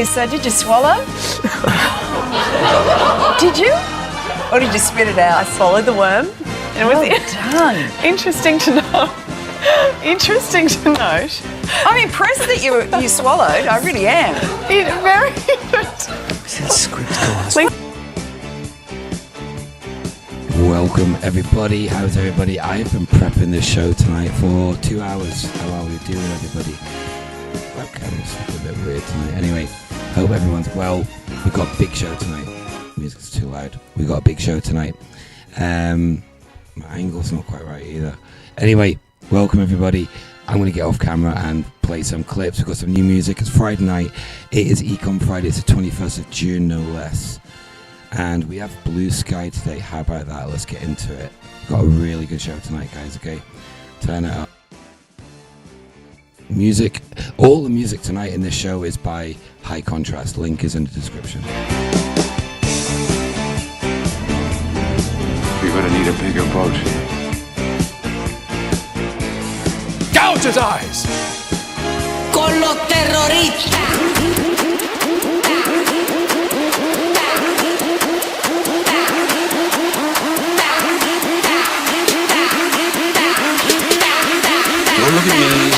Okay, so did you swallow? Did you? Or did you spit it out? I swallowed the worm. And it was done. Interesting to know. Interesting to note. I'm impressed that you swallowed. I really am. Very Script. Welcome everybody. How's everybody? I've been prepping this show tonight for 2 hours. How are we doing, everybody? Webcam's a bit weird tonight. Anyway, hope everyone's well. We've got a big show tonight. Music's too loud. We've got a big show tonight. My angle's not quite right either. Anyway, welcome everybody. I'm going to get off camera and play some clips. We've got some new music. It's Friday night. It is EKoM Friday. It's the 21st of June, no less. And we have blue sky today. How about that? Let's get into it. We've got a really good show tonight, guys. Okay, turn it up. Music. All the music tonight in this show is by High Contrast. Link is in the description. You're gonna need a bigger boat. Gouge his eyes! Con los terroristas. Don't look at me.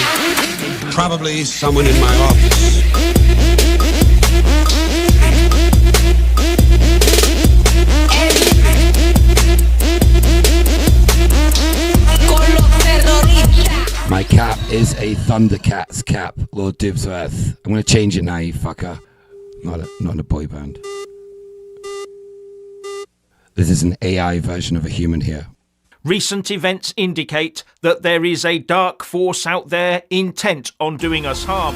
Probably someone in my office. My cap is a Thundercats cap, Lord Dibsworth. I'm gonna change it now, you fucker. Not in a boy band. This is an AI version of a human here. Recent events indicate that there is a dark force out there intent on doing us harm.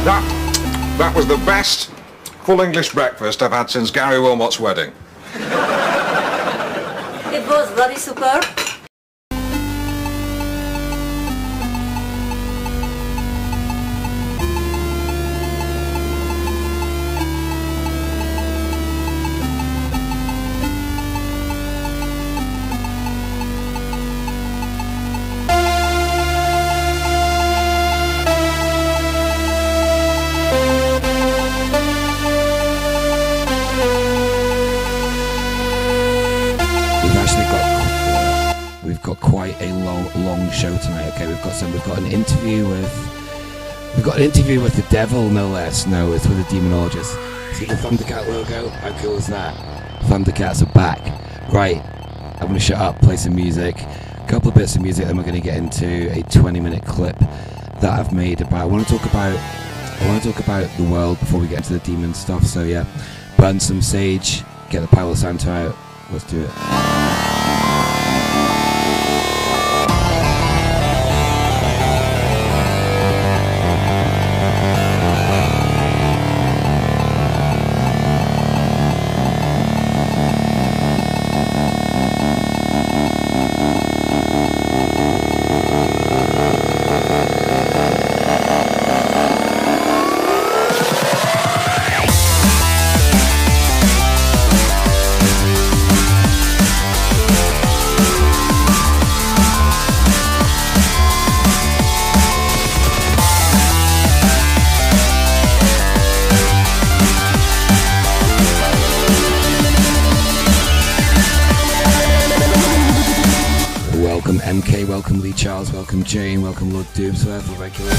That was the best full English breakfast I've had since Gary Wilmot's wedding. It was very superb. Quite a long show tonight. Okay, we've got an interview with the devil, no less. No, it's with the Demonologist. See the Thundercat logo? How cool is that? Thundercats are back. Right, I'm gonna shut up, play some music, a couple of bits of music, then we're gonna get into a 20-minute clip that I've made about. I want to talk about the world before we get into the demon stuff. So yeah, burn some sage, get the Palo Santo out. Let's do it. Welcome MK, welcome Lee Charles, welcome Jane, welcome Lord Dibsworth, the regular.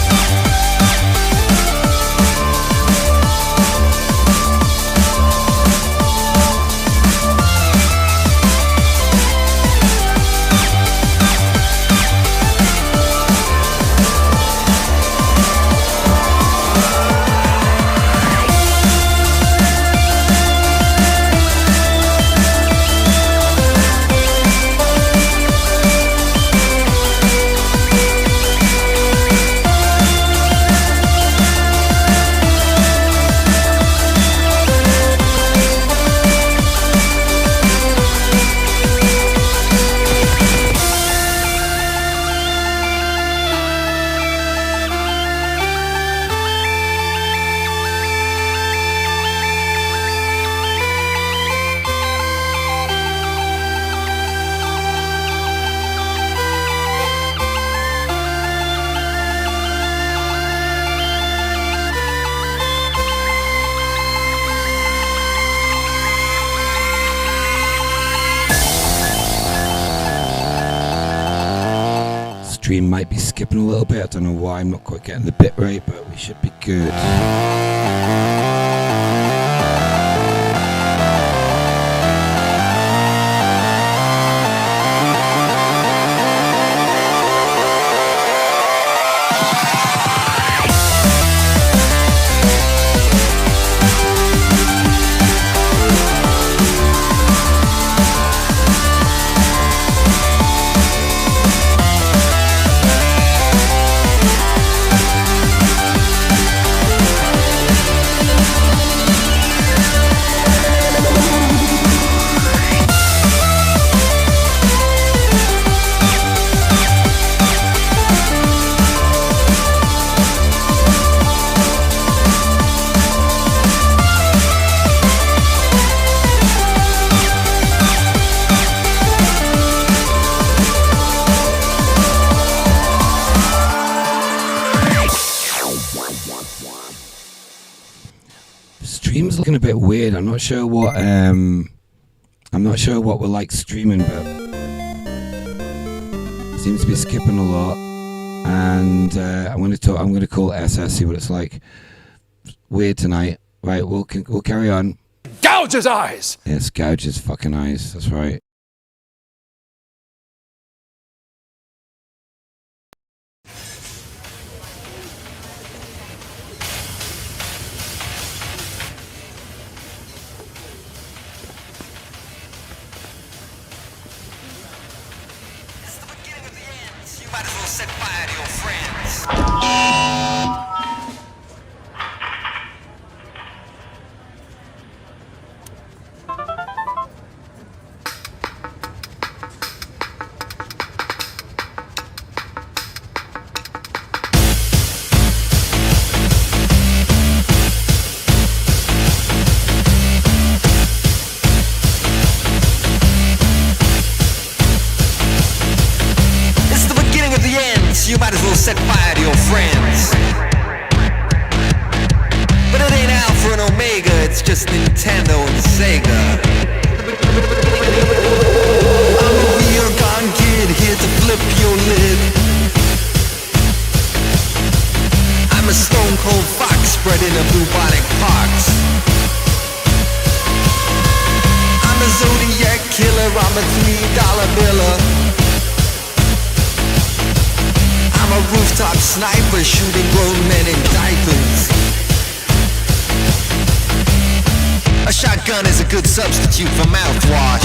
stream might be skipping a little bit. I don't know why. I'm not quite getting the bit rate, but we should be good. Stream's looking a bit weird. I'm not sure what we're like streaming, but seems to be skipping a lot. And I'm going to call SS, see what it's like. Weird tonight. Right, we'll carry on. Gouge his eyes! Yes, gouge his fucking eyes. That's right. Set fire to your friends. You might as well set fire to your friends. But it ain't Alpha and Omega, it's just Nintendo and Sega. I'm a real gone kid here to flip your lid. I'm a stone cold fox spreading a bubonic pox. I'm a Zodiac killer, I'm a $3 biller. I'm a rooftop sniper shooting grown men in diapers. A shotgun is a good substitute for mouthwash.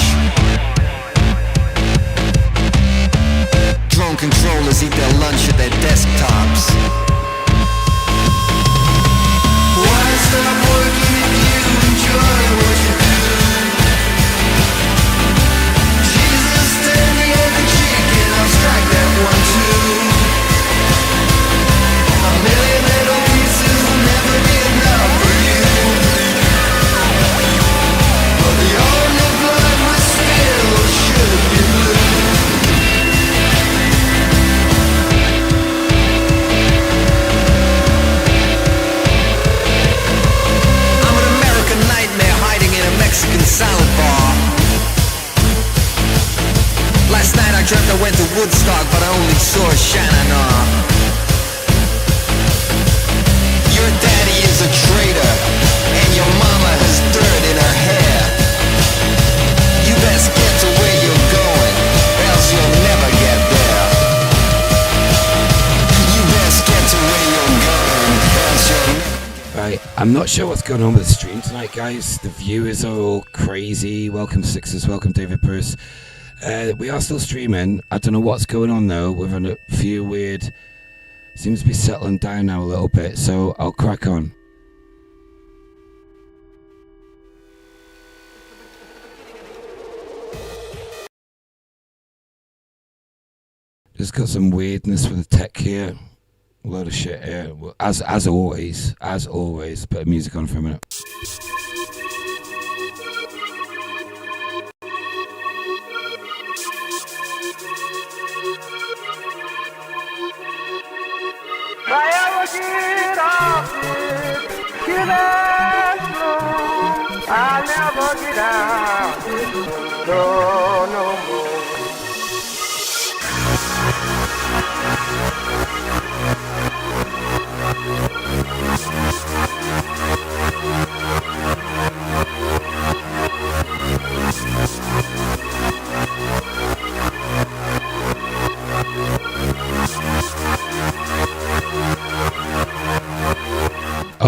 Drone controllers eat their lunch at their desktops. Why stop working if you enjoy what you do? Jesus, stand me at the chicken, I'll strike that one too. A million little pieces will never be enough for you. But the only blood we spill should be blue. I'm an American nightmare hiding in a Mexican salad bar. Last night I dreamt I went to Woodstock, but I only saw Shannon. Your daddy is a traitor, and your mama has dirt in her hair. You best get to where you're going, or else you'll never get there. You best get to where you're going, or else you'll never. Right, I'm not sure what's going on with the stream tonight, guys. The viewers are all crazy. Welcome Sixers, welcome David Bruce. We are still streaming. I don't know what's going on though. We've had a few weird. Seems to be settling down now a little bit, so I'll crack on. Just got some weirdness with the tech here. A load of shit here. Well, as always, put the music on for a minute. I'll never get out, no more.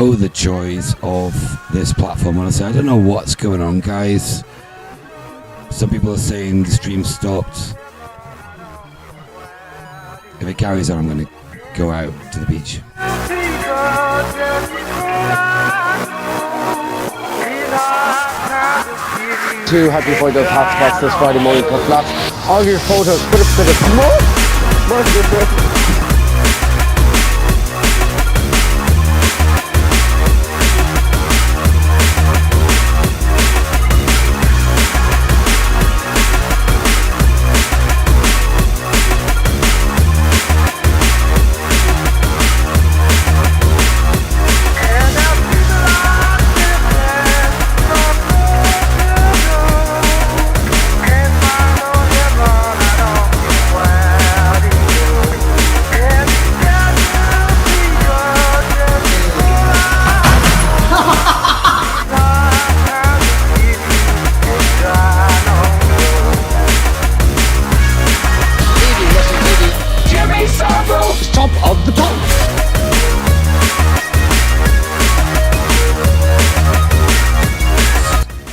know the joys of this platform. Honestly, I don't know what's going on, guys. Some people are saying the stream stopped. If it carries on, I'm going to go out to the beach. Too happy for those hotspots this Friday morning for flash. All your photos, put up to the smoke.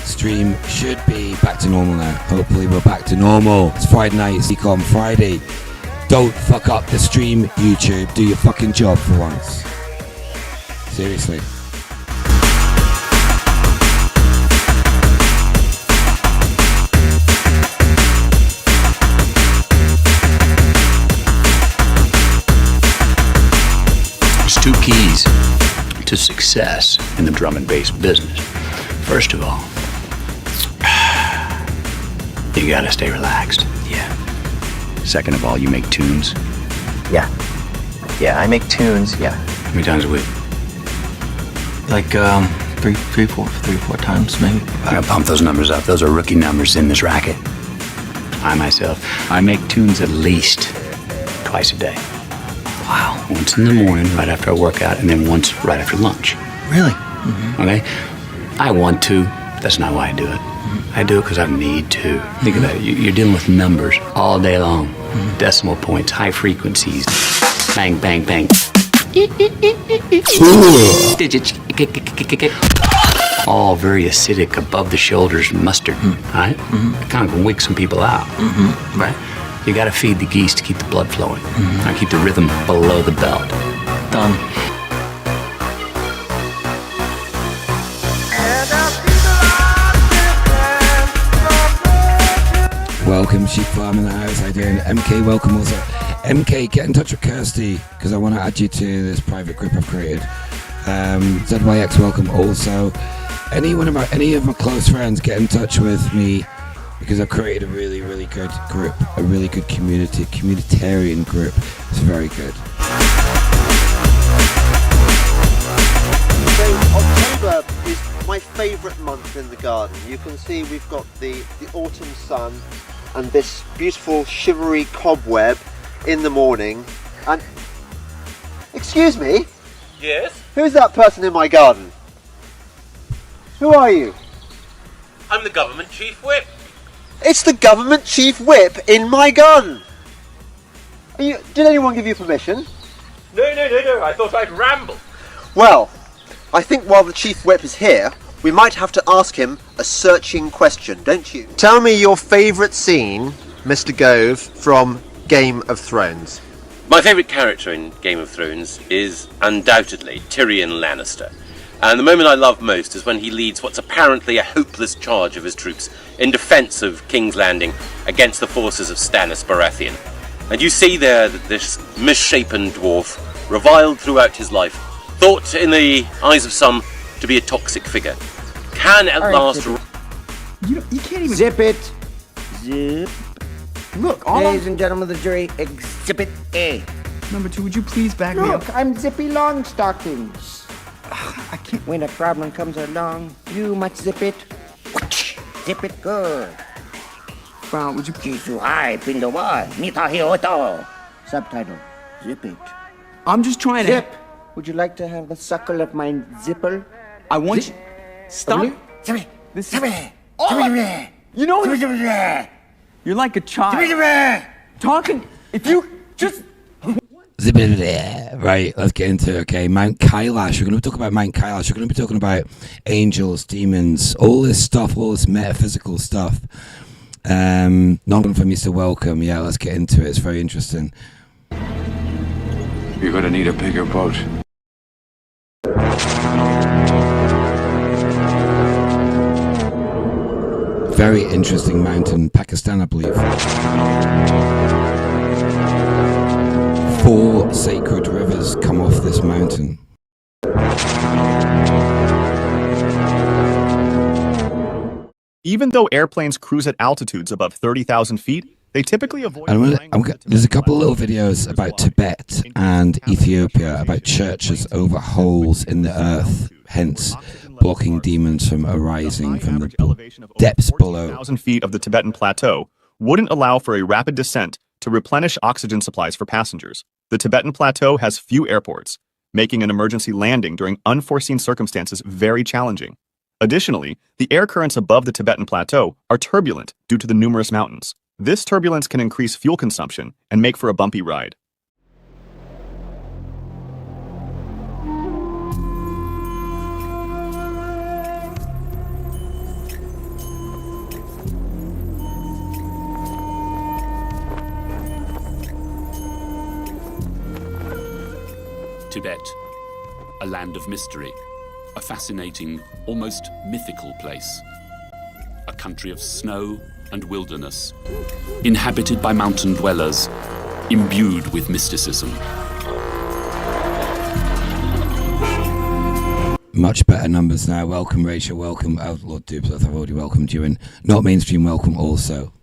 Stream should be back to normal now. Hopefully we're back to normal. It's Friday night, it's EKoM Friday. Don't fuck up the stream, YouTube. Do your fucking job for once. Seriously. There's two keys to success in the drum and bass business. First of all, you gotta stay relaxed. Yeah. Second of all, you make tunes. Yeah. Yeah, I make tunes, yeah. How many times a week? Like, three, four times, maybe. I gotta pump those numbers up. Those are rookie numbers in this racket. I myself, I make tunes at least twice a day. Wow. Once in the morning, right after I work out, and then once right after lunch. Really? Okay? I want to. That's not why I do it. I do it because I need to. Think about it. You're dealing with numbers all day long. Decimal points, high frequencies. Bang, bang, bang. Digits. All very acidic, above the shoulders mustard. Right? It kind of can wake some people out. Right? You got to feed the geese to keep the blood flowing. I keep the rhythm below the belt. Done. Welcome, Sheep Farm in the house. How you doing? MK, welcome also. MK, get in touch with Kirsty because I want to add you to this private group I've created. ZYX, welcome also. Any of my close friends, get in touch with me because I've created a really, really good group, a really good communitarian group. It's very good. So October is my favourite month in the garden. You can see we've got the autumn sun and this beautiful shivery cobweb in the morning. And excuse me? Yes? Who's that person in my garden? Who are you? I'm the government chief whip. It's the government chief whip in my garden. Did anyone give you permission? No, I thought I'd ramble. Well, I think while the chief whip is here, we might have to ask him a searching question, don't you? Tell me your favourite scene, Mr. Gove, from Game of Thrones. My favourite character in Game of Thrones is undoubtedly Tyrion Lannister. And the moment I love most is when he leads what's apparently a hopeless charge of his troops in defence of King's Landing against the forces of Stannis Baratheon. And you see there that this misshapen dwarf, reviled throughout his life, thought in the eyes of some to be a toxic figure, can at last... You can't even... Zip it. Zip. Look, ladies and gentlemen of the jury, Exhibit A. Number 2, would you please back me up? Look, I'm Zippy Longstockings. I can't. When a problem comes along, you must zip it. Zip it good. Wow, would you... Jisuhai Pindowa, Nitahioto. Subtitle, zip it. I'm just trying to... Zip. Would you like to have the suckle of my zipper? I want you... Stop. This is... Oh, you know what? You're like a child. Talking... If you just... Right, let's get into it. Okay, Mount Kailash. We're going to talk about Mount Kailash. We're going to be talking about angels, demons, all this stuff, all this metaphysical stuff. Not one for me to welcome. Yeah, let's get into it. It's very interesting. You're going to need a bigger boat. Very interesting mountain, Pakistan, I believe. 4 sacred rivers come off this mountain. Even though airplanes cruise at altitudes above 30,000 feet, they typically avoid... There's a couple of little videos about Tibet and Ethiopia, about churches over holes in the earth, hence blocking demons from arising from the depths below. 14,000 feet of the Tibetan plateau wouldn't allow for a rapid descent to replenish oxygen supplies for passengers. The Tibetan plateau has few airports, making an emergency landing during unforeseen circumstances very challenging. Additionally, the air currents above the Tibetan plateau are turbulent due to the numerous mountains. This turbulence can increase fuel consumption and make for a bumpy ride. Tibet, a land of mystery, a fascinating, almost mythical place. A country of snow and wilderness, inhabited by mountain dwellers, imbued with mysticism. Much better numbers now. Welcome, Rachel. Welcome, Lord Dupleth. I've already welcomed you, and not mainstream welcome also.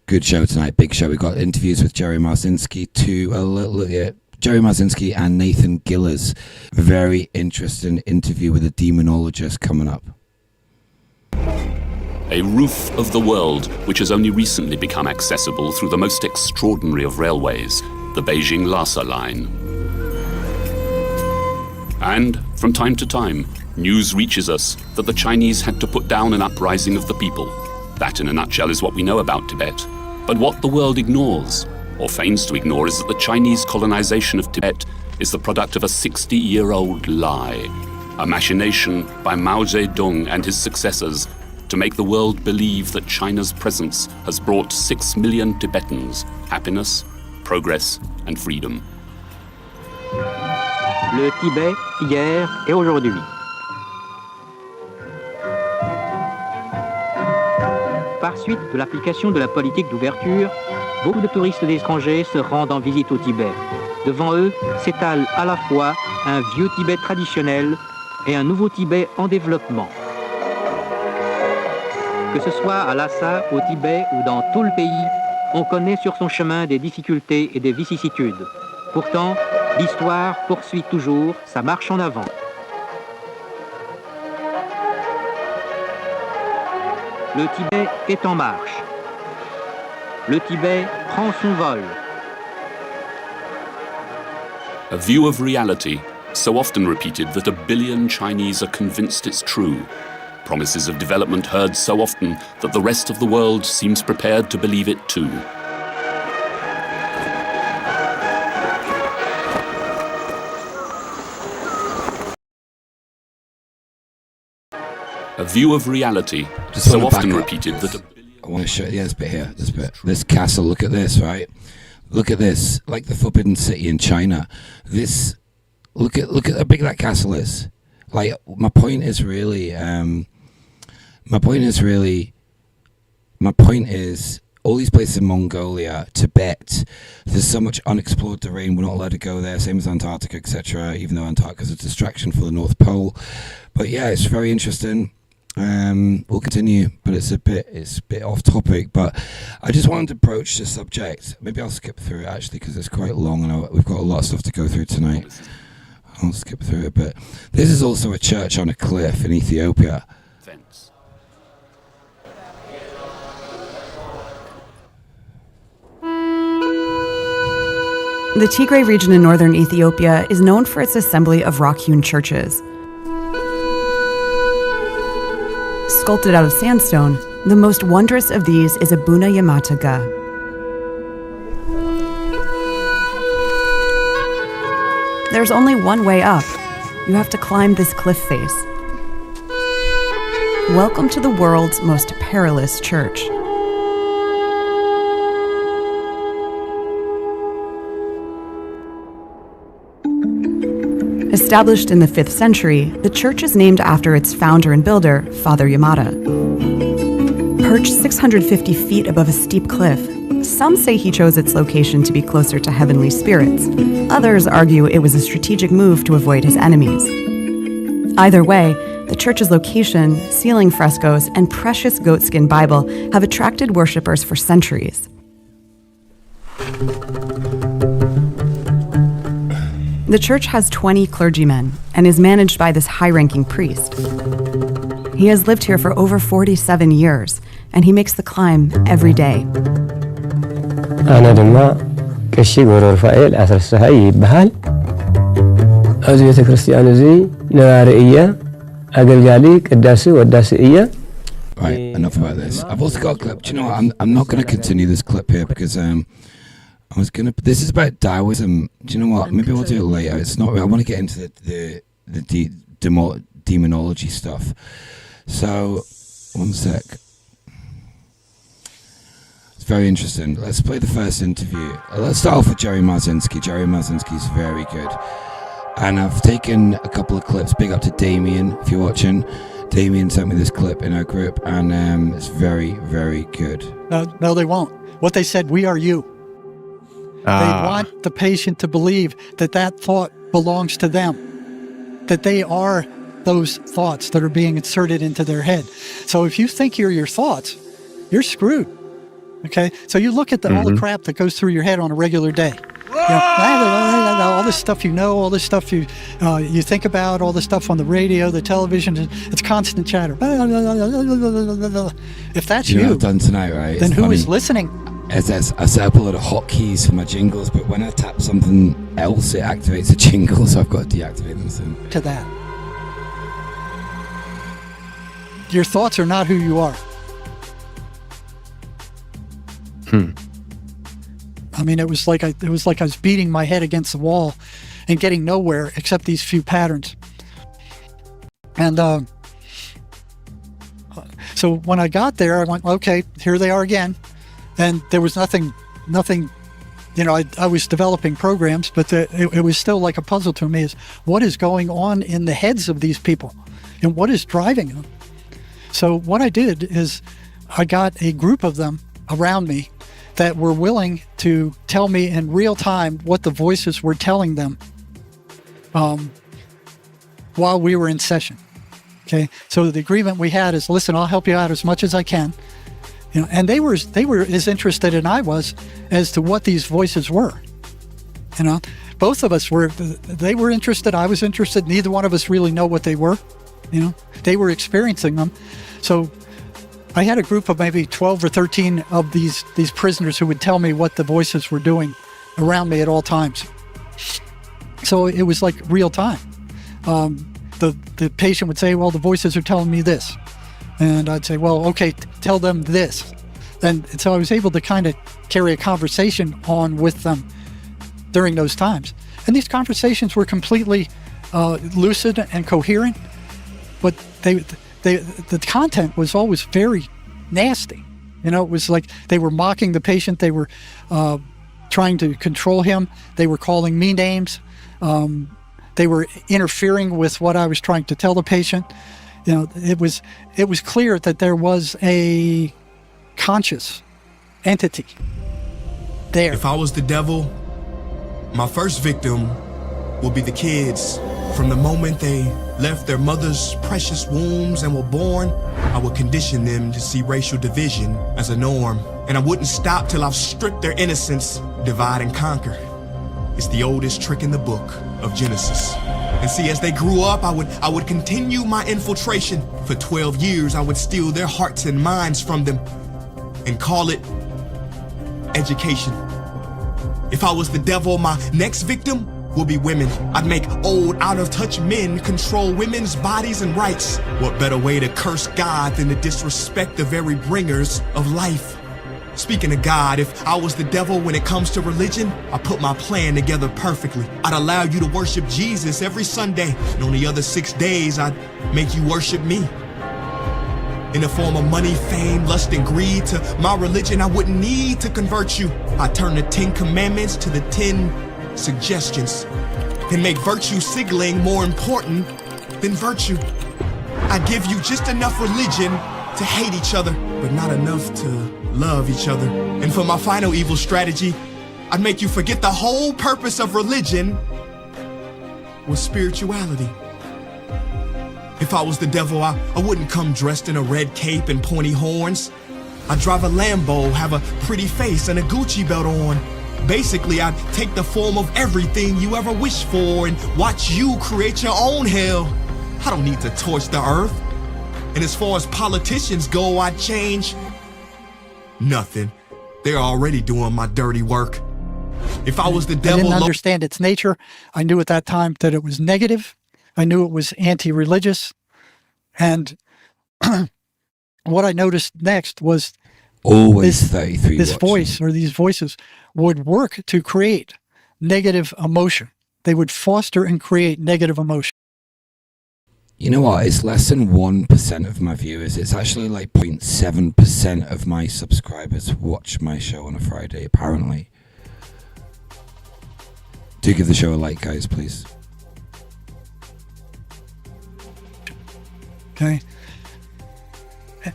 Good show tonight. Big show. We've got interviews with Jerry Marzinsky Jerry Marzinsky and Nathan Gillies. Very interesting interview with a demonologist coming up. A roof of the world which has only recently become accessible through the most extraordinary of railways, the Beijing-Lhasa line. And, from time to time, news reaches us that the Chinese had to put down an uprising of the people. That, in a nutshell, is what we know about Tibet. But what the world ignores, or feigns to ignore, is that the Chinese colonization of Tibet is the product of a 60-year-old lie, a machination by Mao Zedong and his successors to make the world believe that China's presence has brought 6 million Tibetans happiness, progress, and freedom. Le Tibet, hier et aujourd'hui. Par suite de l'application de la politique d'ouverture, beaucoup de touristes étrangers se rendent en visite au Tibet. Devant eux s'étale à la fois un vieux Tibet traditionnel et un nouveau Tibet en développement. Que ce soit à Lhasa, au Tibet ou dans tout le pays, on connaît sur son chemin des difficultés et des vicissitudes. Pourtant, l'histoire poursuit toujours sa marche en avant. Le Tibet est en marche. Le Tibet prend son vol. A view of reality, so often repeated that 1 billion Chinese are convinced it's true. Promises of development heard so often that the rest of the world seems prepared to believe it too. A view of reality, so often repeated that... I want to show you this bit here, this bit. This castle, look at this, right? Look at this, like the Forbidden City in China. This, look at how big that castle is. Like, my point is all these places in Mongolia, Tibet, there's so much unexplored terrain, we're not allowed to go there, same as Antarctica, etc., even though Antarctica is a distraction for the North Pole. But yeah, it's very interesting. We'll continue, but it's a bit off topic, but I just wanted to broach the subject. Maybe I'll skip through it actually, because it's quite long and we've got a lot of stuff to go through tonight. I'll skip through it, but this is also a church on a cliff in Ethiopia. The Tigray region in northern Ethiopia is known for its assembly of rock-hewn churches. Sculpted out of sandstone, the most wondrous of these is Abuna Yamataga. there's only one way up. You have to climb this cliff face. Welcome to the world's most perilous church. Established in the 5th century, the church is named after its founder and builder, Father Yamada. Perched 650 feet above a steep cliff, some say he chose its location to be closer to heavenly spirits. Others argue it was a strategic move to avoid his enemies. Either way, the church's location, ceiling frescoes, and precious goatskin Bible have attracted worshippers for centuries. The church has 20 clergymen and is managed by this high-ranking priest. He has lived here for over 47 years, and he makes the climb every day. أنا دما كشي غورو رفائيل أسرسها يبهال أزي تكريستيان زي نوارئية أقلقالي قداسي وداسئية. Right, enough about this. I've also got a clip. Do you know what? I'm not going to continue this clip here because this is about Taoism. Do you know what? Maybe we'll do it later. It's not. I want to get into the demonology stuff. So, one sec. It's very interesting. Let's play the first interview. Let's start off with Jerry Marzinsky. Jerry Marzinsky's very good. And I've taken a couple of clips. Big up to Damien, if you're watching. Damien sent me this clip in our group, and it's very, very good. No, they won't. What they said, we are you. They want the patient to believe that that thought belongs to them, that they are those thoughts that are being inserted into their head. So if you think you're your thoughts, you're screwed. Okay? So you look at all the crap that goes through your head on a regular day. You know, all this stuff you know, all this stuff you think about, all this stuff on the radio, the television, it's constant chatter. If that's you know you, what I've done tonight, right? then It's who funny. is listening? I set up a lot of hotkeys for my jingles, but when I tap something else, it activates a jingle, so I've got to deactivate them soon. To that. Your thoughts are not who you are. I mean, it was like I was beating my head against the wall and getting nowhere except these few patterns. And so when I got there, I went, okay, here they are again. And there was nothing, you know, I was developing programs, but it was still like a puzzle to me is what is going on in the heads of these people and what is driving them. So what I did is I got a group of them around me that were willing to tell me in real time what the voices were telling them while we were in session. Okay, so the agreement we had is, listen, I'll help you out as much as I can. You know, and they were as interested as I was as to what these voices were. You know, both of us were. They were interested. I was interested. Neither one of us really know what they were. You know, they were experiencing them. So I had a group of maybe 12 or 13 of these prisoners who would tell me what the voices were doing around me at all times. So it was like real time. The patient would say, well, the voices are telling me this. And I'd say, well, okay, tell them this. And so I was able to kind of carry a conversation on with them during those times. And these conversations were completely lucid and coherent, but the content was always very nasty. You know, it was like they were mocking the patient. They were trying to control him. They were calling me names. They were interfering with what I was trying to tell the patient. You know, it was clear that there was a conscious entity there. If I was the devil, my first victim would be the kids. From the moment they left their mother's precious wombs and were born, I would condition them to see racial division as a norm. And I wouldn't stop till I've stripped their innocence, divide and conquer. It's the oldest trick in the book of Genesis. And see, as they grew up, I would continue my infiltration. For 12 years, I would steal their hearts and minds from them and call it education. If I was the devil, my next victim would be women. I'd make old, out-of-touch men control women's bodies and rights. What better way to curse God than to disrespect the very bringers of life? Speaking of God, if I was the devil when it comes to religion, I put my plan together perfectly. I'd allow you to worship Jesus every Sunday, and on the other 6 days, I'd make you worship me. In the form of money, fame, lust, and greed, to my religion, I wouldn't need to convert you. I'd turn the 10 commandments to the 10 suggestions, and make virtue signaling more important than virtue. I give you just enough religion to hate each other, but not enough to love each other. And for my final evil strategy, I'd make you forget the whole purpose of religion was spirituality. If I was the devil, I wouldn't come dressed in a red cape and pointy horns. I'd drive a Lambo, have a pretty face and a Gucci belt on. Basically, I'd take the form of everything you ever wished for and watch you create your own hell. I don't need to torch the earth. And as far as politicians go, I'd change nothing. They're already doing my dirty work. If I was the devil... I didn't understand its nature. I knew at that time that it was negative. I knew it was anti-religious. And what I noticed next was always 33 this watching. voice or these voices would work to create negative emotion. They would foster and create negative emotion. You know what? It's less than 1% of my viewers. It's actually like 0.7% of my subscribers watch my show on a Friday, apparently. Do give the show a like, guys, please. Okay.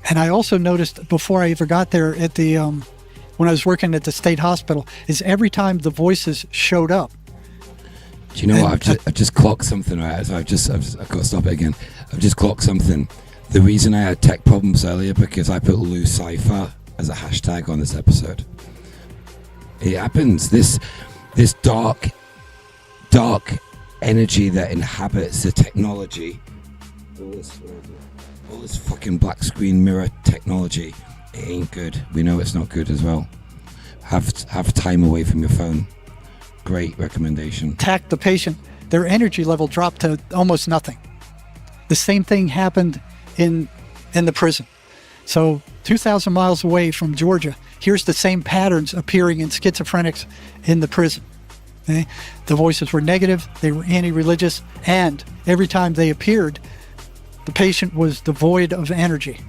And I also noticed before I ever got there at the, when I was working at the state hospital, is every time the voices showed up. Do you know what? I've just clocked something, right? So I've got to stop it again. I've just clocked something. The reason I had tech problems earlier because I put Lou-Cypher as a hashtag on this episode. It happens. This dark energy that inhabits the technology. All this fucking black screen mirror technology. It ain't good. We know it's not good as well. Have time away from your phone. Great recommendation. Attacked the patient, their energy level dropped to almost nothing. The same thing happened in the prison. So 2,000 miles away from Georgia, here's the same patterns appearing in schizophrenics in the prison. Okay? The voices were negative, they were anti-religious, and every time they appeared, the patient was devoid of energy.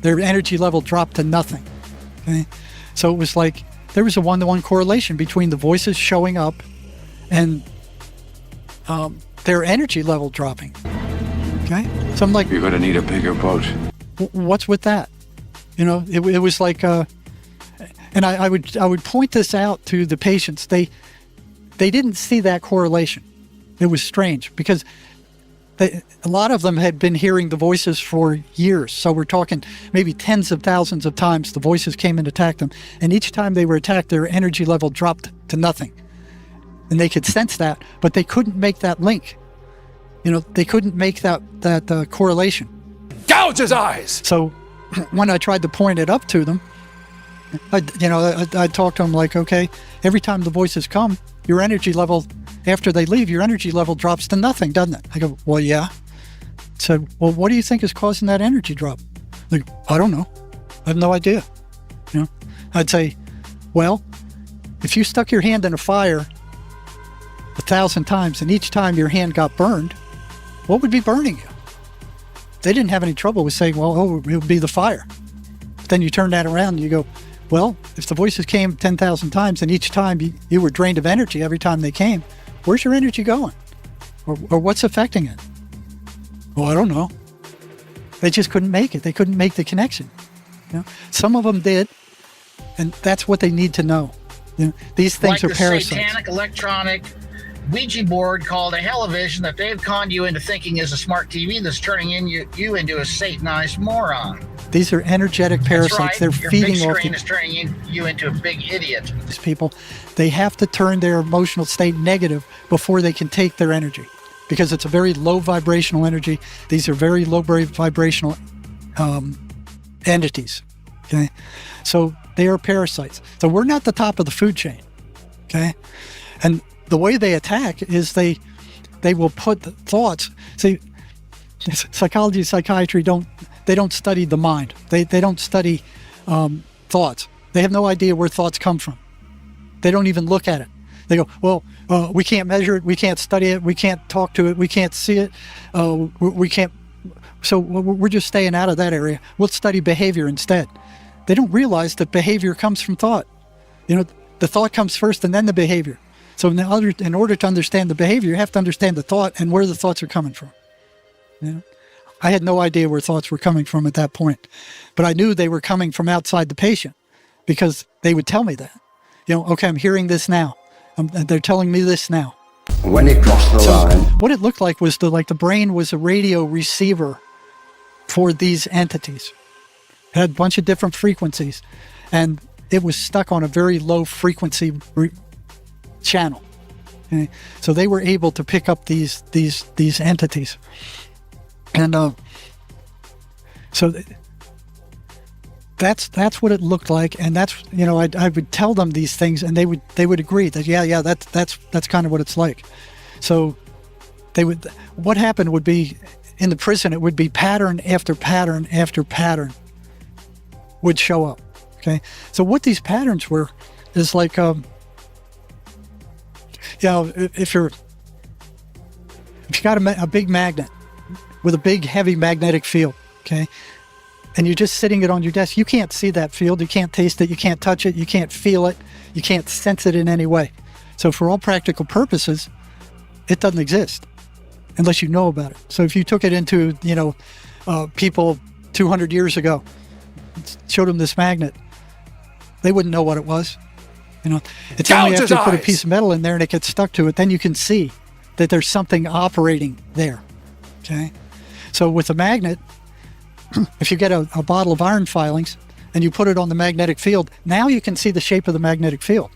Their energy level dropped to nothing. Okay? So it was like there was a one-to-one correlation between the voices showing up and their energy level dropping. Okay, so I'm like, you're gonna need a bigger boat. What's with that? You know, it was like, and I would point this out to the patients. They didn't see that correlation. It was strange because a lot of them had been hearing the voices for years. So we're talking maybe tens of thousands of times the voices came and attacked them. And each time they were attacked, their energy level dropped to nothing. And they could sense that, but they couldn't make that link. You know, they couldn't make that correlation. Gouge his eyes! So when I tried to point it up to them, I'd talk to them like, okay, every time the voices come, your energy level, after they leave, your energy level drops to nothing, doesn't it? I go, well, yeah. So, well, what do you think is causing that energy drop? Like, I don't know. I have no idea. You know, I'd say, well, if you stuck your hand in a fire 1,000 times and each time your hand got burned, what would be burning you? They didn't have any trouble with saying, well, it would be the fire. But then you turn that around and you go, well, if the voices came 10,000 times and each time you were drained of energy every time they came, where's your energy going? Or what's affecting it? Well, I don't know. They just couldn't make it. They couldn't make the connection. You know? Some of them did, and that's what they need to know. You know, these things are parasites. Like the satanic electronic Ouija board called a television that they've conned you into thinking is a smart TV that's turning you into a satanized moron. These are energetic parasites. That's right. They're Your feeding big off screen is turning you into a big idiot. These people, they have to turn their emotional state negative before they can take their energy, because it's a very low vibrational energy. These are very low vibrational entities. Okay, so they are parasites. So we're not the top of the food chain. Okay, and the way they attack is they will put the thoughts. See, psychology, psychiatry don't study the mind. They don't study thoughts. They have no idea where thoughts come from. They don't even look at it. They go, well, we can't measure it, we can't study it, we can't talk to it, we can't see it, we can't. So we're just staying out of that area. We'll study behavior instead. They don't realize that behavior comes from thought. The thought comes first and then the behavior. So in order to understand the behavior, you have to understand the thought and where the thoughts are coming from. I had no idea where thoughts were coming from at that point, but I knew they were coming from outside the patient because they would tell me that. Okay, I'm hearing this now. They're telling me this now. When it crossed the line. What it looked like was the brain was a radio receiver for these entities. It had a bunch of different frequencies, and it was stuck on a very low frequency channel. Okay? So they were able to pick up these entities, and so that's what it looked like, and that's I would tell them these things, and they would agree that yeah that's kind of what it's like. So what happened would be in the prison, it would be pattern after pattern after pattern would show up. Okay, so what these patterns were is like if you got a big magnet with a big heavy magnetic field, okay, and you're just sitting it on your desk, you can't see that field, you can't taste it, you can't touch it, you can't feel it, you can't sense it in any way. So for all practical purposes, it doesn't exist unless you know about it. So if you took it into people 200 years ago, showed them this magnet, they wouldn't know what it was. It's only after you put a piece of metal in there and it gets stuck to it, then you can see that there's something operating there. Okay, so with a magnet, if you get a bottle of iron filings and you put it on the magnetic field, now you can see the shape of the magnetic field.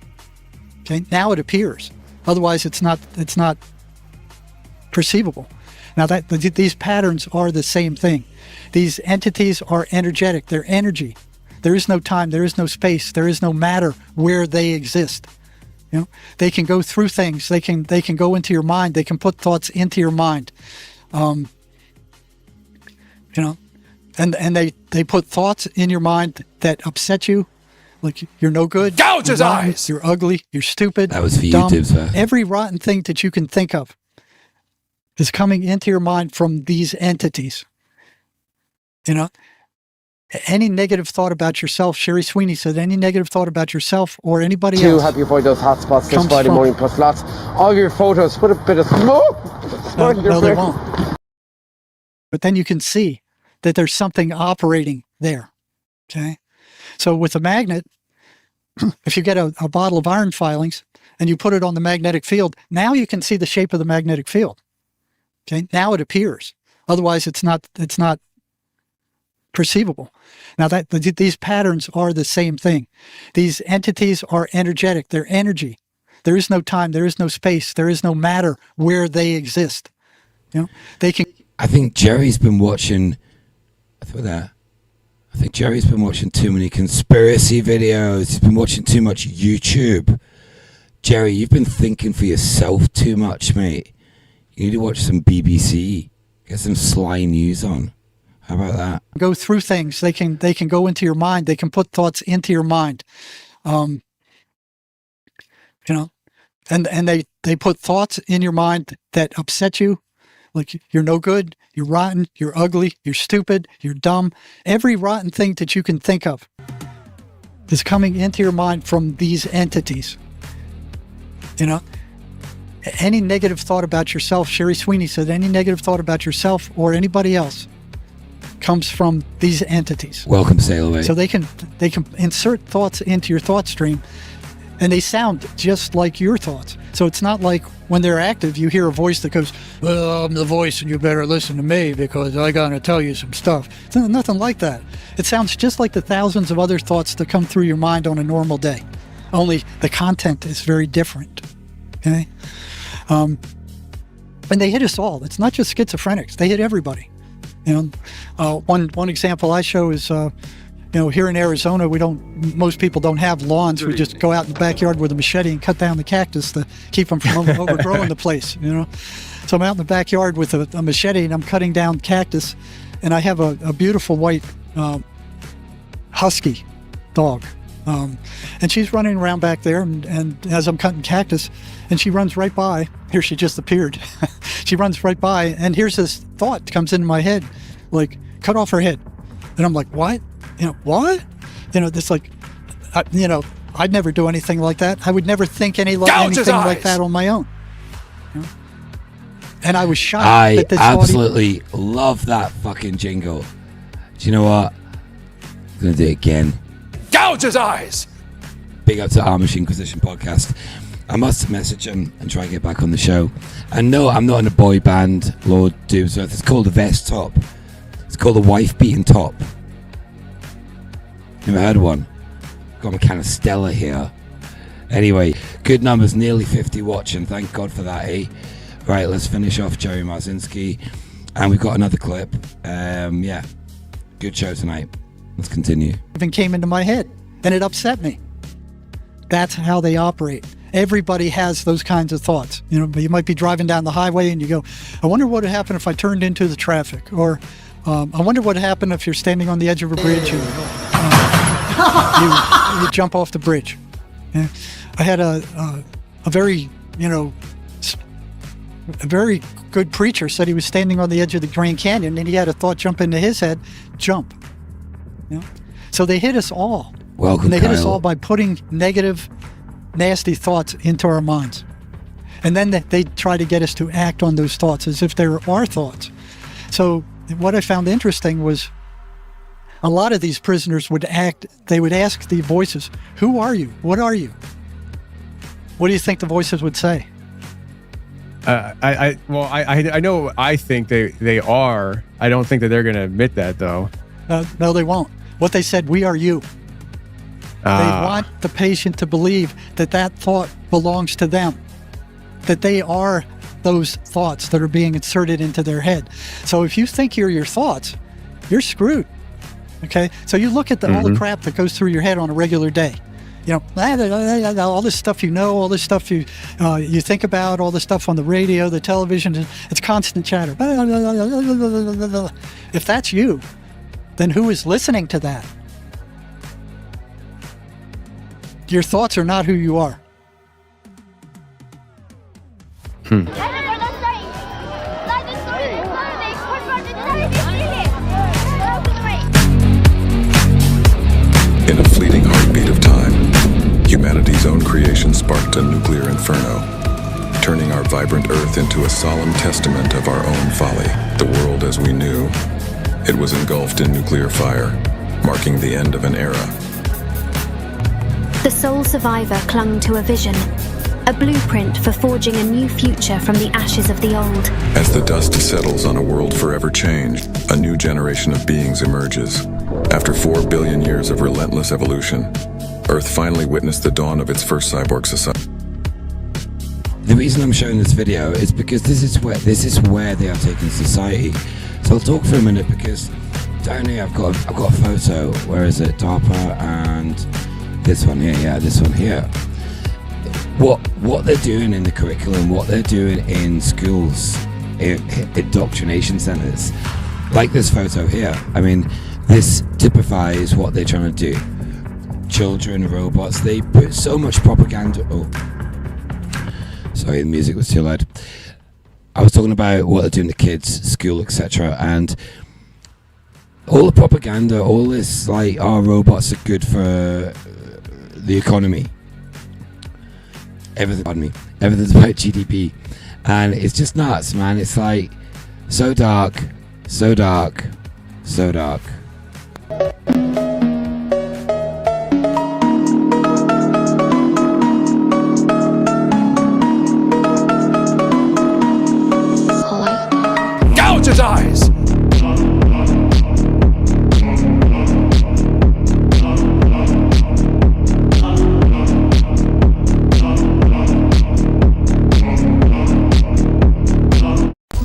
Okay, now it appears. Otherwise, it's not perceivable. Now these patterns are the same thing. These entities are energetic. They're energy. There is no time. There is no space. There is no matter where they exist. They can go through things. They can go into your mind. They can put thoughts into your mind. And they put thoughts in your mind that upset you, like you're no good. Gouge his eyes. You're ugly. You're stupid. That was for dumb. you, sir. Every rotten thing that you can think of is coming into your mind from these entities. Any negative thought about yourself, Sherry Sweeney said, any negative thought about yourself or anybody else. To help you find those hot spots this Friday morning, plus lots of your photos. Put a bit of smoke. No, they won't. But then you can see that there's something operating there. Okay, so with a magnet, if you get a bottle of iron filings and you put it on the magnetic field, now you can see the shape of the magnetic field. Okay, now it appears. Otherwise, it's not perceivable. Now these patterns are the same thing. These entities are energetic. They're energy. There is no time. There is no space. There is no matter where they exist. They can. I think Jerry's been watching. I think Jerry's been watching too many conspiracy videos. He's been watching too much YouTube. Jerry, you've been thinking for yourself too much, mate. You need to watch some BBC. Get some Sly News on. How about that? Go through things. They can go into your mind. They can put thoughts into your mind. And they put thoughts in your mind that upset you. Like you're no good, you're rotten, you're ugly, you're stupid, you're dumb. Every rotten thing that you can think of is coming into your mind from these entities. Any negative thought about yourself, Sherry Sweeney said, any negative thought about yourself or anybody else comes from these entities. Welcome, sail away. So they can insert thoughts into your thought stream, and they sound just like your thoughts. So it's not like when they're active, you hear a voice that goes, well, I'm the voice and you better listen to me because I gotta tell you some stuff. It's nothing like that. It sounds just like the thousands of other thoughts that come through your mind on a normal day. Only the content is very different. Okay? And they hit us all. It's not just schizophrenics. They hit everybody. One example I show is, here in Arizona, most people don't have lawns. We just go out in the backyard with a machete and cut down the cactus to keep them from overgrowing the place, So I'm out in the backyard with a machete and I'm cutting down cactus, and I have a beautiful white husky dog, And she's running around back there, and as I'm cutting cactus, and she runs right by. Here, she just appeared. She runs right by, and here's this thought comes into my head, like, cut off her head. And I'm like, what? What? This like, I'd never do anything like that. I would never think anything like that on my own. And I was shocked. I absolutely love that fucking jingle. Do you know what? I'm going to do it again. Gouge his eyes! Big up to Amish Inquisition podcast. I must message him and try and get back on the show. And no, I'm not in a boy band, Lord Doomsworth. It's called the Vest Top. It's called the Wife Beaten Top. Never heard of one. Got my kind of Stella here. Anyway, good numbers, nearly 50 watching. Thank God for that, eh? Right, let's finish off Jerry Marzinsky. And we've got another clip. Yeah, good show tonight. Let's continue. Even came into my head, and it upset me. That's how they operate. Everybody has those kinds of thoughts. You might be driving down the highway and you go, I wonder what would happen if I turned into the traffic. Or I wonder what would happen if you're standing on the edge of a bridge and you jump off the bridge. Yeah. I had a very, a very good preacher said he was standing on the edge of the Grand Canyon and he had a thought jump into his head, jump. So they hit us all. Welcome, and they Kyle. hit us all by putting negative, nasty thoughts into our minds. And then they try to get us to act on those thoughts as if they were our thoughts. So what I found interesting was a lot of these prisoners would ask the voices, who are you? What are you? What do you think the voices would say? I know I think they are. I don't think that they're going to admit that, though. No, they won't. What they said, we are you. They want the patient to believe that thought belongs to them, that they are those thoughts that are being inserted into their head. So if you think you're your thoughts, you're screwed. Okay? So you look at all the crap that goes through your head on a regular day. All this stuff all this stuff you think about, all the stuff on the radio, the television, it's constant chatter. If that's you, then who is listening to that? Your thoughts are not who you are. In a fleeting heartbeat of time, humanity's own creation sparked a nuclear inferno, turning our vibrant Earth into a solemn testament of our own folly. The world as we knew, it was engulfed in nuclear fire, marking the end of an era. The sole survivor clung to a vision, a blueprint for forging a new future from the ashes of the old. As the dust settles on a world forever changed, a new generation of beings emerges. After 4 billion years of relentless evolution, Earth finally witnessed the dawn of its first cyborg society. The reason I'm showing this video is because this is where they are taking society. So I'll talk for a minute because down here I've got a photo. Where is it? DARPA and this one here. Yeah, this one here. What they're doing in the curriculum, what they're doing in schools, indoctrination centers, like this photo here. I mean, this typifies what they're trying to do. Children, robots, they put so much propaganda. Oh, sorry, the music was too loud. I was talking about what they're doing to kids, school, etc. And all the propaganda, all this, like, our robots are good for the economy. Everything's about GDP. And it's just nuts, man. It's like so dark, so dark, so dark. Gouge his eyes!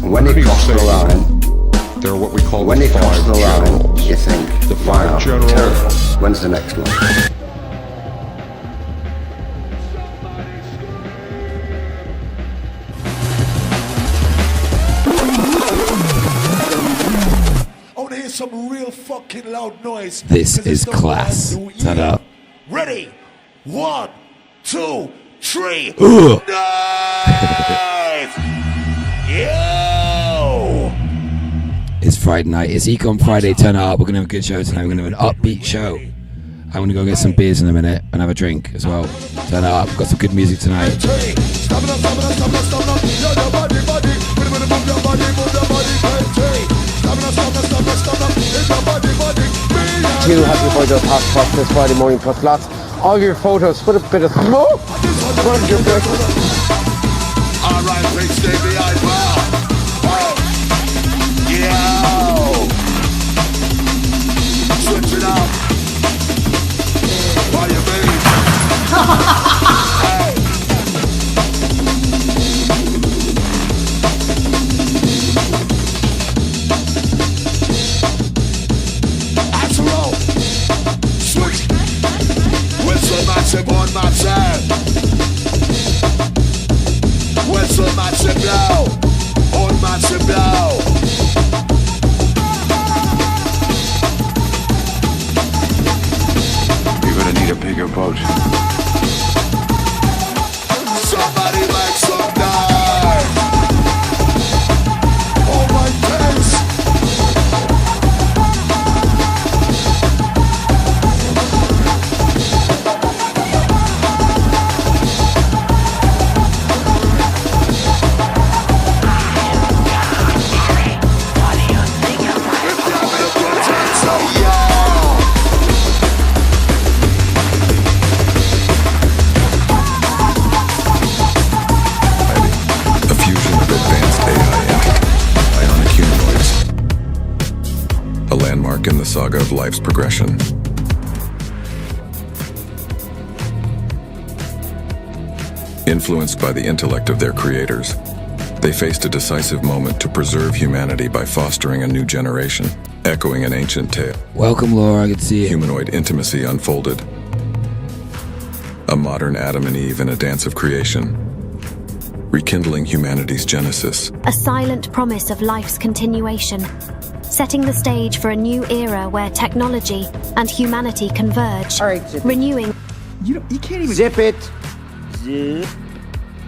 When it crossed the line, there are what we call when the it crossed five the line, generals. you think, The five wow, generals. terrible. When's the next one? I want to hear some real fucking loud noise. This is class. Ta-da. Ready? 1, 2, 3. Ugh. Knife! Yo! It's Friday night. It's EKoM Friday. Turn up. We're gonna have a good show tonight. We're gonna have an upbeat show. I'm gonna go get some beers in a minute and have a drink as well. Turn up. We've got some good music tonight. Too happy for the past past this Friday morning plus lots of your photos. Put a bit of smoke. Alright, please stay behind bar. Yo! Switch it up. What do you mean? Hey! Astro! Switch! Whistle massive on my side. Whistle massive blow. On massive blow. You're gonna need a bigger boat. Somebody make some noise! Oh my days! In the saga of life's progression. Influenced by the intellect of their creators, they faced a decisive moment to preserve humanity by fostering a new generation, echoing an ancient tale. Welcome, Laura. Good to see you. Humanoid intimacy unfolded. A modern Adam and Eve in a dance of creation, rekindling humanity's genesis. A silent promise of life's continuation, setting the stage for a new era where technology and humanity converge, renewing. You can't even zip it. Zip.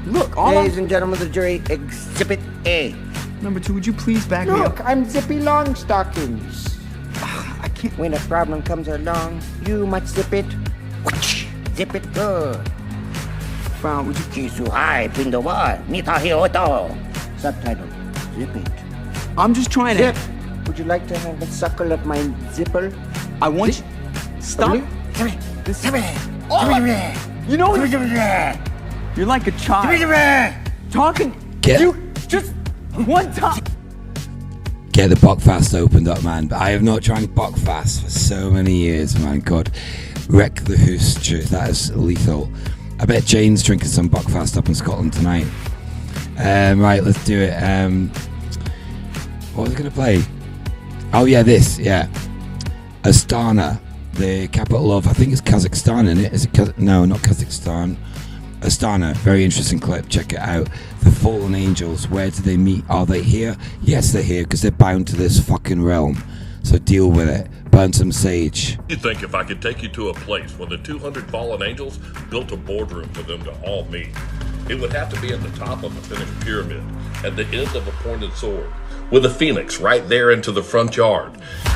Look, ladies and gentlemen of the jury, Exhibit A. Number 2, would you please back me up? Look, I'm Zippy Longstockings. I can't. When a problem comes along, you must zip it. Zip it good. Found, would you keep so high, pin the wall. Nita Hioto. Subtitle: Zip it. I'm just trying to. Zip. Would you like to have a suckle of my zipper? I want you. Stop. Come here. This. Come here. You know what? You're like a child. Talking. Get. You just one time. Get the Buckfast opened up, man. I have not drank Buckfast for so many years, man. God. Wreck the Hoost. That is lethal. I bet Jane's drinking some Buckfast up in Scotland tonight. Right, let's do it. What was I going to play? Oh yeah, this, yeah. Astana, the capital of, I think it's Kazakhstan, isn't it? Is it no, not Kazakhstan. Astana, very interesting clip, check it out. The fallen angels, where do they meet? Are they here? Yes, they're here, because they're bound to this fucking realm. So deal with it. Burn some sage. You think if I could take you to a place where the 200 fallen angels built a boardroom for them to all meet, it would have to be at the top of a finished pyramid, at the end of a pointed sword, with a phoenix right there into the front yard.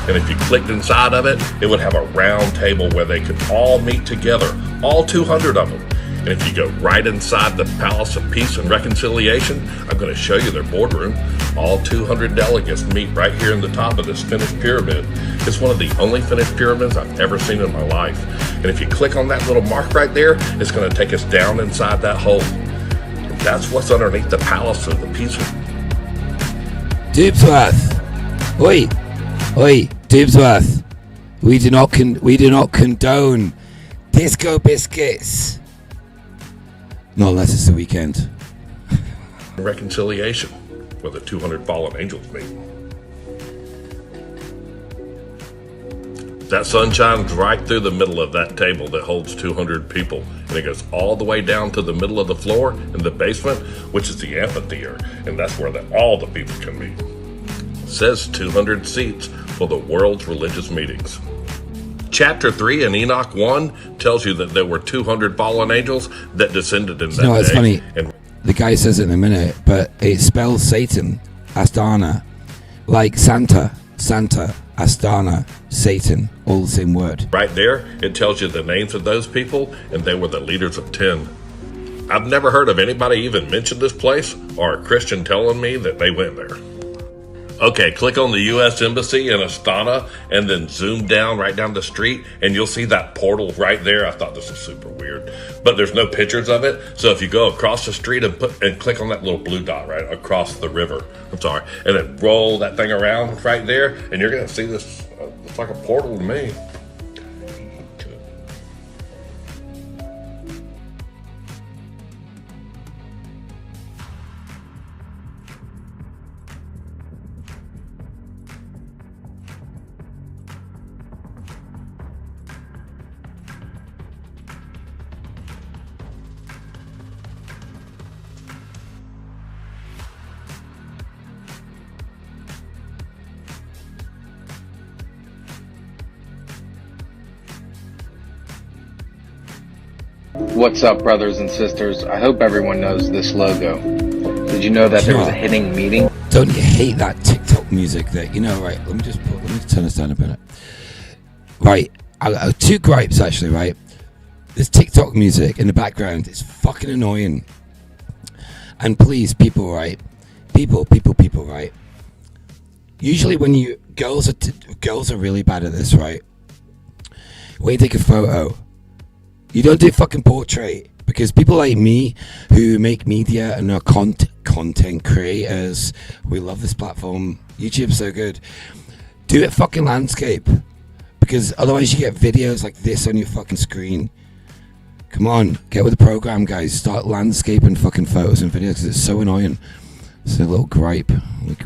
And if you clicked inside of it, it would have a round table where they could all meet together, all 200 of them. And if you go right inside the Palace of Peace and Reconciliation, I'm going to show you their boardroom. All 200 delegates meet right here in the top of this finished pyramid. It's one of the only finished pyramids I've ever seen in my life. And if you click on that little mark right there, it's going to take us down inside that hole. And that's what's underneath the Palace of the Peace. Dubsworth, oi, Dubsworth. We do not condone disco biscuits. Not unless it's the weekend. Reconciliation, where the 200 fallen angels meet. That sun shines right through the middle of that table that holds 200 people, and it goes all the way down to the middle of the floor in the basement, which is the amphitheater, and that's where all the people can meet. It says 200 seats for the world's religious meetings. Chapter 3 in Enoch 1 tells you that there were 200 fallen angels that descended in that No, it's day. funny. And The guy says it in a minute, but it spells Satan, Astana, like Santa, Astana, Satan, all the same word. right there, it tells you the names of those people, and they were the leaders of 10. I've never heard of anybody even mention this place or a Christian telling me that they went there. Okay, click on the U.S. Embassy in Astana and then zoom down right down the street and you'll see that portal right there. I thought this was super weird, but there's no pictures of it. So if you go across the street and click on that little blue dot right across the river, and then roll that thing around right there, and you're going to see this. It's like a portal to me. What's up, brothers and sisters? I hope everyone knows this logo. Did you know that there was a hitting meeting? Don't you hate that TikTok music that, right, let me turn this down a minute. Right, I two gripes actually, right? This TikTok music in the background is fucking annoying. And please, people, right? People, right? Usually when girls are really bad at this, right? When you take a photo, you don't do fucking portrait, because people like me who make media and are content creators, we love this platform. YouTube's so good. Do it fucking landscape, because otherwise you get videos like this on your fucking screen. Come on, get with the program, guys. Start landscaping fucking photos and videos, because it's so annoying. It's a little gripe.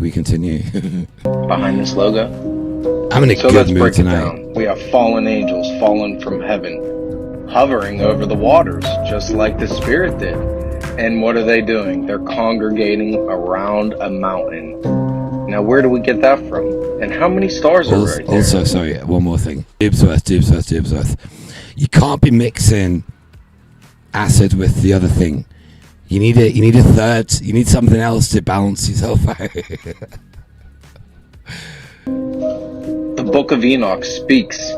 We continue. Behind this logo? I'm in a So good let's mood break tonight. it down. We have fallen angels fallen from heaven, hovering over the waters, just like the Spirit did. And what are they doing? They're congregating around a mountain. Now, where do we get that from? And how many stars are right there? Also, sorry, one more thing. Dibsworth. You can't be mixing acid with the other thing. You need a third. You need something else to balance yourself out. The Book of Enoch speaks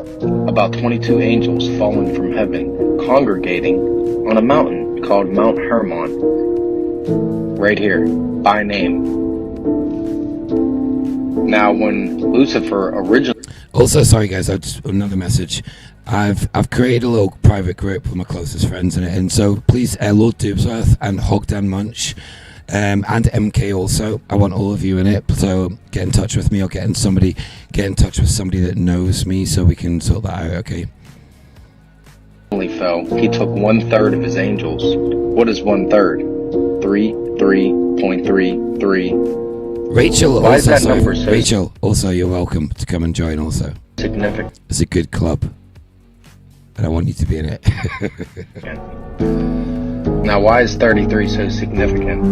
about 22 angels fallen from heaven, congregating on a mountain called Mount Hermon. Right here, by name. Now, when Lou-Cypher originally... Also, sorry guys, another message. I've created a little private group with my closest friends in it, and so please, Lord Dibsworth and Hogdan Munch, and MK also. I want all of you in it. So get in touch with me, or get in touch with somebody that knows me, so we can sort that out. Okay. fell, he took 1/3 of his angels. What is 1/3? 3.33. Rachel, Why is also, that sorry, number so Rachel, also you're welcome to come and join. Also, significant? It's a good club, and I want you to be in it. Now, why is 33 so significant?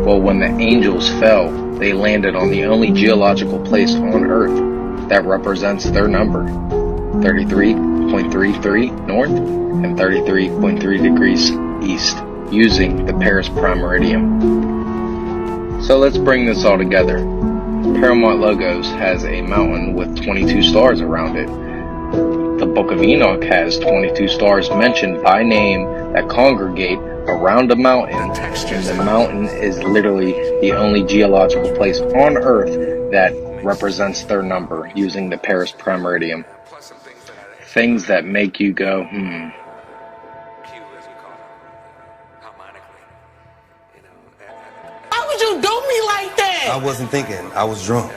Well, when the angels fell, they landed on the only geological place on Earth that represents their number, 33.33 north and 33.3 degrees east, using the Paris Prime Meridian. So let's bring this all together. Paramount Logos has a mountain with 22 stars around it. The Book of Enoch has 22 stars mentioned by name that congregate around a mountain, and the mountain is literally the only geological place on Earth that represents their number, using the Paris Prime Meridian. Things that make you go, Why would you do me like that? I wasn't thinking. I was drunk.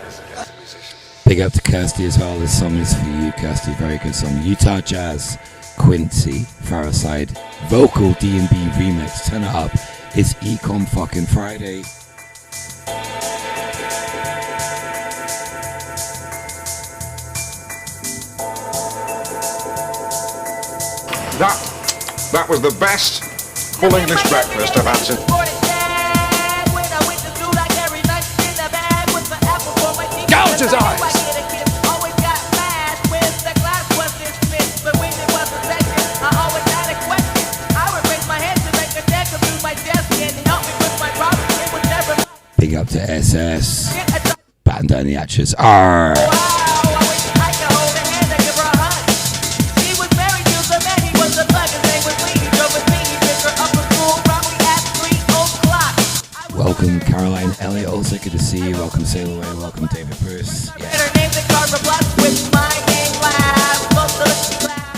Big up to Kirsty as well. This song is for you, Kirsty. Very good song. Utah Jazz, Quincy, Faraside, vocal D&B remix. Turn it up. It's EKoM fucking Friday. That was the best full English breakfast I've had since. Gouge his eyes! to SS. Batten down the hatches. Arr! Welcome, Caroline Elliott. Also good to see you. Welcome, Sail Away. Welcome, David Bruce. Yeah.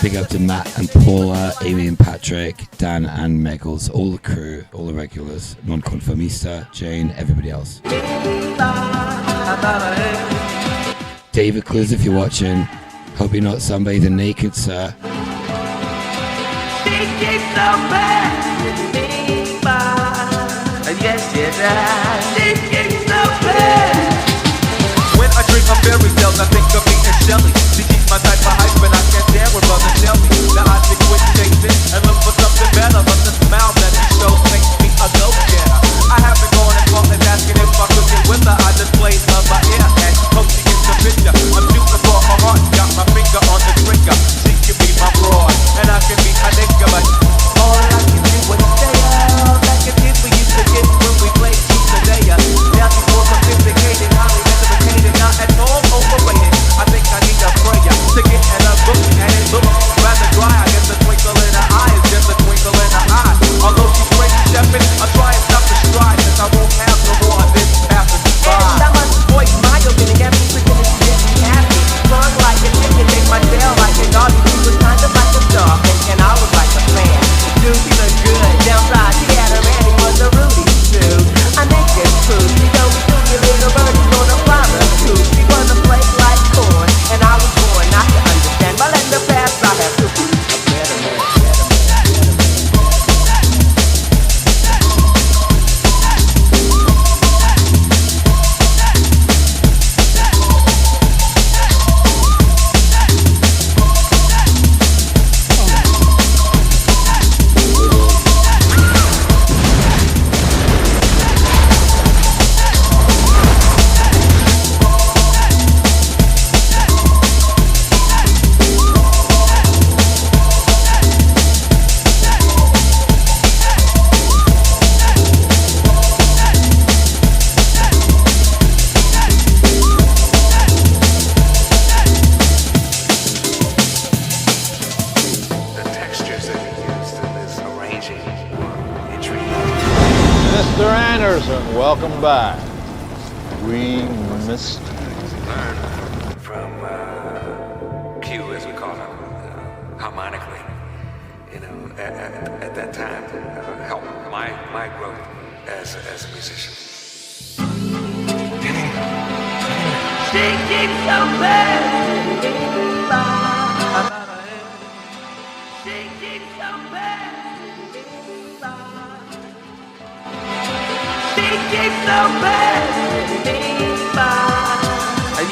Big up to Matt and Paula, Amy and Patrick, Dan and Meggles, all the crew, all the regulars, Nonconformista, Jane, everybody else. David Clues, if you're watching, hope you're not sunbathing naked, sir. When I drink my fairy tales, I think of me and Shelly. She keeps my type of hype, but I can't stand with brother Shelby. Now I think quit chasing and look for something better, but the smile that he shows makes me a go-getter. I have been going and calling, asking if I could get with her. I just played love by ear and hope she gets the picture. I'm shooting for her heart, got my finger on the trigger. She can be my broad, and I can be a nigga, but all I can do is stay out. Like a kid we used to get when we played Truth Today. Now she's more sophisticated, highly educated, not at all overrated. I think I need a prayer to get in a book, and it looks rather dry. I guess a twinkle in her eye is just a twinkle in her eye. Although she's great stepping, I'll try and stop the stride, cause I won't have no more of this after she buys. And I must voice my opinion, every freaking is getting happy. Run like a chicken, make my tail like a dog. She was kind of like a dog, and I was like a fan. Dude, she looked good, downside she had a man, he was a Rudy too. I naked food, she told me to your little birdie's gonna fly the coop. She was a flake like corn, and I was born not to understand, but in the past I have to be a better man. Mr. Anderson, welcome back. We missed from Q, as we call him, harmonically. You know, at that time, helped my growth as a musician. She keeps so bad. She keeps so bad. She keeps so bad.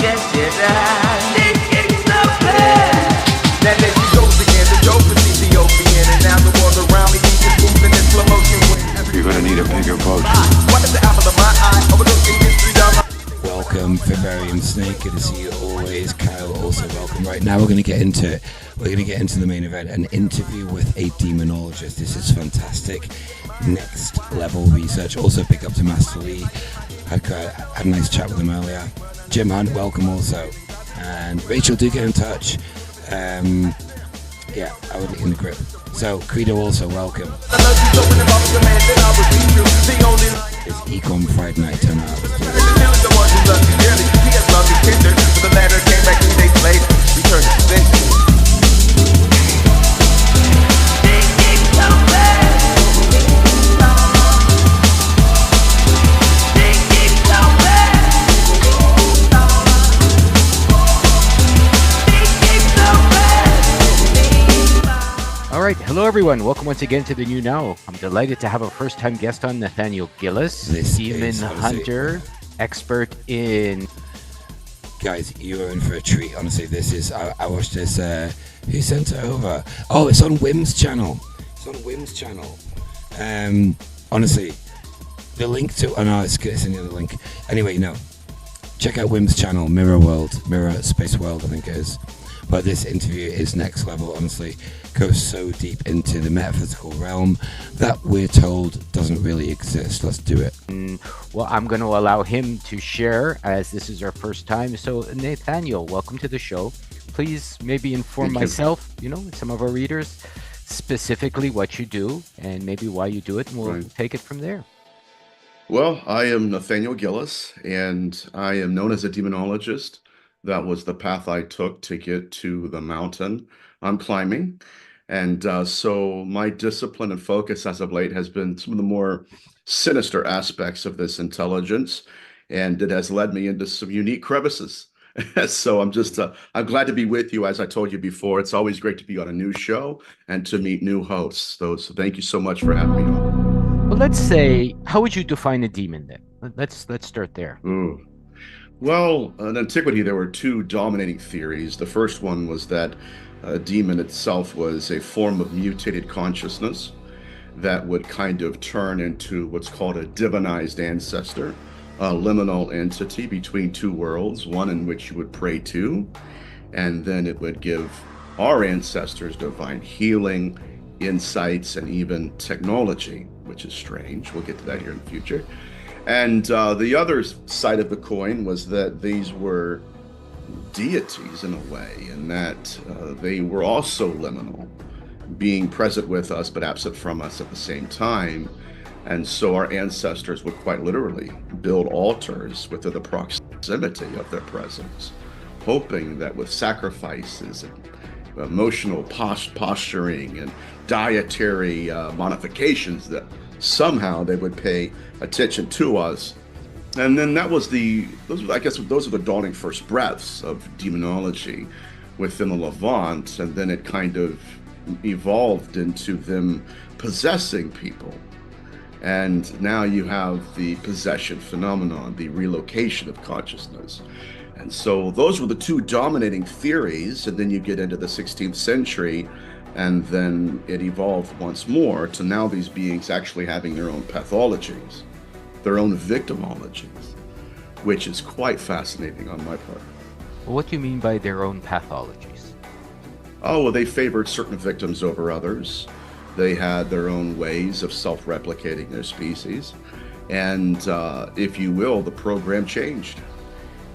Yes, she does. She keeps so bad. Now there she goes again, the joke is Ethiopian, and now the world around me keeps moving in slow motion. You're gonna need a bigger boat. What is the apple of my eye? Overlooking history down my... Welcome, Vivarium Snake. Good to see you always. Kyle, also welcome. Right now, we're going to get into it. We're going to get into the main event, an interview with a demonologist. This is fantastic. Next level research. Also, pick up to Master Lee. Had a nice chat with him earlier. Jim Hunt, welcome also. And Rachel, do get in touch. Yeah, I would in the grip. So, Credo also welcome. It's EKoM Friday night 10 hours. Alright, hello everyone. Welcome once again to the New Now. I'm delighted to have a first-time guest on, Nathaniel Gillies, demon hunter, expert in... Guys, you are in for a treat. Honestly, this is... I watched this... who sent it over? Oh, it's on Wim's channel. It's on Wim's channel. Honestly, the link to... Oh no, it's in the other link. Anyway, no. Check out Wim's channel, Mirror Space World, I think it is. but this interview is next level, honestly. Goes so deep into the metaphysical realm that we're told doesn't really exist. Let's do it. Well, I'm going to allow him to share, as this is our first time. So, Nathaniel, welcome to the show. Please maybe inform myself, some of our readers, specifically what you do and maybe why you do it, and we'll take it from there. Well, I am Nathaniel Gillies, and I am known as a demonologist. That was the path I took to get to the mountain I'm climbing. And so my discipline and focus as of late has been some of the more sinister aspects of this intelligence, and it has led me into some unique crevices. So I'm glad to be with you. As I told you before, it's always great to be on a new show and to meet new hosts. So thank you so much for having me on. Well, let's say, how would you define a demon then? Let's start there. Ooh. Well, in antiquity, there were two dominating theories. The first one was that a demon itself was a form of mutated consciousness that would kind of turn into what's called a divinized ancestor, a liminal entity between two worlds, one in which you would pray to, and then it would give our ancestors divine healing, insights, and even technology, which is strange. We'll get to that here in the future. And the other side of the coin was that these were deities in a way, and that they were also liminal, being present with us but absent from us at the same time. And so our ancestors would quite literally build altars within the proximity of their presence, hoping that with sacrifices and emotional posturing and dietary modifications that somehow they would pay attention to us. And then those are the dawning first breaths of demonology within the Levant, and then it kind of evolved into them possessing people. And now you have the possession phenomenon, the relocation of consciousness. And so those were the two dominating theories, and then you get into the 16th century, and then it evolved once more to now these beings actually having their own pathologies, their own victimologies, which is quite fascinating on my part. What do you mean by their own pathologies? Oh, well, they favored certain victims over others. They had their own ways of self-replicating their species. And if you will, the program changed.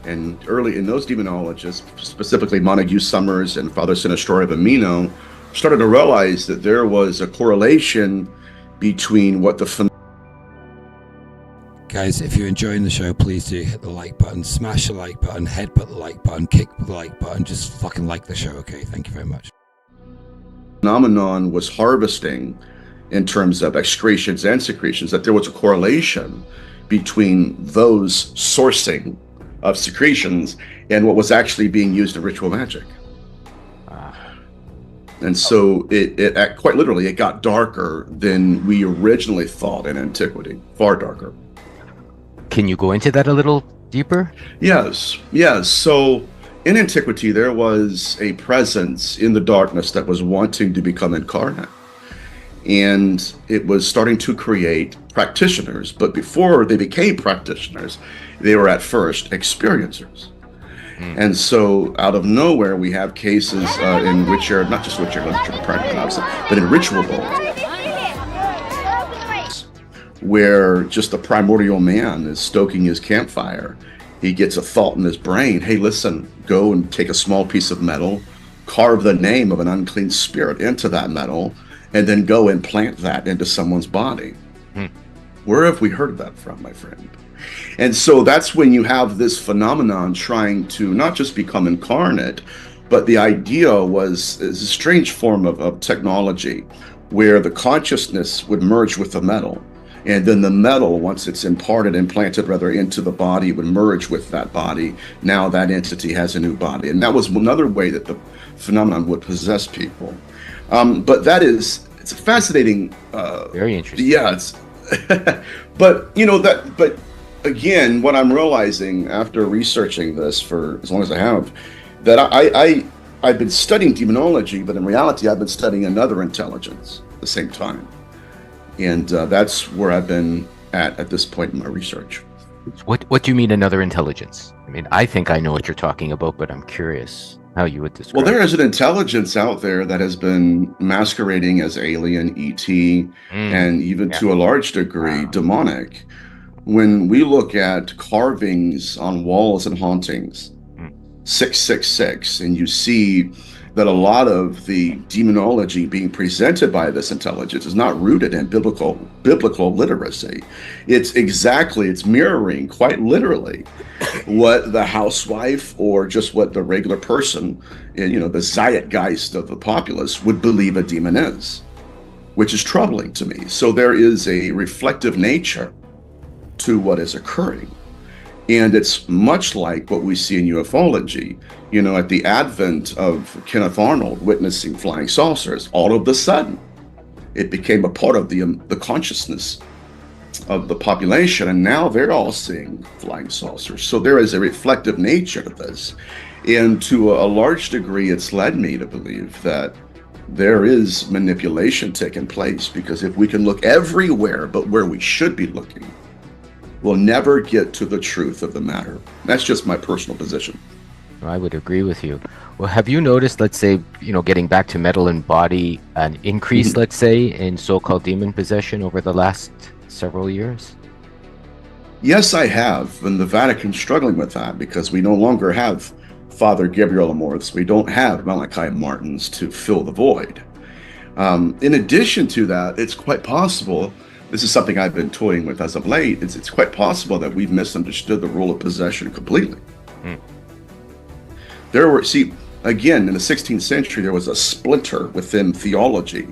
And early in those demonologists, specifically Montague Summers and Father Sinistro of Amino, started to realize that there was a correlation between what the Guys, if you're enjoying the show, please do hit the like button, smash the like button, headbutt the like button, kick the like button, just fucking like the show, okay? Thank you very much. Phenomenon was harvesting in terms of excretions and secretions, that there was a correlation between those sourcing of secretions and what was actually being used in ritual magic. And so it quite literally, it got darker than we originally thought in antiquity, far darker. Can you go into that a little deeper? Yes. So in antiquity, there was a presence in the darkness that was wanting to become incarnate. And it was starting to create practitioners. But before they became practitioners, they were at first experiencers. And so out of nowhere, we have cases in which are not just witcher literature, but in ritual bowls, where just the primordial man is stoking his campfire. He gets a thought in his brain. Hey, listen, go and take a small piece of metal, carve the name of an unclean spirit into that metal, and then go and plant that into someone's body. Where have we heard that from, my friend? And so that's when you have this phenomenon trying to not just become incarnate, but the idea is a strange form of technology where the consciousness would merge with the metal. And then the metal, once it's implanted into the body, would merge with that body. Now that entity has a new body. And that was another way that the phenomenon would possess people. But it's a fascinating... Very interesting. Yeah, but again, what I'm realizing after researching this for as long as I have, that I've been studying demonology, but in reality, I've been studying another intelligence at the same time. And that's where I've been at this point in my research. What do you mean another intelligence? I mean, I think I know what you're talking about, but I'm curious how you would describe. Well, there is an intelligence out there that has been masquerading as alien, ET, and even to a large degree, demonic. When we look at carvings on walls and hauntings, 666, and you see that a lot of the demonology being presented by this intelligence is not rooted in biblical literacy. It's mirroring quite literally what the housewife or just what the regular person, the zeitgeist of the populace would believe a demon is, which is troubling to me. So there is a reflective nature to what is occurring. And it's much like what we see in ufology. At the advent of Kenneth Arnold witnessing flying saucers, all of a sudden, it became a part of the consciousness of the population, and now they're all seeing flying saucers. So there is a reflective nature to this. And to a large degree, it's led me to believe that there is manipulation taking place, because if we can look everywhere but where we should be looking, we'll never get to the truth of the matter. That's just my personal position. I would agree with you. Well, have you noticed, let's say, getting back to metal and body, an increase, let's say, in so-called demon possession over the last several years? Yes, I have. And the Vatican's struggling with that because we no longer have Father Gabriel Amorths. We don't have Malachi Martins to fill the void. In addition to that, it's quite possible, this is something I've been toying with as of late, it's quite possible that we've misunderstood the rule of possession completely. Again, in the 16th century, there was a splinter within theology.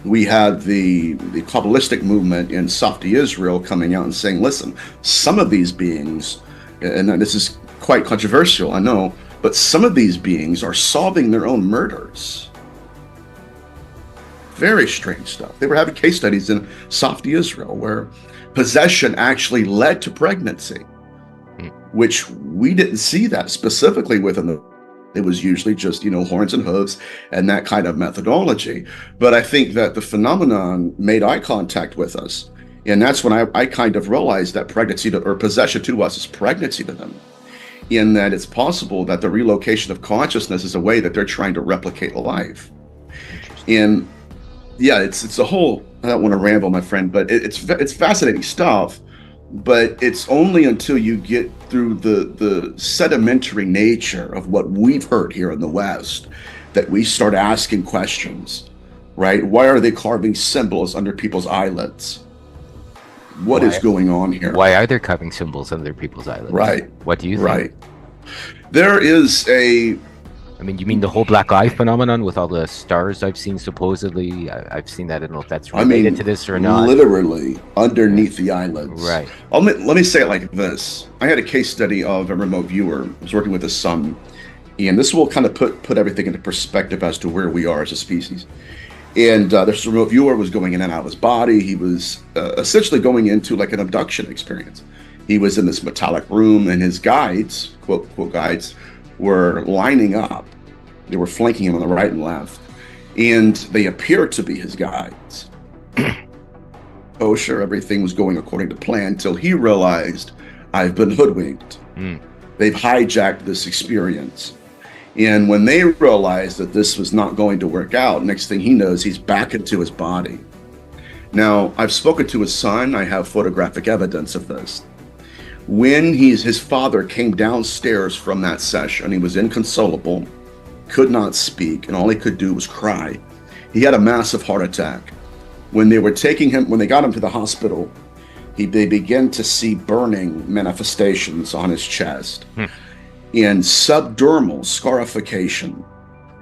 We had the Kabbalistic movement in Safti Israel coming out and saying, listen, some of these beings, and this is quite controversial, I know, but some of these beings are solving their own murders. Very strange stuff. They were having case studies in Safti Israel where possession actually led to pregnancy, which we didn't see that specifically within the. It was usually just, horns and hooves and that kind of methodology. But I think that the phenomenon made eye contact with us. And that's when I kind of realized that pregnancy or possession to us is pregnancy to them. In that it's possible that the relocation of consciousness is a way that they're trying to replicate life. And yeah, it's a whole, I don't want to ramble, my friend, but it's fascinating stuff. But it's only until you get through the sedimentary nature of what we've heard here in the West that we start asking questions, right? Why are they carving symbols under people's eyelids? What is going on here? Why are they carving symbols under people's eyelids? Right. What do you think? Right. There is you mean the whole black eye phenomenon with all the stars I've seen supposedly? I've seen that. I don't know if that's related to this or not. Literally underneath the eyelids. Right. Let me say it like this. I had a case study of a remote viewer. I was working with his son. And this will kind of put everything into perspective as to where we are as a species. And this remote viewer was going in and out of his body. He was essentially going into like an abduction experience. He was in this metallic room, and his guides, quote guides, were lining up. They were flanking him on the right and left, and they appeared to be his guides. Oh, sure, everything was going according to plan until he realized, I've been hoodwinked. They've hijacked this experience. And when they realized that this was not going to work out, next thing he knows, he's back into his body. Now, I've spoken to his son. I have photographic evidence of this. When his father came downstairs from that session, he was inconsolable, could not speak, and all he could do was cry. He had a massive heart attack. When they got him to the hospital, they began to see burning manifestations on his chest. And subdermal scarification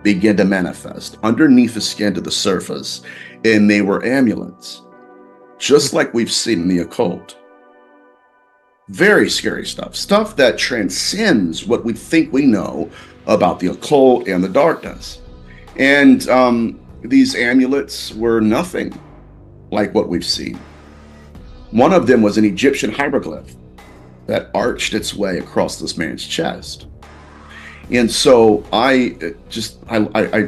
began to manifest underneath the skin to the surface, and they were amulets, just like we've seen in the occult. Very scary stuff that transcends what we think we know about the occult and the darkness. And these amulets were nothing like what we've seen. One of them was an Egyptian hieroglyph that arched its way across this man's chest. And so I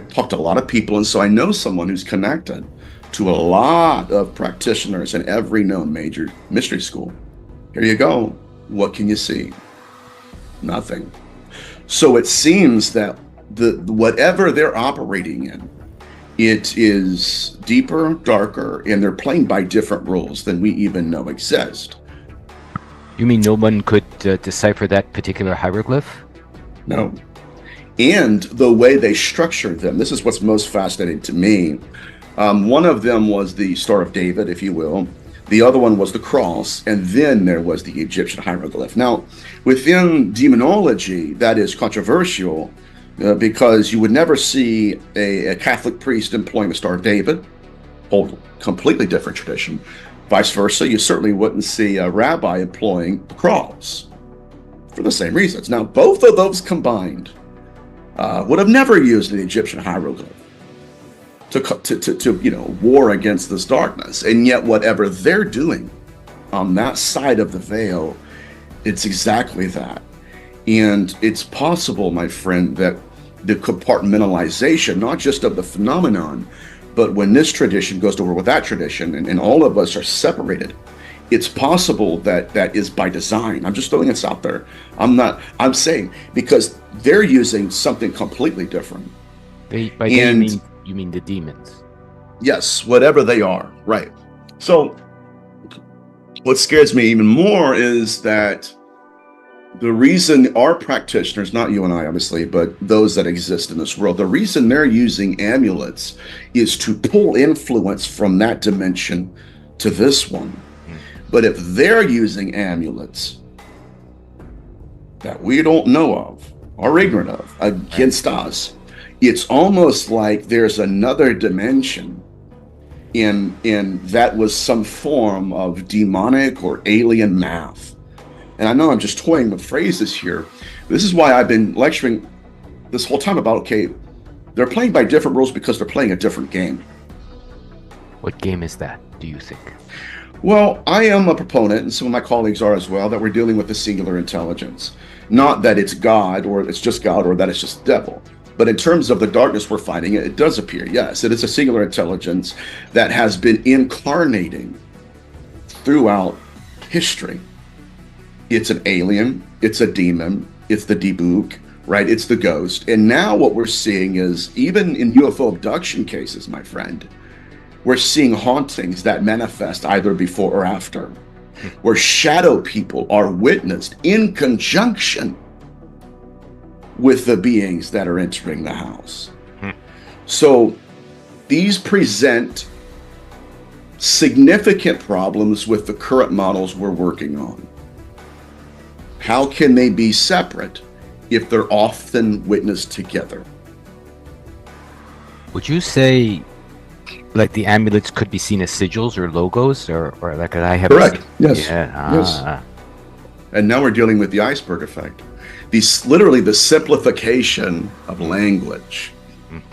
talked to a lot of people, and so I know someone who's connected to a lot of practitioners in every known major mystery school. Here you go. What can you see? Nothing. So it seems that whatever they're operating in, it is deeper, darker, and they're playing by different rules than we even know exist. You mean no one could decipher that particular hieroglyph? No. And the way they structured them, this is what's most fascinating to me. One of them was the Star of David, if you will. The other one was the cross, and then there was the Egyptian hieroglyph. Now, within demonology, that is controversial because you would never see a Catholic priest employing the Star of David, whole completely different tradition. Vice versa, you certainly wouldn't see a rabbi employing the cross for the same reasons. Now, both of those combined would have never used an Egyptian hieroglyph to war against this darkness. And yet whatever they're doing on that side of the veil, it's exactly that. And it's possible, my friend, that the compartmentalization, not just of the phenomenon, but when this tradition goes to war with that tradition and all of us are separated, it's possible that that is by design. I'm just throwing this out there. I'm saying because they're using something completely different. By you mean the demons? Yes, whatever they are, right. So what scares me even more is that the reason our practitioners, not you and I obviously, but those that exist in this world, the reason they're using amulets is to pull influence from that dimension to this one. But if they're using amulets that we don't know of or ignorant of against us, it's almost like there's another dimension in that was some form of demonic or alien math. And I know I'm just toying with phrases here. This is why I've been lecturing this whole time about, okay, they're playing by different rules because they're playing a different game. What game is that, do you think? Well, I am a proponent, and some of my colleagues are as well, that we're dealing with a singular intelligence. Not that it's God, or it's just God, or that it's just the devil. But in terms of the darkness we're fighting, it does appear, yes, it is a singular intelligence that has been incarnating throughout history. It's an alien, it's a demon, it's the debuk, right? It's the ghost. And now what we're seeing is, even in UFO abduction cases, my friend, we're seeing hauntings that manifest either before or after, where shadow people are witnessed in conjunction with the beings that are entering the house. So these present significant problems with the current models we're working on. How can they be separate if they're often witnessed together? Would you say like the amulets could be seen as sigils or logos, or like I have? Correct. Yes. Yeah. Yes. And now we're dealing with the iceberg effect. Literally the simplification of language,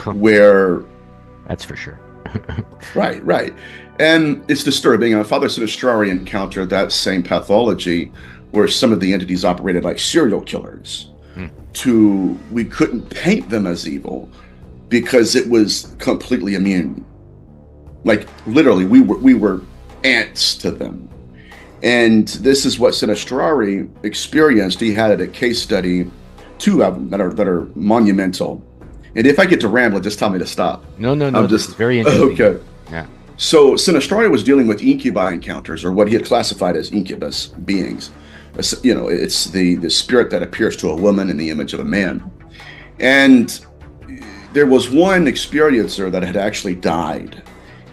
where that's for sure. right. And it's disturbing. Father Sinistrari encountered that same pathology where some of the entities operated like serial killers. We couldn't paint them as evil because it was completely immune. Like literally we were ants to them. And this is what Sinistrari experienced. He had a case study, 2 of them that are monumental. And if I get to ramble, just tell me to stop. No. This is very interesting. Okay. Yeah. So Sinistrari was dealing with incubi encounters, or what he had classified as incubus beings. You know, it's the spirit that appears to a woman in the image of a man. And there was one experiencer that had actually died,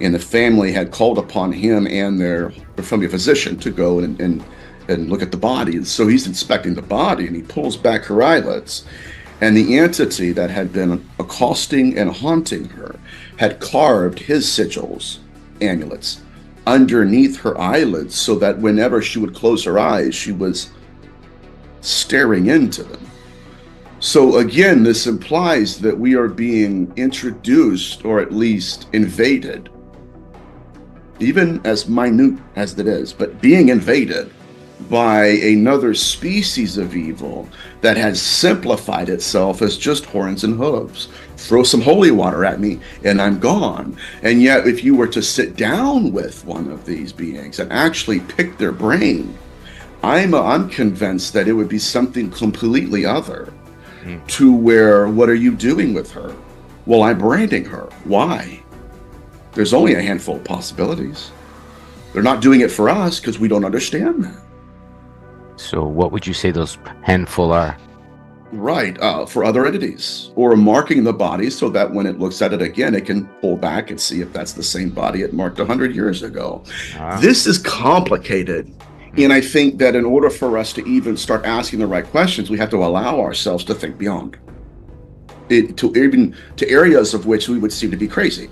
and the family had called upon him and their family physician to go and look at the body. And so he's inspecting the body, and he pulls back her eyelids, and the entity that had been accosting and haunting her had carved his sigils, amulets, underneath her eyelids, so that whenever she would close her eyes, she was staring into them. So again, this implies that we are being introduced, or at least invaded, even as minute as it is, but being invaded by another species of evil that has simplified itself as just horns and hooves. Throw some holy water at me and I'm gone. And yet if you were to sit down with one of these beings and actually pick their brain, I'm convinced that it would be something completely other, to where, what are you doing with her? Well, I'm branding her. Why? There's only a handful of possibilities. They're not doing it for us because we don't understand that. So what would you say those handful are? Right, for other entities, or marking the body so that when it looks at it again, it can pull back and see if that's the same body it marked 100 years ago. This is complicated. And I think that in order for us to even start asking the right questions, we have to allow ourselves to think beyond it, to areas of which we would seem to be crazy,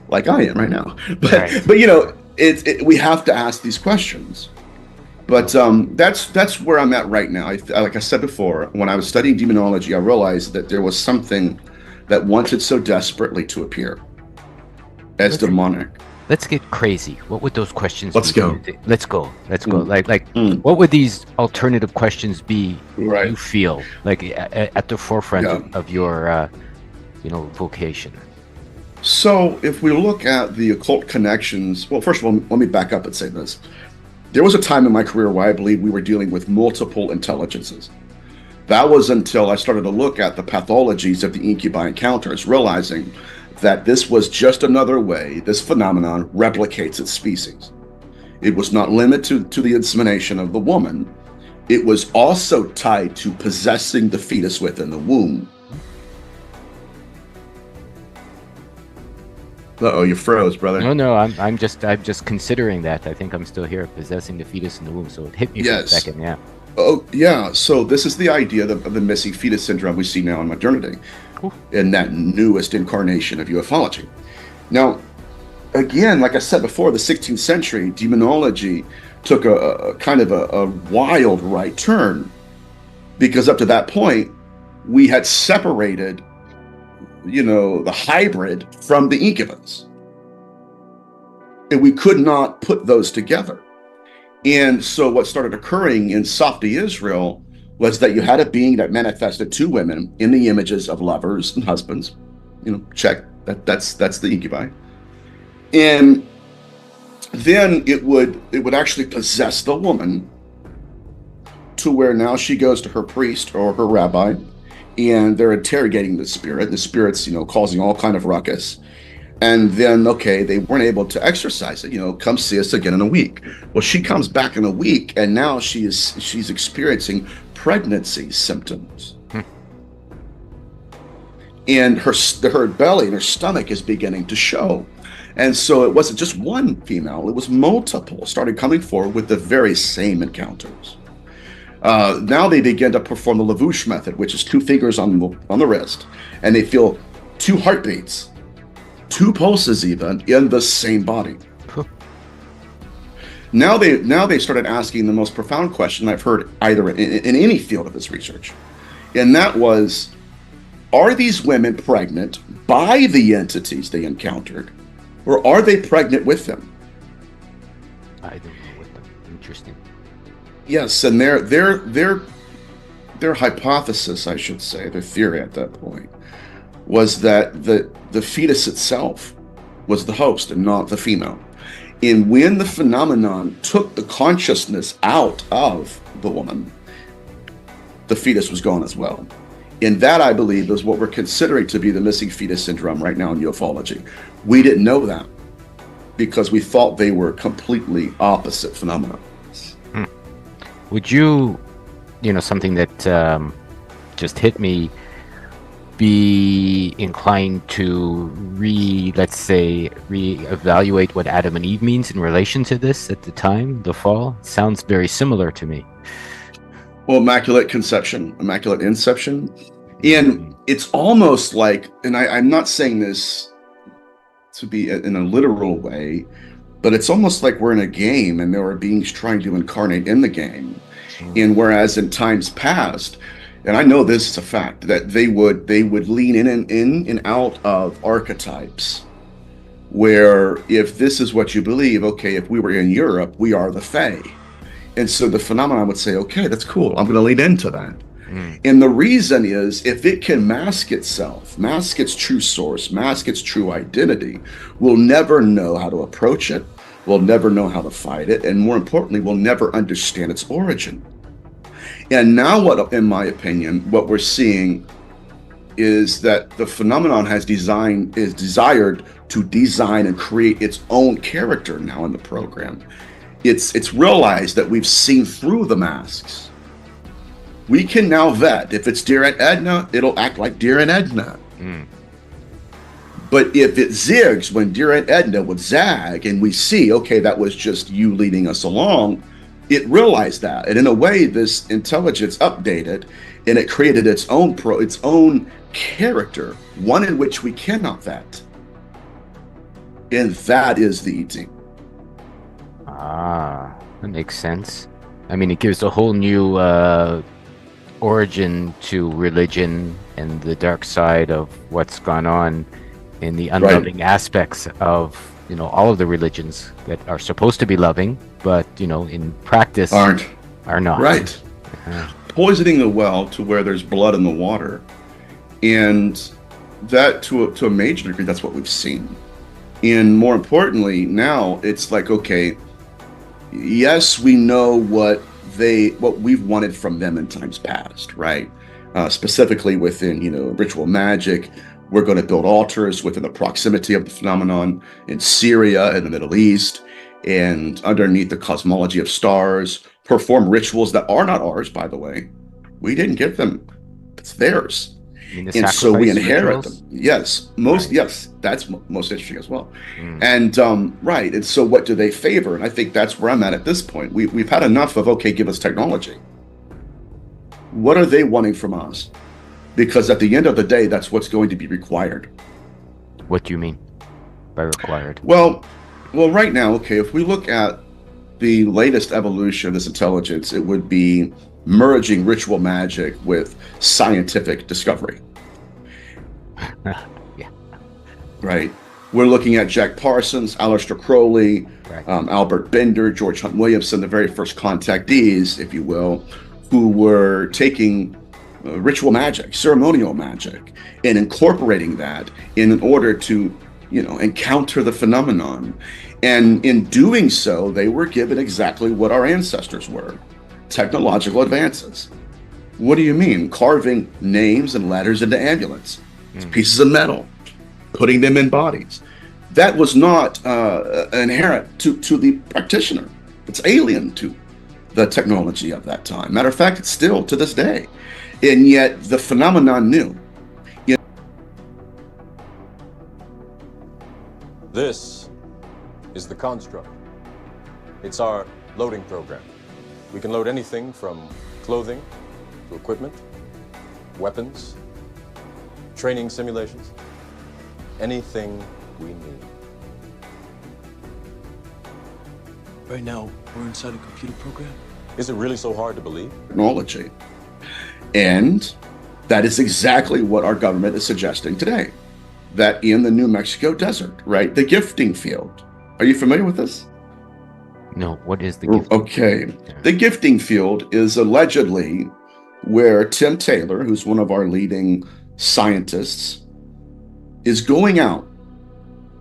like I am right now. But you know, we have to ask these questions. But that's where I'm at right now. Like I said before, when I was studying demonology, I realized that there was something that wanted so desperately to appear as demonic. Let's get crazy. What would those questions Let's be? go. Let's go. What would these alternative questions be? You feel like at the forefront of your, vocation. So if we look at the occult connections, well, first of all, let me back up and say this. There was a time in my career where I believed we were dealing with multiple intelligences. That was until I started to look at the pathologies of the incubi encounters, realizing that this was just another way this phenomenon replicates its species. It was not limited to the insemination of the woman. It was also tied to possessing the fetus within the womb. Uh-oh, you froze, brother. No, I'm just considering that. I think I'm still here, possessing the fetus in the womb. So it hit me for a second, yeah. Oh, yeah. So this is the idea of the missing fetus syndrome we see now in modernity, in that newest incarnation of ufology. Now, again, like I said before, the 16th century demonology took a kind of a wild right turn, because up to that point, we had separated, the hybrid from the incubus. And we could not put those together. And so what started occurring in Softy Israel was that you had a being that manifested two women in the images of lovers and husbands. Check. That's the incubi. And then it would actually possess the woman, to where now she goes to her priest or her rabbi, and they're interrogating the spirit. The spirit's, causing all kind of ruckus. And then, they weren't able to exorcise it. Come see us again in a week. Well, she comes back in a week, and now she's experiencing pregnancy symptoms. And her belly and her stomach is beginning to show. And so it wasn't just one female, it was multiple started coming forward with the very same encounters. Now they begin to perform the Lavouche method, which is 2 fingers on the wrist, and they feel 2 heartbeats, 2 pulses even, in the same body. Now they started asking the most profound question I've heard either in any field of this research, and that was, are these women pregnant by the entities they encountered, or are they pregnant with them? I don't know what them. Interesting. Yes, and their hypothesis, I should say, their theory at that point, was that the fetus itself was the host and not the female. And when the phenomenon took the consciousness out of the woman, the fetus was gone as well. And that, I believe, is what we're considering to be the missing fetus syndrome right now in ufology. We didn't know that because we thought they were completely opposite phenomena. Would you, something that just hit me, be inclined to reevaluate what Adam and Eve means in relation to this at the time, the fall? Sounds very similar to me. Well, immaculate inception. And it's almost like, and I'm not saying this to be in a literal way, but it's almost like we're in a game and there are beings trying to incarnate in the game. And whereas in times past, and I know this is a fact, that they would lean in and out of archetypes, where if this is what you believe, if we were in Europe, we are the Fae. And so the phenomenon would say, that's cool, I'm going to lean into that. And the reason is, if it can mask itself, mask its true source, mask its true identity, we'll never know how to approach it. We'll never know how to fight it, and more importantly, we'll never understand its origin. And now, what, in my opinion, what we're seeing is that the phenomenon is desired to design and create its own character now in the program. It's realized that we've seen through the masks. We can now vet. If it's Dear Aunt Edna, it'll act like Dear Aunt Edna. But if it zigs when Dear Aunt Edna would zag, and we see, okay, that was just you leading us along, it realized that. And in a way, this intelligence updated, and it created its own character, one in which we cannot vet. And that is the ET. Ah, that makes sense. I mean, it gives a whole new origin to religion and the dark side of what's gone on in the unloving aspects of, you know, all of the religions that are supposed to be loving, but, you know, in practice are not. Right. Poisoning the well to where there's blood in the water. And that, to a major degree, that's what we've seen. And more importantly, now it's like, okay, yes, we know what we've wanted from them in times past, right? Specifically within, you know, ritual magic. We're going to build altars within the proximity of the phenomenon in Syria and the Middle East, and underneath the cosmology of stars, perform rituals that are not ours, by the way. We didn't give them. It's theirs. And so we inherit them. Yes. Yes, that's most interesting as well. And right. And so what do they favor? And I think that's where I'm at this point. We've had enough of, okay, give us technology. What are they wanting from us? Because at the end of the day, that's what's going to be required. What do you mean by required? Well, right now, okay, if we look at the latest evolution of this intelligence, it would be merging ritual magic with scientific discovery. Yeah. Right. We're looking at Jack Parsons, Aleister Crowley, Albert Bender, George Hunt Williamson, the very first contactees, if you will, who were taking ritual magic, ceremonial magic, and incorporating that in order to, you know, encounter the phenomenon. And in doing so, they were given exactly what our ancestors were: technological advances. What do you mean? Carving names and letters into amulets, pieces of metal, putting them in bodies. That was not inherent to the practitioner. It's alien to the technology of that time. Matter of fact, it's still to this day. And yet the phenomenon knew. This is the construct. It's our loading program. We can load anything from clothing to equipment, weapons, training simulations, anything we need. Right now, we're inside a computer program? Is it really so hard to believe? Technology. And that is exactly what our government is suggesting today. That in the New Mexico desert, right? The gifting field. Are you familiar with this? No, what is the gifting? Okay. The gifting field is allegedly where Tim Taylor, who's one of our leading scientists, is going out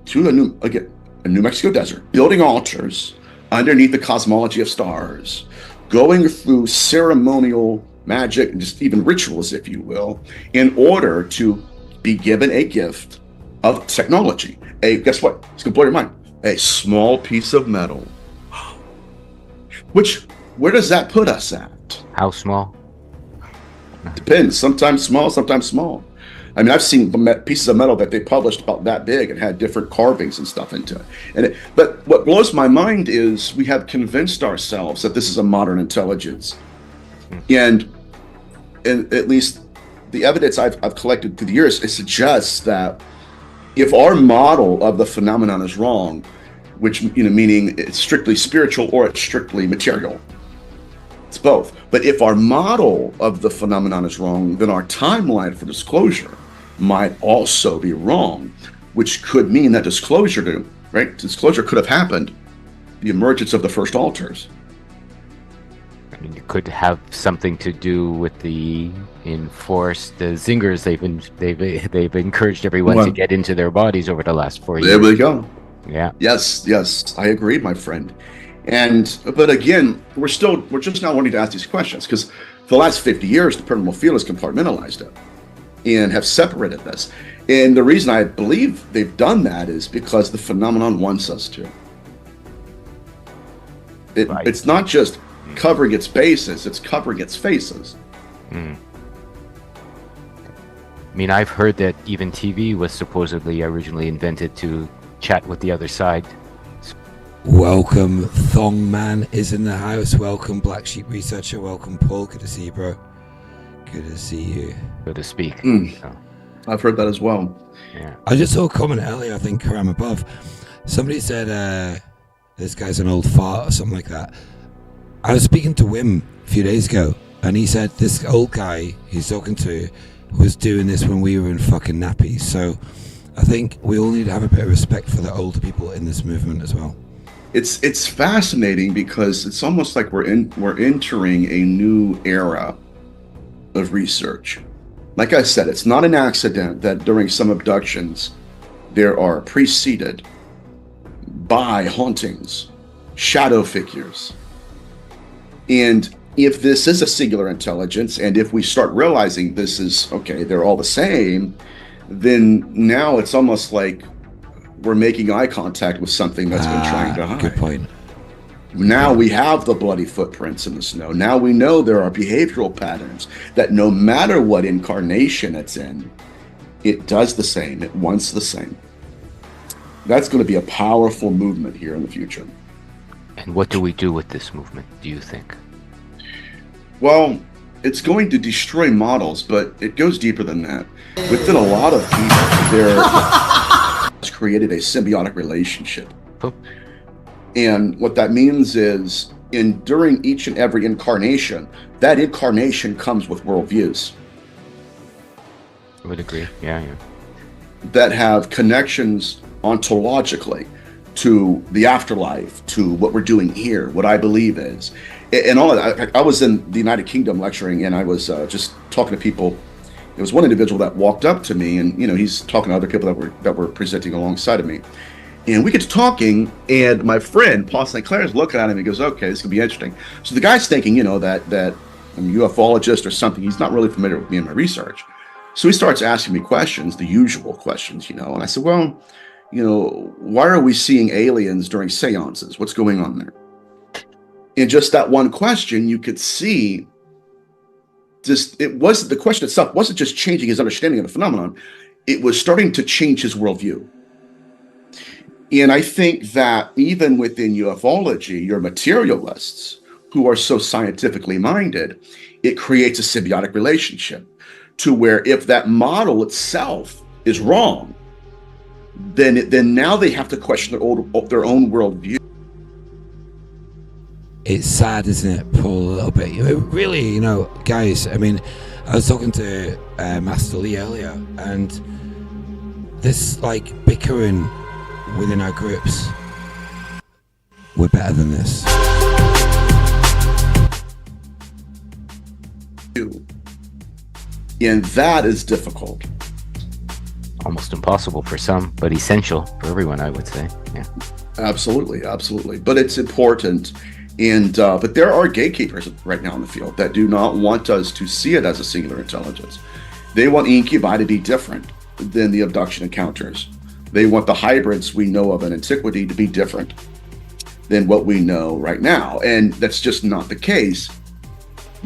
to a New Mexico desert, building altars underneath the cosmology of stars, going through ceremonial magic and just even rituals, if you will, in order to be given a gift of technology. Guess what? It's gonna blow your mind. A small piece of metal. Where does that put us at? How small? Depends. Sometimes small, sometimes small. I mean, I've seen pieces of metal that they published about that big and had different carvings and stuff into it. But what blows my mind is we have convinced ourselves that this is a modern intelligence. And at least the evidence I've collected through the years, it suggests that if our model of the phenomenon is wrong, which, you know, meaning it's strictly spiritual or it's strictly material, it's both. But if our model of the phenomenon is wrong, then our timeline for disclosure might also be wrong, which could mean that disclosure could have happened, the emergence of the first altars. I mean, it could have something to do with the enforced zingers. They've encouraged everyone to get into their bodies over the last 4 years. There we go. Yeah. Yes, I agree, my friend. But again, we're just now wanting to ask these questions because for the last 50 years, the paranormal field has compartmentalized it and have separated this. And the reason I believe they've done that is because the phenomenon wants us to. It's not just covering its bases, it's covering its faces. I mean, I've heard that even TV was supposedly originally invented to chat with the other side. Welcome, Thong Man is in the house. Welcome, Black Sheep Researcher. Welcome, Paul. Good to see you, bro. Good to see you. Good to speak. So. I've heard that as well. Yeah. I just saw a comment earlier, I think, Karam above. Somebody said, this guy's an old fart or something like that. I was speaking to Wim a few days ago, and he said this old guy he's talking to was doing this when we were in fucking nappies. So I think we all need to have a bit of respect for the older people in this movement as well. It's fascinating because it's almost like we're entering a new era of research. Like I said, it's not an accident that during some abductions there are preceded by hauntings, shadow figures. And if this is a singular intelligence, and if we start realizing this is, okay, they're all the same, then now it's almost like we're making eye contact with something that's been trying to hide. Good point. Now we have the bloody footprints in the snow. Now we know there are behavioral patterns that no matter what incarnation it's in, it does the same. It wants the same. That's going to be a powerful movement here in the future. And what do we do with this movement, do you think? Well, it's going to destroy models, but it goes deeper than that. Within a lot of people, there has created a symbiotic relationship. And what that means is, during each and every incarnation, that incarnation comes with worldviews. I would agree, yeah. That have connections ontologically to the afterlife, to what we're doing here, what I believe is. And all of that. I was in the United Kingdom lecturing, and I was just talking to people. There was one individual that walked up to me, and he's talking to other people that were presenting alongside of me. And we get to talking, and my friend Paul St. Clair is looking at him. He goes, "Okay, this could be interesting." So the guy's thinking, that I'm a ufologist or something. He's not really familiar with me and my research. So he starts asking me questions, the usual questions, And I said, "Well, why are we seeing aliens during seances? What's going on there?" In just that one question, you could see the question itself wasn't just changing his understanding of the phenomenon. It was starting to change his worldview. And I think that even within ufology, your materialists who are so scientifically minded, it creates a symbiotic relationship to where if that model itself is wrong, then now they have to question their own worldview. It's sad, isn't it, Paul, a little bit? Really, guys, I mean, I was talking to Master Lee earlier, and this, bickering within our groups, we're better than this. And that is difficult. Almost impossible for some, but essential for everyone, I would say. Yeah. Absolutely. But it's important. And but there are gatekeepers right now in the field that do not want us to see it as a singular intelligence. They want incubi to be different than the abduction encounters. They want the hybrids we know of in antiquity to be different than what we know right now. And that's just not the case.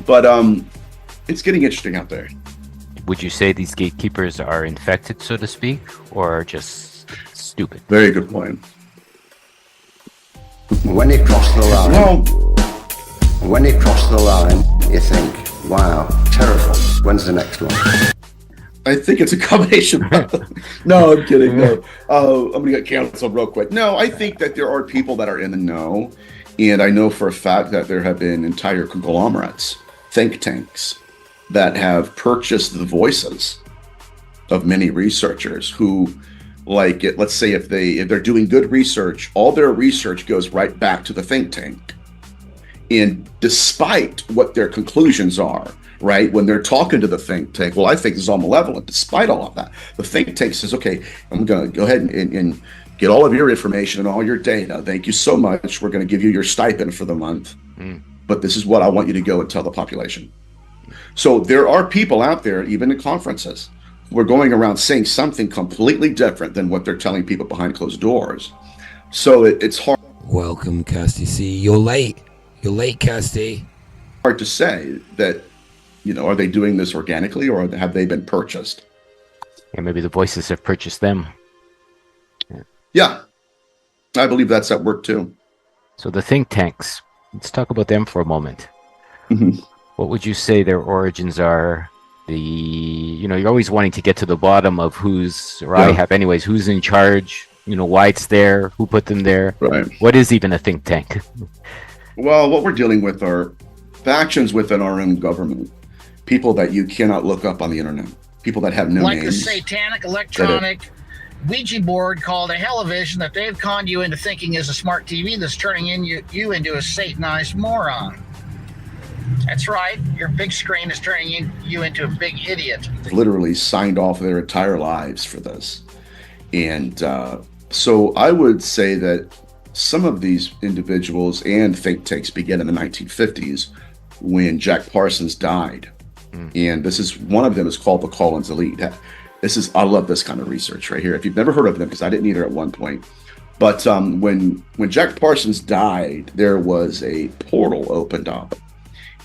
But it's getting interesting out there. Would you say these gatekeepers are infected, so to speak, or just stupid? Very good point. When it crossed the line, you think, wow, terrible. When's the next one? I think it's a combination. No, I'm kidding. No, I'm going to get canceled real quick. No, I think that there are people that are in the know. And I know for a fact that there have been entire conglomerates, think tanks, that have purchased the voices of many researchers who, let's say if they're doing good research, all their research goes right back to the think tank. And despite what their conclusions are, right, when they're talking to the think tank, well, I think this is all malevolent. Despite all of that, the think tank says, okay, I'm going to go ahead and get all of your information and all your data. Thank you so much. We're going to give you your stipend for the month. But this is what I want you to go and tell the population. So there are people out there, even in conferences, who are going around saying something completely different than what they're telling people behind closed doors. So it's hard. Welcome, Casty C. You're late. You're late, Casty. Hard to say that, are they doing this organically or have they been purchased? Yeah, maybe the voices have purchased them. Yeah, I believe that's at work too. So the think tanks, let's talk about them for a moment. Mm-hmm. What would you say their origins are? You're always wanting to get to the bottom of who's in charge, why it's there, who put them there. Right. What is even a think tank? Well, what we're dealing with are factions within our own government, people that you cannot look up on the internet, people that have no like names. The satanic electronic Ouija board called a television that they've conned you into thinking is a smart TV that's turning you into a satanized moron. That's right. Your big screen is turning you into a big idiot. Literally signed off their entire lives for this. And so I would say that some of these individuals and think tanks began in the 1950s when Jack Parsons died. And this is one of them is called the Collins Elite. I love this kind of research right here. If you've never heard of them, because I didn't either at one point. But when Jack Parsons died, there was a portal opened up.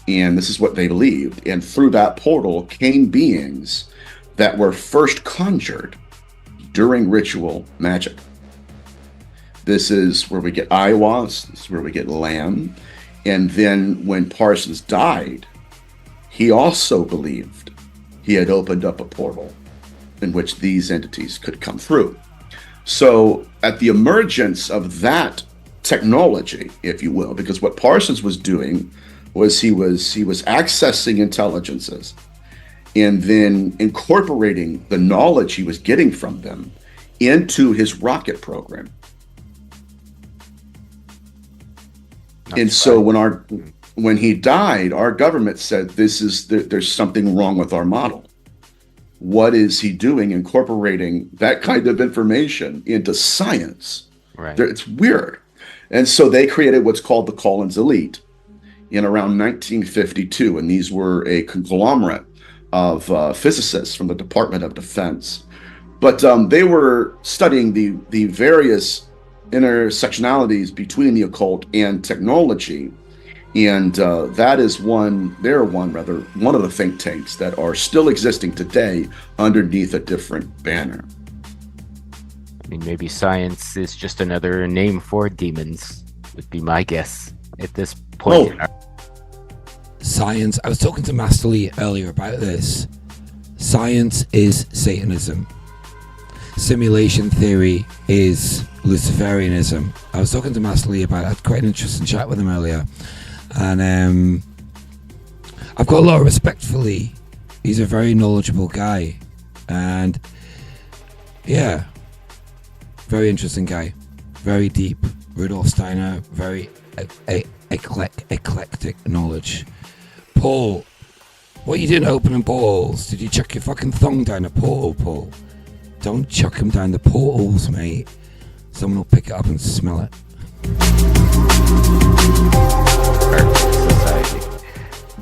And this is what they believed. And through that portal came beings that were first conjured during ritual magic. This is where we get ayahuasca. This is where we get lamb. And then when Parsons died, he also believed he had opened up a portal in which these entities could come through. So at the emergence of that technology, if you will, because what Parsons was doing was he was accessing intelligences and then incorporating the knowledge he was getting from them into his rocket program. And so when he died, our government said there's something wrong with our model. What is he doing incorporating that kind of information into science? Right. It's weird. And so they created what's called the Collins Elite in around 1952. And these were a conglomerate of physicists from the Department of Defense. But they were studying the various intersectionalities between the occult and technology. And that is one of the think tanks that are still existing today underneath a different banner. I mean, maybe science is just another name for demons, would be my guess at this point. Science, I was talking to Master Lee earlier about this. Science is Satanism. Simulation theory is Luciferianism. I was talking to Master Lee about it. I had quite an interesting chat with him earlier. And I've got a lot of respect for Lee. He's a very knowledgeable guy. And yeah, very interesting guy. Very deep. Rudolf Steiner, very eclectic knowledge. Paul, what are you doing opening portals? Did you chuck your fucking thong down a portal, Paul? Don't chuck them down the portals, mate. Someone will pick it up and smell it.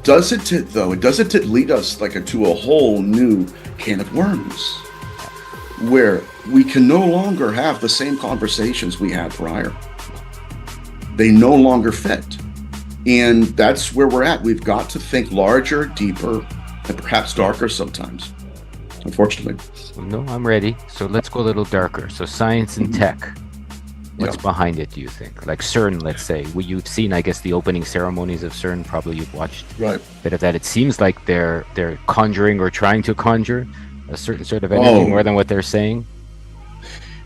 Doesn't it lead us to a whole new can of worms where we can no longer have the same conversations we had prior? They no longer fit. And that's where we're at. We've got to think larger, deeper, and perhaps darker sometimes, unfortunately. No, I'm ready. So let's go a little darker. So science and tech. What's behind it, do you think? Like CERN, let's say. Well, you've seen, I guess, the opening ceremonies of CERN. Probably you've watched a bit of that. It seems like they're conjuring or trying to conjure a certain sort of energy more than what they're saying.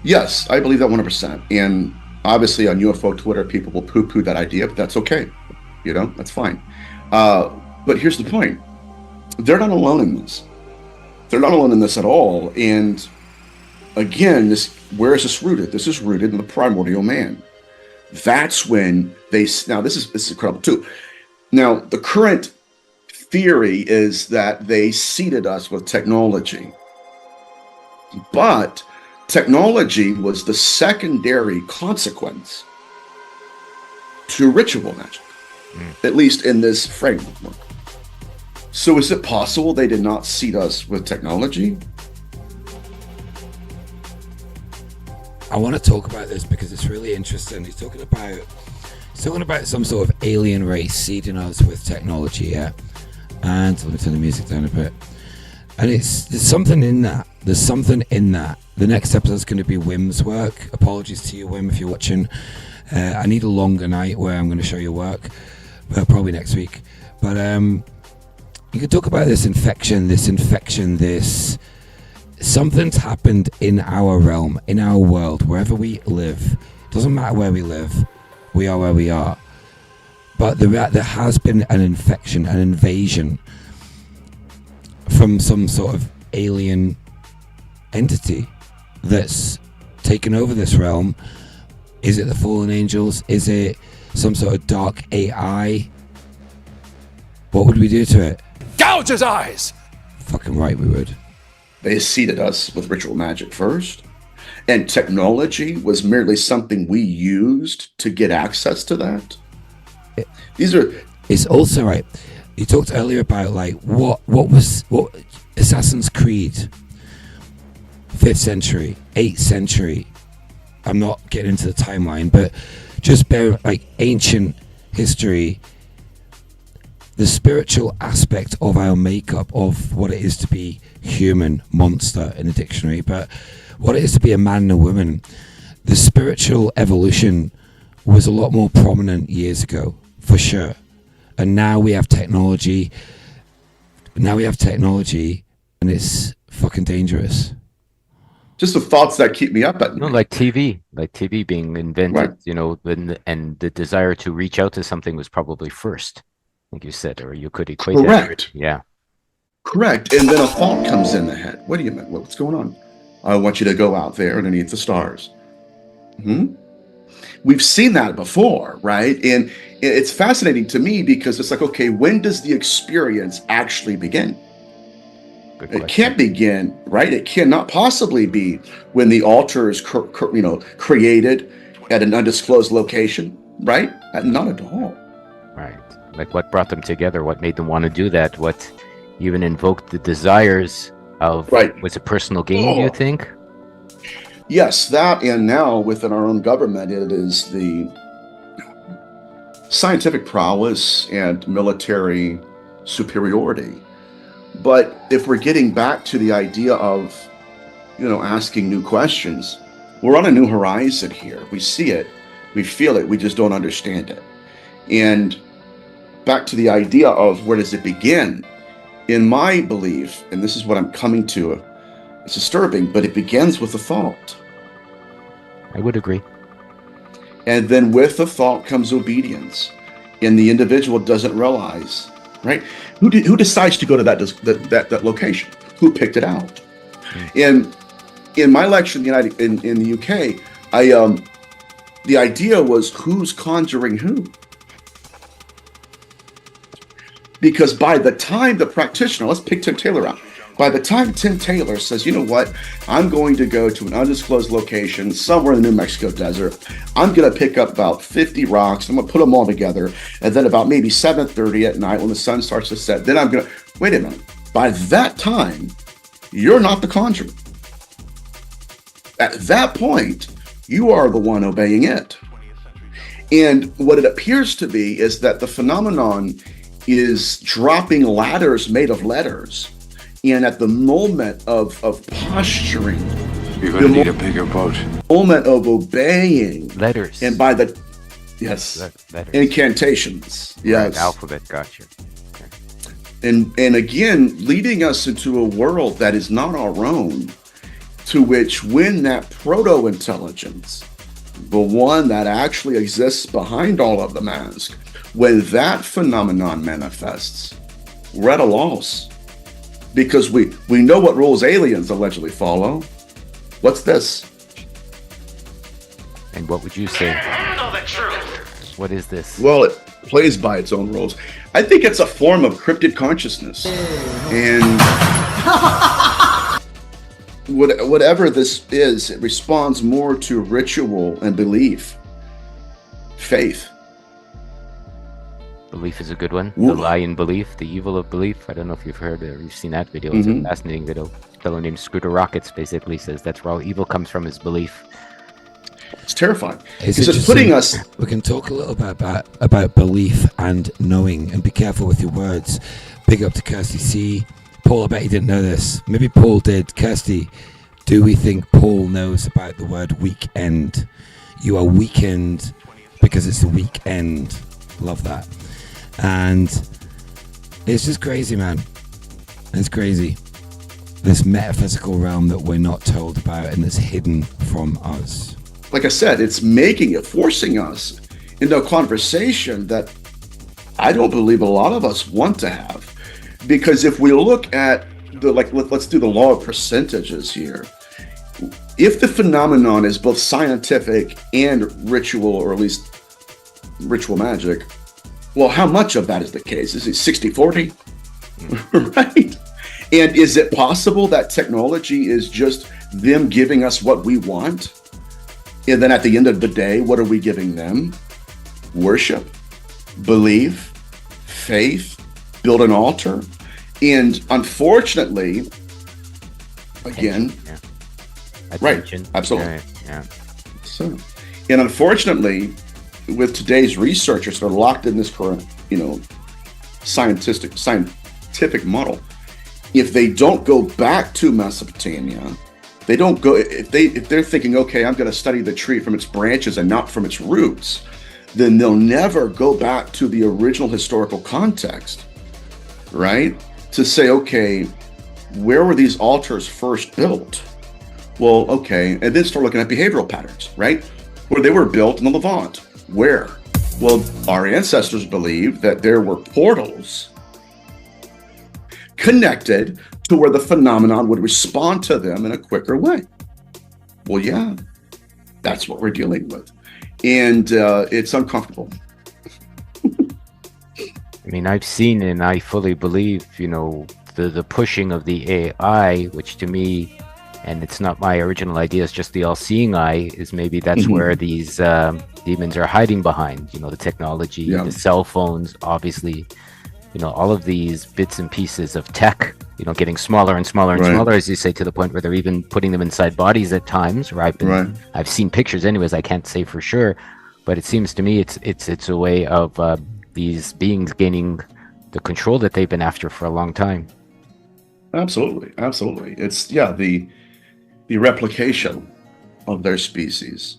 Yes, I believe that 100%. And obviously on UFO Twitter, people will poo-poo that idea, but that's okay. That's fine. But here's the point. They're not alone in this. They're not alone in this at all. And again, where is this rooted? This is rooted in the primordial man. That's when this is incredible too. Now, the current theory is that they seeded us with technology. But Technology was the secondary consequence to ritual magic, at least in this framework. So is it possible they did not seed us with technology? I want to talk about this because it's really interesting. He's talking about some sort of alien race seeding us with technology, yeah? And let me turn the music down a bit. And there's something in that. There's something in that. The next episode is going to be Wim's work. Apologies to you, Wim, if you're watching. I need a longer night where I'm going to show your work, probably next week. But you could talk about this infection, this. Something's happened in our realm, in our world, wherever we live. Doesn't matter where we live. We are where we are. But there has been an infection, an invasion from some sort of alien entity that's taken over this realm. Is it the fallen angels? Is it some sort of dark AI? What would we do to it? Gouge his eyes! Fucking right we would. They seeded us with ritual magic first, and technology was merely something we used to get access to that. It's also right. You talked earlier about like what Assassin's Creed, 5th century, 8th century. I'm not getting into the timeline, but just like ancient history, the spiritual aspect of our makeup of what it is to be human, monster in the dictionary, but what it is to be a man and a woman, the spiritual evolution was a lot more prominent years ago, for sure. And now we have technology. And it's fucking dangerous. Just the thoughts that keep me up at night. No, like TV being invented, right. You know, and the desire to reach out to something was probably first, like you said, or you could equate Correct. That. Yeah. Correct. And then a thought comes in the head. Wait a minute, what's going on? I want you to go out there underneath the stars. We've seen that before, right? And it's fascinating to me because it's like, okay, when does the experience actually begin? It can't begin, right? It cannot possibly be when the altar is, created at an undisclosed location, right? Not at all. Right. Like what brought them together? What made them want to do that? What even invoked the desires of, was it personal gain, do you think? Yes, that, and now within our own government, it is the scientific prowess and military superiority. But if we're getting back to the idea of, asking new questions, we're on a new horizon here. We see it, we feel it, we just don't understand it. And back to the idea of where does it begin? In my belief, and this is what I'm coming to, it's disturbing, but it begins with a thought. I would agree. And then with the thought comes obedience. And the individual doesn't realize, right? Who decides to go to that location? Who picked it out? And in my lecture in the UK, the idea was who's conjuring who? Because by the time the practitioner, let's pick Tim Taylor out. By the time Tim Taylor says, you know what, I'm going to go to an undisclosed location somewhere in the New Mexico desert. I'm going to pick up about 50 rocks. I'm going to put them all together. And then about maybe 7:30 at night when the sun starts to set, then I'm going to, wait a minute. By that time, you're not the conjurer. At that point, you are the one obeying it. And what it appears to be is that the phenomenon is dropping ladders made of letters. And at the moment of posturing, you're going to need a bigger boat. Moment of obeying letters, and by the letters. Incantations, yes, right, alphabet, gotcha. Okay. And again, leading us into a world that is not our own, to which when that proto-intelligence, the one that actually exists behind all of the mask, when that phenomenon manifests, we're at a loss. Because we know what rules aliens allegedly follow. What's this? And what would you say? Handle the truth. What is this? Well, it plays by its own rules. I think it's a form of cryptid consciousness. And whatever this is, it responds more to ritual and belief, faith. Belief is a good one. The lie in belief, the evil of belief. I don't know if you've heard or you've seen that video. It's a fascinating video. A fellow named Scooter Rockets basically says that's where all evil comes from, is belief. It's terrifying. It's just putting us. We can talk a little bit about belief and knowing, and be careful with your words. Big up to Kirsty C. Paul, I bet he didn't know this. Maybe Paul did. Kirsty, do we think Paul knows about the word weekend? You are weakened because it's the weekend. Love that. And it's just crazy, man. It's crazy. This metaphysical realm that we're not told about and that's hidden from us. Like I said, it's forcing us into a conversation that I don't believe a lot of us want to have. Because if we look at let's do the law of percentages here. If the phenomenon is both scientific and ritual, or at least ritual magic, well, how much of that is the case? Is it 60-40? Right? And is it possible that technology is just them giving us what we want? And then at the end of the day, what are we giving them? Worship, belief, faith, build an altar. And unfortunately, again, right, absolutely. Yeah. So, and unfortunately, with today's researchers that are locked in this current, scientific model, if they don't go back to Mesopotamia, they don't go. If they're thinking, okay, I'm going to study the tree from its branches and not from its roots, then they'll never go back to the original historical context, right? To say, okay, where were these altars first built? Well, okay, and then start looking at behavioral patterns, right? Where they were built in the Levant. Where? Well, our ancestors believed that there were portals connected to where the phenomenon would respond to them in a quicker way. Well, yeah, that's what we're dealing with. And it's uncomfortable. I mean, I've seen and I fully believe, the pushing of the AI, which to me, and it's not my original idea, it's just the all-seeing eye, is maybe that's where these demons are hiding behind, the technology, the cell phones, obviously, all of these bits and pieces of tech, getting smaller and smaller and smaller, as you say, to the point where they're even putting them inside bodies at times, right? I've seen pictures anyways, I can't say for sure, but it seems to me it's a way of these beings gaining the control that they've been after for a long time. Absolutely. It's the replication of their species.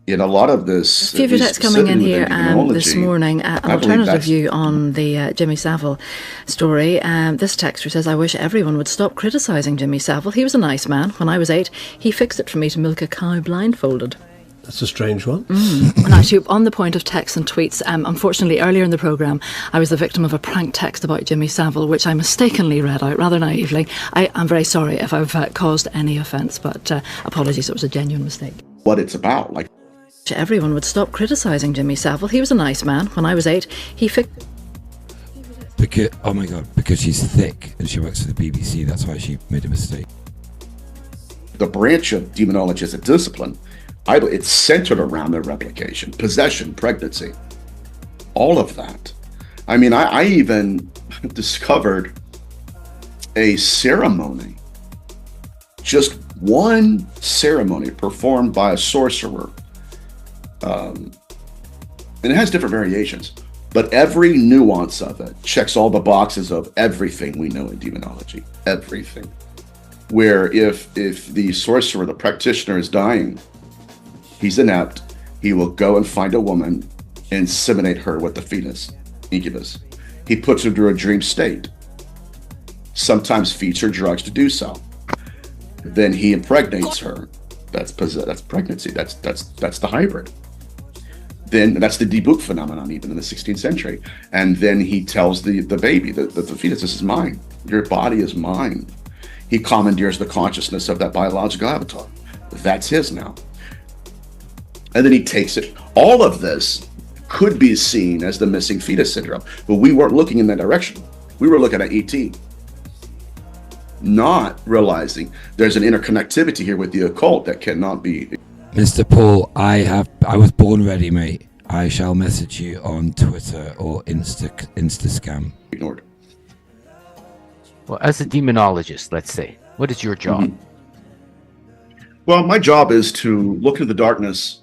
In a lot of this, a few texts coming in here this morning. An alternative view on the Jimmy Savile story. This texter says, I wish everyone would stop criticising Jimmy Savile. He was a nice man. When I was 8, he fixed it for me to milk a cow blindfolded. That's a strange one. And actually, on the point of texts and tweets, unfortunately, earlier in the programme, I was the victim of a prank text about Jimmy Savile, which I mistakenly read out rather naively. I'm very sorry if I've caused any offence, but apologies, it was a genuine mistake. What it's about, everyone would stop criticising Jimmy Savile. He was a nice man. When I was 8, he fixed... Because she's thick and she works for the BBC, that's why she made a mistake. The branch of demonology as a discipline, it's centered around their replication, possession, pregnancy, all of that. I mean, I even discovered a ceremony, just one ceremony performed by a sorcerer. And it has different variations, but every nuance of it checks all the boxes of everything we know in demonology, everything. Where if the sorcerer, the practitioner, is dying, he's inept, he will go and find a woman and inseminate her with the fetus, incubus. He puts her through a dream state, sometimes feeds her drugs to do so. Then he impregnates her. That's pregnancy. That's the hybrid. Then that's the debug phenomenon, even in the 16th century. And then he tells the baby, the fetus, this is mine. Your body is mine. He commandeers the consciousness of that biological avatar. That's his now. And then he takes it. All of this could be seen as the missing fetus syndrome, but we weren't looking in that direction. We were looking at ET. not realizing there's an interconnectivity here with the occult that cannot be. Mr. Paul, I was born ready, mate. I shall message you on Twitter or Instascam. Ignored. Well, as a demonologist, let's say, what is your job? Well, my job is to look into the darkness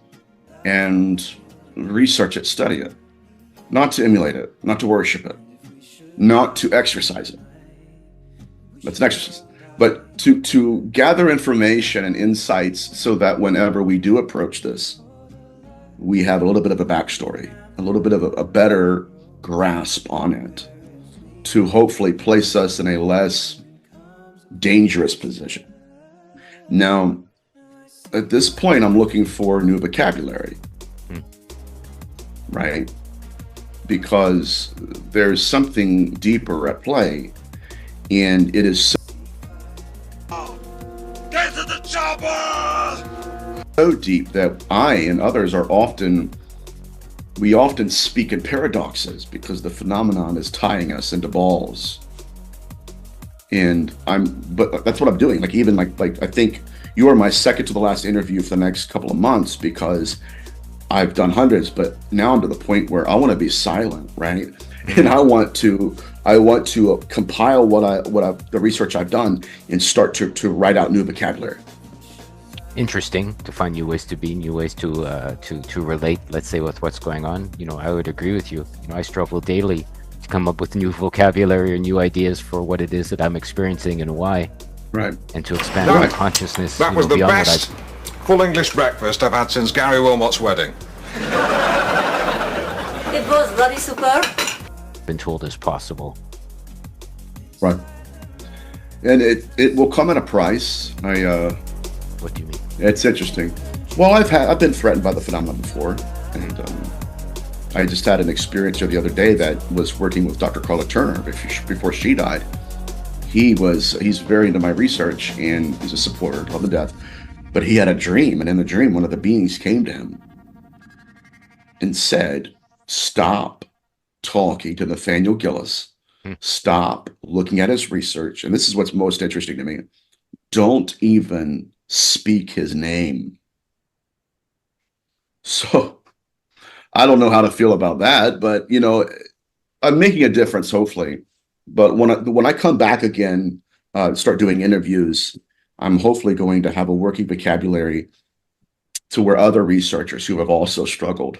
and research it, study it, not to emulate it, not to worship it, not to exercise it. That's an exercise. But to gather information and insights so that whenever we do approach this, we have a little bit of a backstory, a little bit of a better grasp on it, to hopefully place us in a less dangerous position. Now, at this point, I'm looking for new vocabulary, right? Because there's something deeper at play, and it is Get to the chopper! So deep that I and others we often speak in paradoxes because the phenomenon is tying us into balls. But that's what I'm doing. Like even like I think you are my second to the last interview for the next couple of months because I've done hundreds, but now I'm to the point where I want to be silent, right? And I want to compile the research I've done and start to write out new vocabulary. Interesting to find new ways to be, new ways to relate, let's say, with what's going on. I would agree with you. I struggle daily to come up with new vocabulary or new ideas for what it is that I'm experiencing and why. Right. And to expand my consciousness. That was the best full English breakfast I've had since Gary Wilmot's wedding. It was very superb. Been told is possible. Right. And it will come at a price. What do you mean? It's interesting. Well, I've been threatened by the phenomenon before, and I just had an experience the other day that was working with Dr. Carla Turner before she died. He's very into my research and he's a supporter of the death, but he had a dream, and in the dream, one of the beings came to him and said, "Stop talking to Nathaniel Gillies. Stop looking at his research." And this is what's most interesting to me. Don't even speak his name. So I don't know how to feel about that, but I'm making a difference, hopefully. But when I come back again, start doing interviews, I'm hopefully going to have a working vocabulary to where other researchers who have also struggled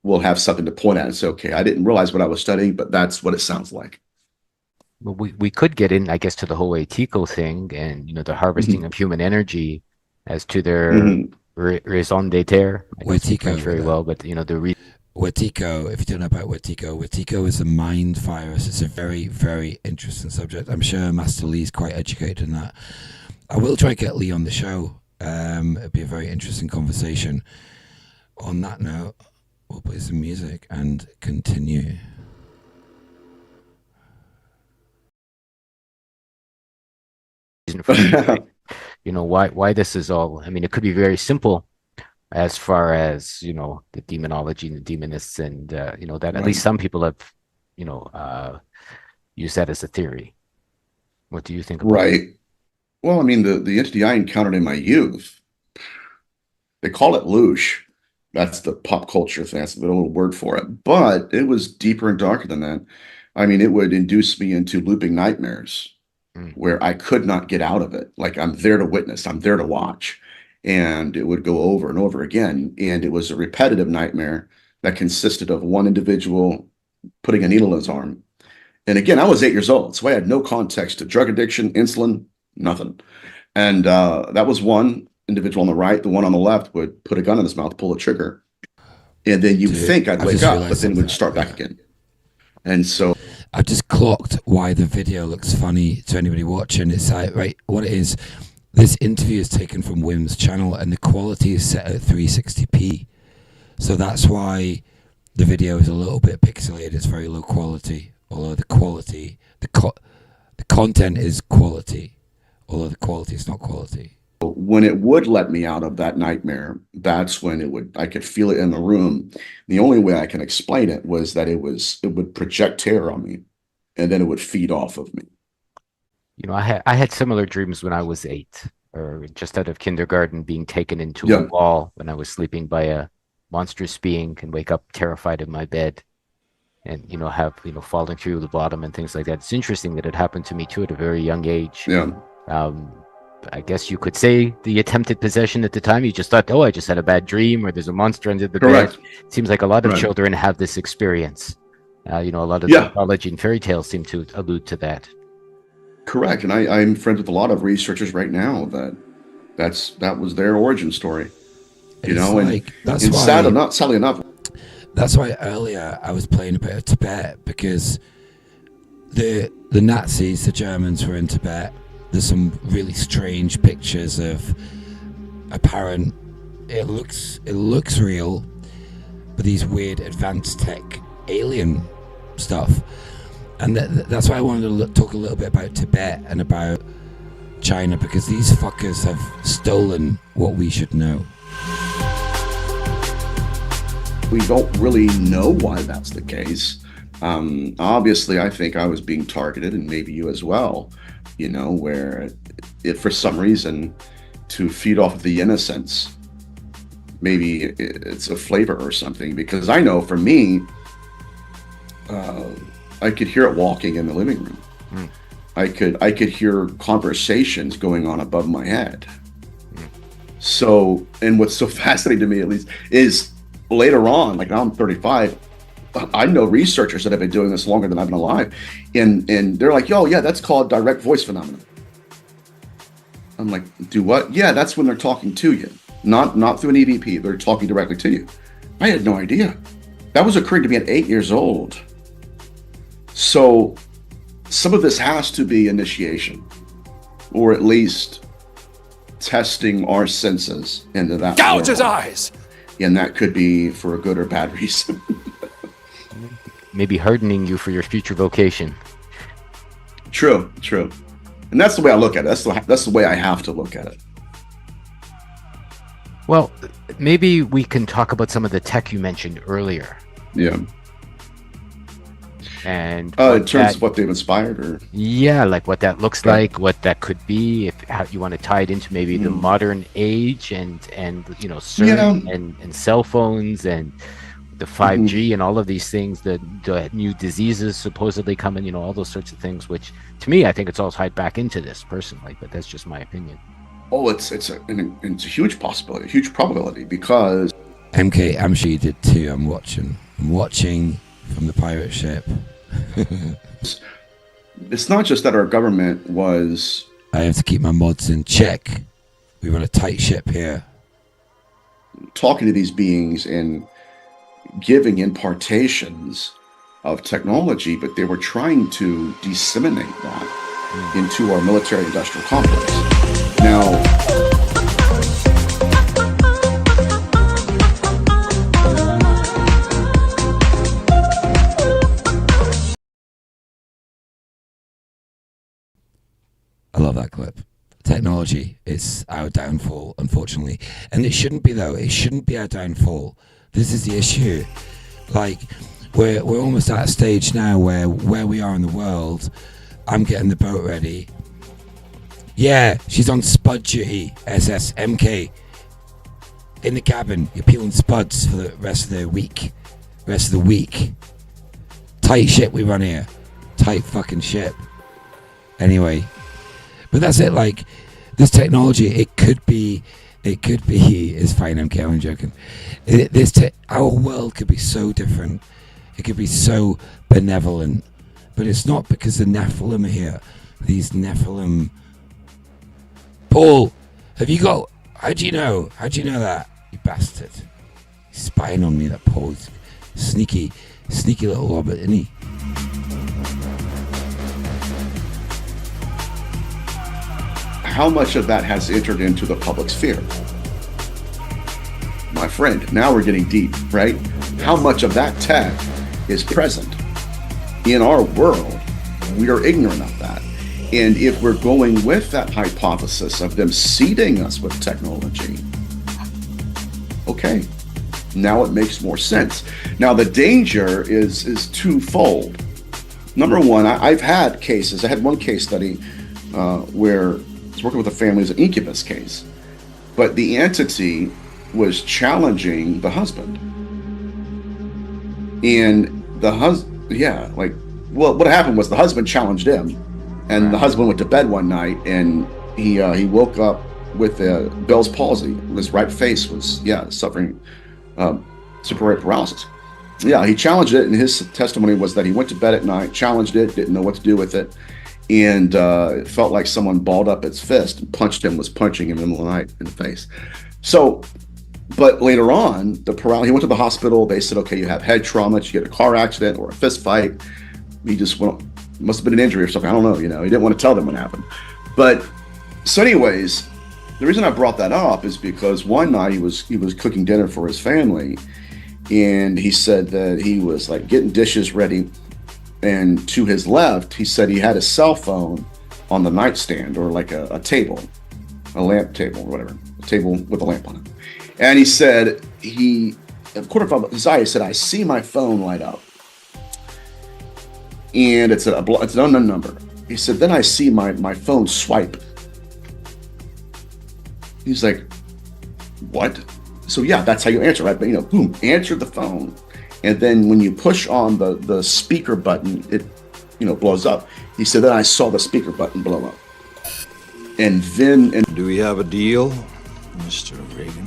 will have something to point at and say, okay, I didn't realize what I was studying, but that's what it sounds like. Well, we could get in, I guess, to the whole EKo thing and, the harvesting of human energy as to their raison d'etre. I don't speak French very well, but, Wetiko, if you don't know about Wetiko is a mind virus. It's a very, very interesting subject. I'm sure Master Lee's quite educated in that. I will try and get Lee on the show. It'll be a very interesting conversation. On that note, we'll play some music and continue. Why this is all. I mean, it could be very simple as far as the demonology and the demonists, and that at least some people have used that as a theory. What do you think about it? Well, I mean, the entity I encountered in my youth, they call it loosh. That's the pop culture thing. That's a little word for it. But it was deeper and darker than that. I mean, it would induce me into looping nightmares where I could not get out of it. Like, I'm there to witness, I'm there to watch. And it would go over and over again. And it was a repetitive nightmare that consisted of one individual putting a needle in his arm. And again, I was 8 years old, so I had no context to drug addiction, insulin, nothing. And that was one individual on the right. The one on the left would put a gun in his mouth, pull a trigger. And then you'd think I'd wake up, but then it would start back again. And so I've just clocked why the video looks funny to anybody watching. It's like, right, what it is, this interview is taken from Wim's channel and the quality is set at 360p. So that's why the video is a little bit pixelated. It's very low quality, although the quality, the content is quality, although the quality is not quality. When it would let me out of that nightmare, that's when I could feel it in the room. The only way I can explain it was that it would project terror on me, and then it would feed off of me. I had similar dreams when I was 8, or just out of kindergarten, being taken into Yeah. a wall when I was sleeping by a monstrous being, and wake up terrified in my bed, and have falling through the bottom and things like that. It's interesting that it happened to me too at a very young age. Yeah. I guess you could say the attempted possession at the time, you just thought, oh, I just had a bad dream, or there's a monster under the Correct. bed. It seems like a lot of Right. children have this experience. A lot of Yeah. mythology and fairy tales seem to allude to that. Correct. And I'm friends with a lot of researchers right now that was their origin story. It's like, that's why, sadly enough. That's why earlier I was playing a bit of Tibet, because the Nazis, the Germans, were in Tibet. There's some really strange pictures of apparent. It looks real, but these weird advanced tech alien stuff, and that's why I wanted to talk a little bit about Tibet and about China, because these fuckers have stolen what we should know. We don't really know why that's the case. Obviously, I think I was being targeted, and maybe you as well, where it for some reason, to feed off of the innocence, maybe it's a flavor or something, because I know for me, I could hear it walking in the living room. I could hear conversations going on above my head. So, and what's so fascinating to me, at least, is later on, like now I'm 35, I know researchers that have been doing this longer than I've been alive, and they're like, "Yo, yeah, that's called direct voice phenomenon." I'm like, "Do what?" "Yeah, that's when they're talking to you, not through an EVP. They're talking directly to you." I had no idea. That was occurring to me at 8 years old. So, some of this has to be initiation, or at least testing our senses into that. Gouge his eyes! And that could be for a good or bad reason. Maybe hardening you for your future vocation. True. And that's the way I look at it. That's the way I have to look at it. Well, maybe we can talk about some of the tech you mentioned earlier. Yeah. And in terms of what they've inspired, or like what that looks like, what that could be, how you want to tie it into maybe the modern age, and CERN and cell phones and the 5G and all of these things, the new diseases supposedly coming, all those sorts of things, which to me, I think it's all tied back into this personally, but that's just my opinion. Oh, it's a huge possibility, a huge probability, because MK, I'm sure you did too. I'm watching from the pirate ship. It's not just that our government was... I have to keep my mods in check. We run a tight ship here. Talking to these beings and giving impartations of technology, but they were trying to disseminate that into our military-industrial complex. Now... I love that clip. Technology is our downfall, unfortunately. And it shouldn't be, though. It shouldn't be our downfall. This is the issue. Like, we're almost at a stage now where we are in the world, I'm getting the boat ready. Yeah, she's on spud duty, SS MK. In the cabin, you're peeling spuds for the rest of the week. Tight ship we run here. Tight fucking ship. Anyway... But that's it, like, this technology, it could be, it's fine, MK, I'm joking. Our world could be so different. It could be so benevolent. But it's not, because the Nephilim are here. These Nephilim... Paul, how'd you know that, you bastard? He's spying on me, that Paul's sneaky little Robert, isn't he? How much of that has entered into the public sphere? My friend, now we're getting deep, right? How much of that tech is present in our world? We are ignorant of that. And if we're going with that hypothesis of them seeding us with technology, okay, now it makes more sense. Now the danger is twofold. Number one, I've had cases, I had one case study where he's working with a family as an incubus case, but the entity was challenging the husband, and the husband, what happened was the husband challenged him, and the husband went to bed one night, and he woke up with Bell's palsy. His right face was suffering superior paralysis. Yeah, he challenged it, and his testimony was that he went to bed at night, challenged it, didn't know what to do with it, and it felt like someone balled up its fist and was punching him in the middle of the night in the face. So, but later on, he went to the hospital. They said, okay, you have head trauma, you get a car accident or a fist fight. He just must have been an injury or something. I don't know, he didn't want to tell them what happened. But, so anyways, the reason I brought that up is because one night he was cooking dinner for his family, and he said that he was like getting dishes ready, and to his left, he said he had a cell phone on the nightstand, or like a table, a lamp table or whatever, a table with a lamp on it. And he said a quarter of his eye, he said, I see my phone light up, and it's an unknown number. He said, then I see my phone swipe. He's like, what? So yeah, that's how you answer, right? But boom, answer the phone. And then when you push on the speaker button, it blows up. He said, then I saw the speaker button blow up. And then... Do we have a deal, Mr. Reagan?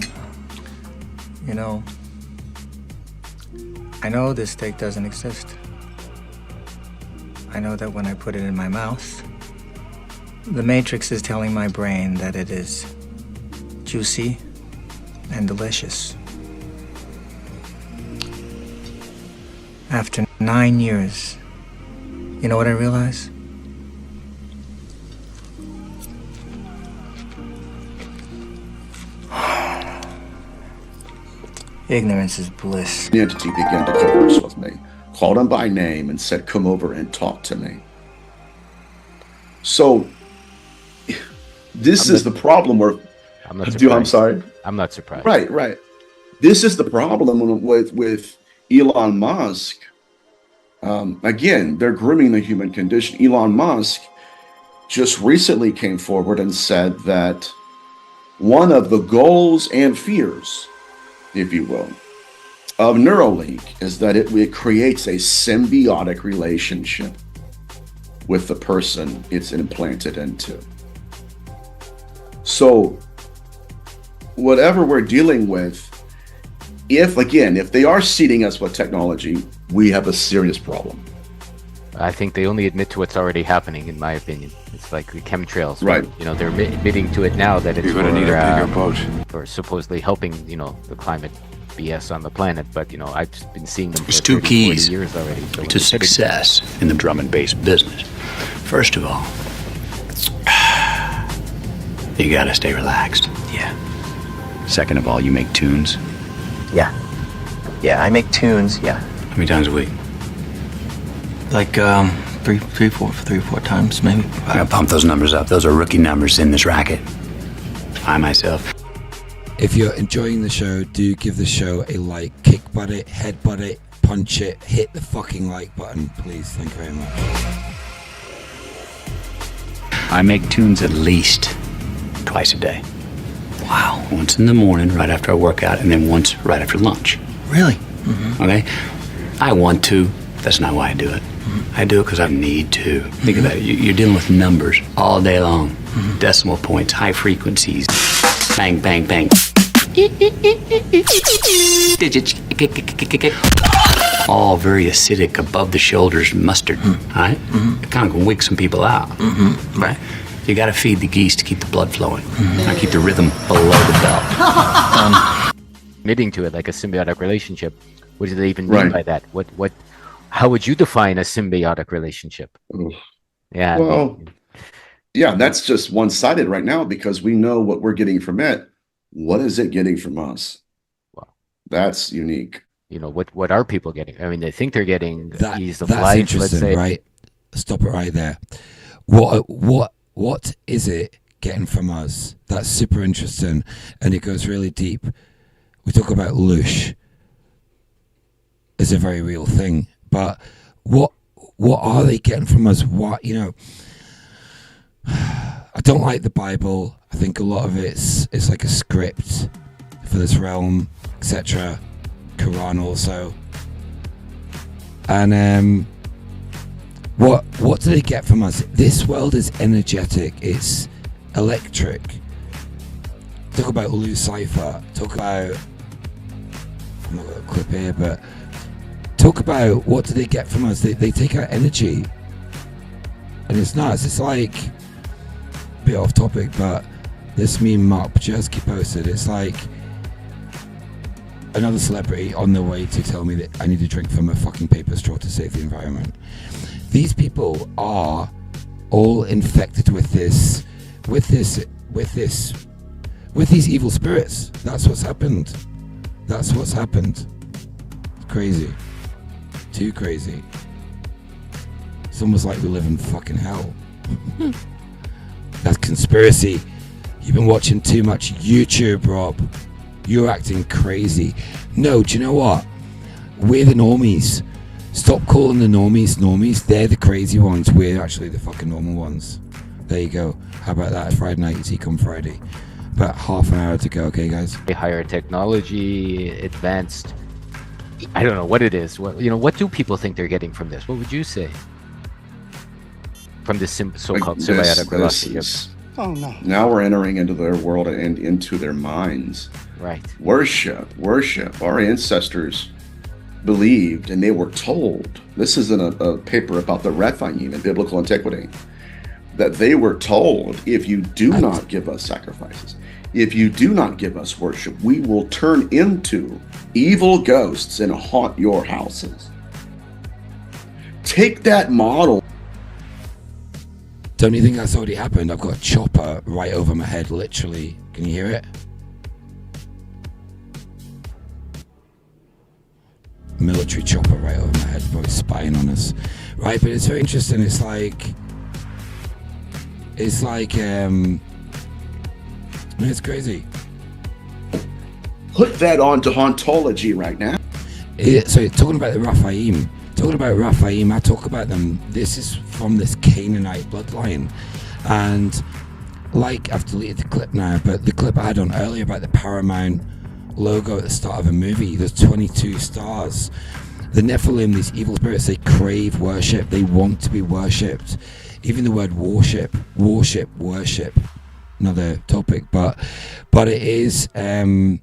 I know this steak doesn't exist. I know that when I put it in my mouth, the Matrix is telling my brain that it is juicy and delicious. After 9 years, you know what I realize? Ignorance is bliss. The entity began to converse with me, called him by name, and said, come over and talk to me. So, this is the problem where... I'm sorry? I'm not surprised. Right. This is the problem with Elon Musk. Again, they're grooming the human condition. Elon Musk just recently came forward and said that one of the goals and fears, if you will, of Neuralink is that it creates a symbiotic relationship with the person it's implanted into. So, whatever we're dealing with, if they are seeding us with technology, we have a serious problem. I think they only admit to what's already happening, in my opinion. It's like the chemtrails. Right. They're admitting to it now that it's You're going to need a bigger boat. For supposedly helping, the climate BS on the planet. But, I've been seeing them There's for 2 30, keys 40 years already. So to success in the drum and bass business. First of all, you got to stay relaxed. Yeah. Second of all, you make tunes. Yeah, I make tunes, yeah. How many times a week? Like, three, four times, maybe. I gotta pump those numbers up. Those are rookie numbers in this racket. I myself. If you're enjoying the show, do give the show a like, kick butt it, head butt it, punch it, hit the fucking like button, please. Thank you very much. I make tunes at least twice a day. Wow. Once in the morning, right after I work out, and then once right after lunch. Really? Mm-hmm. Okay? I want to. That's not why I do it. Mm-hmm. I do it because I need to. Think about it. You're dealing with numbers all day long. Mm-hmm. Decimal points, high frequencies. Bang, bang, bang. Digits. All very acidic, above the shoulders mustard. Mm-hmm. All right? Mm-hmm. It kind of can wig some people out. Mm-hmm. Right. You got to feed the geese to keep the blood flowing. Mm-hmm. Now keep the rhythm below the belt. Admitting to it like a symbiotic relationship. What do they even mean by that? How would you define a symbiotic relationship? Yeah. Well, yeah, that's just one-sided right now because we know what we're getting from it. What is it getting from us? Well, that's unique. What are people getting? I mean, they think they're getting that, ease of that's life. Interesting, let's say. Right? Stop it right there. What is it getting from us? That's super interesting, and it goes really deep. We talk about loosh. It's a very real thing, but what are they getting from us? What I don't like the Bible. I think a lot of it's like a script for this realm, etc. Quran also. And what do they get from us? This world is energetic. It's electric. Talk about Lou-Cypher. Talk about, I'm not got a clip here, but talk about what do they get from us? They take our energy, and it's nuts. It's like a bit off topic, but this meme Mark Pajersky posted. It's like another celebrity on their way to tell me that I need to drink from a fucking paper straw to save the environment. These people are all infected with these evil spirits. That's what's happened. It's crazy. Too crazy. It's almost like we live in fucking hell. That's conspiracy. You've been watching too much YouTube, Rob. You're acting crazy. No, do you know what? We're the normies. Stop calling the normies normies. They're the crazy ones. We're actually the fucking normal ones. There you go. How about that? Friday night, it's EKoM Friday. About half an hour to go, okay, guys? Higher technology, advanced. I don't know what it is. What do people think they're getting from this? What would you say? From this so-called symbiotic relationship. Oh no! Now we're entering into their world and into their minds. Right. Worship. Our ancestors believed, and they were told. This is in a paper about the Rephaim in biblical antiquity. That they were told, if you do not give us sacrifices, if you do not give us worship, we will turn into evil ghosts and haunt your houses. Take that model. Don't you think that's already happened? I've got a chopper right over my head, literally. Can you hear it? Military chopper right over my head, probably spying on us. Right, but it's very interesting. It's like, it's crazy. Put that onto hauntology right now. So talking about the Rephaim. I talk about them. This is from this Canaanite bloodline. And like, I've deleted the clip now, but the clip I had on earlier about the Paramount logo at the start of a movie, there's 22 stars. The Nephilim, these evil spirits, they crave worship. They want to be worshipped. Even the word worship, another topic, but it is, Nano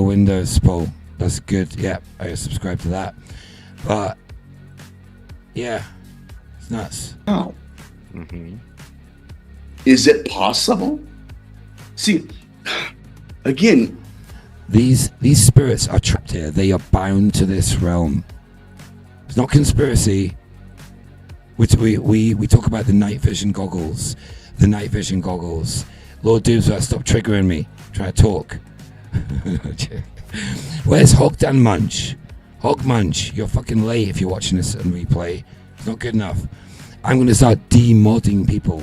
Windows, Paul. That's good. Yeah, I subscribe to that. But yeah, it's nuts. How? Is it possible? See, again, these spirits are trapped here. They are bound to this realm. It's not conspiracy. We talk about the night vision goggles. Lord Doomswell, stop triggering me. Try to talk. Where's Hog Dan Munch? Hog Munch, you're fucking late if you're watching this on replay. It's not good enough. I'm going to start demodding people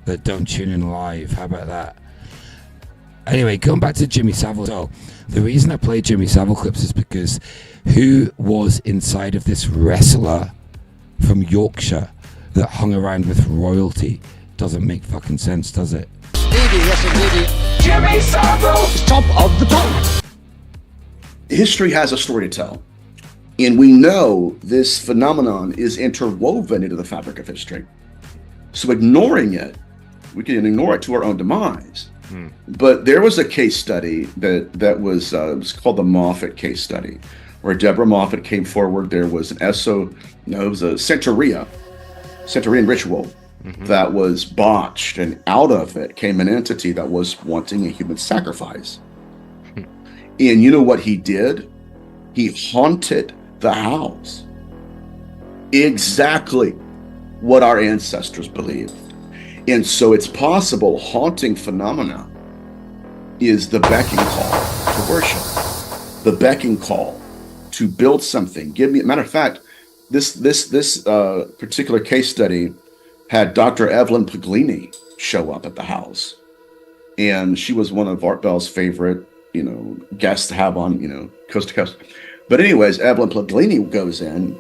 that don't tune in live. How about that? Anyway, going back to Jimmy Savile. So, the reason I play Jimmy Savile clips is because who was inside of this wrestler from Yorkshire that hung around with royalty? Doesn't make fucking sense, does it? Jimmy Savile, top of the top. History has a story to tell. And we know this phenomenon is interwoven into the fabric of history. So ignoring it, we can ignore it to our own demise. But there was a case study that was called the Moffat case study, where Deborah Moffat came forward. There was it was a Centurion ritual that was botched, and out of it came an entity that was wanting a human sacrifice. And you know what he did? He haunted the house. Exactly what our ancestors believed. And so it's possible haunting phenomena is the becking call to worship, the becking call to build something. Matter of fact, this particular case study had Dr. Evelyn Puglini show up at the house. And she was one of Art Bell's favorite, guests to have on, coast to coast. But anyways, Evelyn Puglini goes in,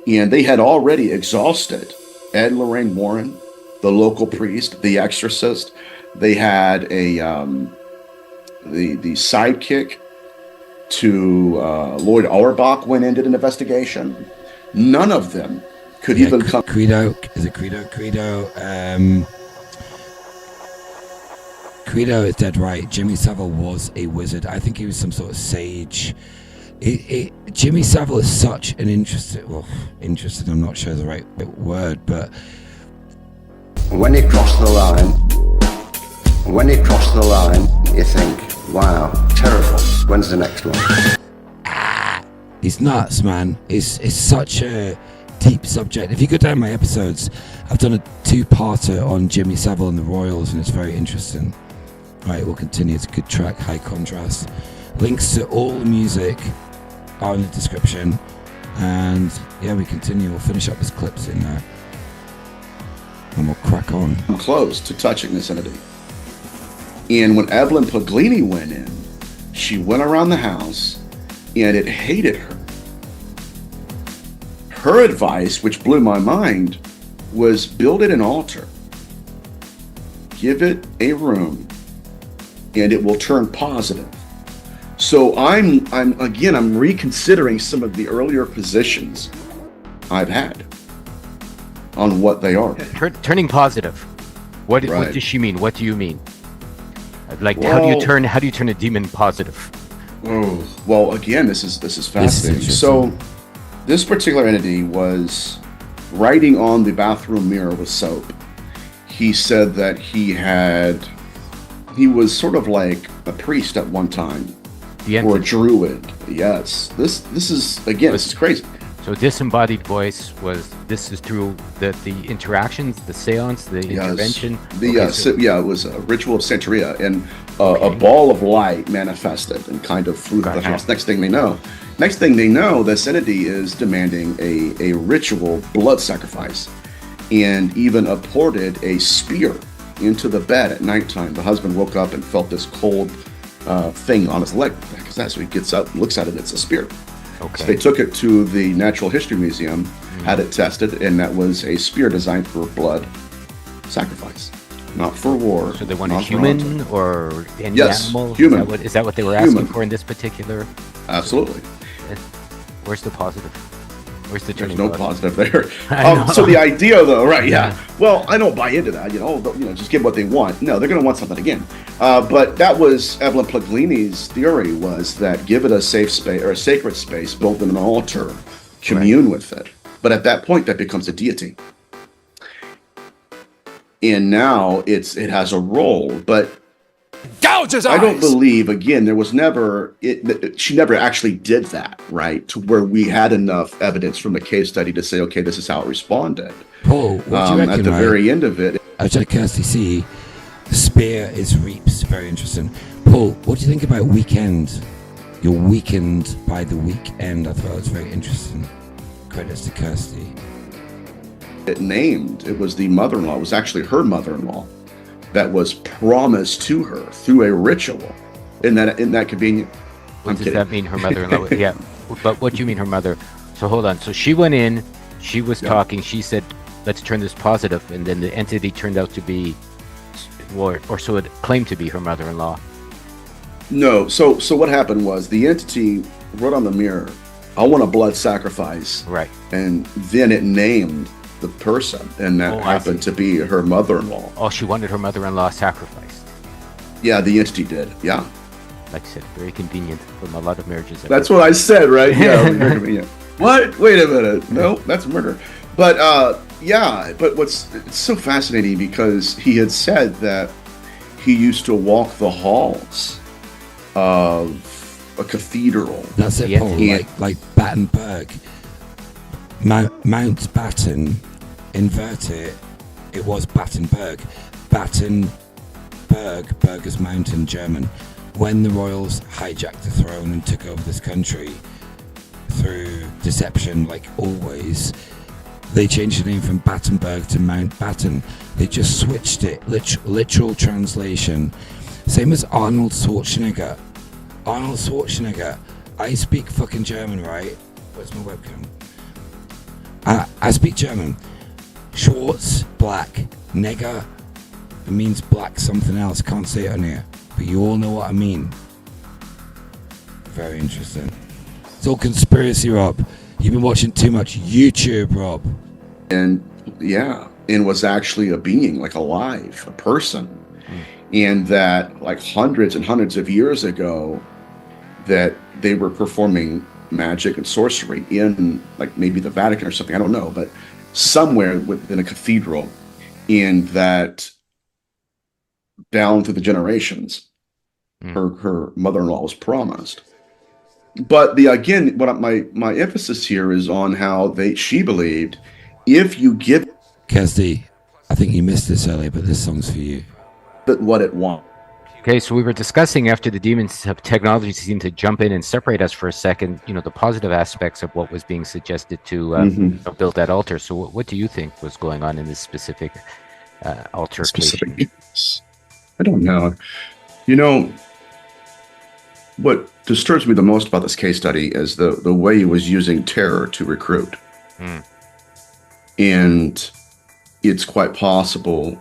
and they had already exhausted Ed Lorraine Warren, the local priest, the exorcist. They had a the sidekick to Lloyd Auerbach went in, did an investigation. None of them could even come. Credo, is it Credo? Credo is dead right. Jimmy Savile was a wizard. I think he was some sort of sage. Jimmy Savile is such an interested, I'm not sure the right word, but when he crossed the line, you think, wow, terrible. When's the next one? He's nuts, man. It's such a deep subject. If you go down my episodes, I've done a 2-parter on Jimmy Savile and the Royals, and it's very interesting. Right, we'll continue. It's a good track, high contrast. Links to all the music are in the description. And yeah, we continue. We'll finish up this clips in there. And we'll crack on. Close to touching this entity. And when Evelyn Puglini went in, she went around the house and it hated her. Her advice, which blew my mind, was build it an altar. Give it a room and it will turn positive. So I'm reconsidering some of the earlier positions I've had on what they are. Turning positive. What does she mean? What do you mean? Like, how do you turn a demon positive? Oh, well, again, this is fascinating. So this particular entity was writing on the bathroom mirror with soap. He said that he was sort of like a priest at one time, or a druid. Yes, this is crazy. So disembodied voice this is through the interactions, the seance, the intervention? It was a ritual of Santeria, and a ball of light manifested and kind of flew to the house. Next thing they know, this entity is demanding a ritual blood sacrifice, and even apported a spear into the bed at nighttime. The husband woke up and felt this cold thing on his leg. Because that's when he gets up and looks at it, it's a spear. Okay. So they took it to the Natural History Museum, had it tested, and that was a spear designed for blood sacrifice, not for war. So they want a human or any animal? Human. Is that what they were asking for in this particular? Absolutely. Where's the positive? Where's the turning? There's no positive there. So the idea, though, right? Yeah. Well, I don't buy into that. Just give what they want. No, they're going to want something again. But that was Evelyn Puglini's theory, was that give it a safe space or a sacred space, build an altar, commune with it. But at that point, that becomes a deity, and now it has a role, but. Gouge his I don't eyes! believe, again, there was never, she never actually did that, right? To where we had enough evidence from the case study to say, okay, this is how it responded. Paul, what do you reckon, at the very end of it. I checked KSTC, the spear is reaps, very interesting. Paul, what do you think about weekend? You're weakened by the weekend. I thought it was very interesting. Credits to Kirsty. It was the mother-in-law, it was actually her mother-in-law that was promised to her through a ritual. Isn't that convenient? What does that mean, her mother-in-law? Yeah, but what do you mean her mother? So hold on. So she went in, she was talking, she said, let's turn this positive, and then the entity turned out to be, or so it claimed to be, her mother-in-law. No, so what happened was the entity wrote on the mirror, I want a blood sacrifice. Right. And then it named the person, and that happened to be her mother-in-law. Oh, she wanted her mother-in-law sacrificed. Yeah, the entity did. Yeah. Like I said, very convenient from a lot of marriages. That's what I said, right? Yeah, very convenient. What? Wait a minute. No, that's murder. But but it's so fascinating because he had said that he used to walk the halls of a cathedral. That's it, Paul. Like Battenberg. Mount Batten, invert it was Battenberg. Battenberg, Berger's mountain, German. When the royals hijacked the throne and took over this country through deception, like always, they changed the name from Battenberg to Mount Batten. They just switched it, literal translation. Same as Arnold Schwarzenegger. I speak fucking German, right? Where's my webcam? I speak German. Schwarz, black. Nega, it means black something else. Can't say it on here, but you all know what I mean. Very interesting. It's all conspiracy, Rob. You've been watching too much YouTube, Rob. And yeah, and was actually a being, like alive, a person. And that like hundreds and hundreds of years ago, that they were performing magic and sorcery in like maybe the Vatican or something, I don't know, but somewhere within a cathedral, and that down through the generations, her mother-in-law was promised. But again, what my emphasis here is on how she believed if you give Kesdi, I think you missed this earlier, but this song's for you. But what it wants. Okay, so we were discussing after the demons of technology seemed to jump in and separate us for a second, the positive aspects of what was being suggested to build that altar. So what do you think was going on in this specific altercation? I don't know. What disturbs me the most about this case study is the way he was using terror to recruit. And it's quite possible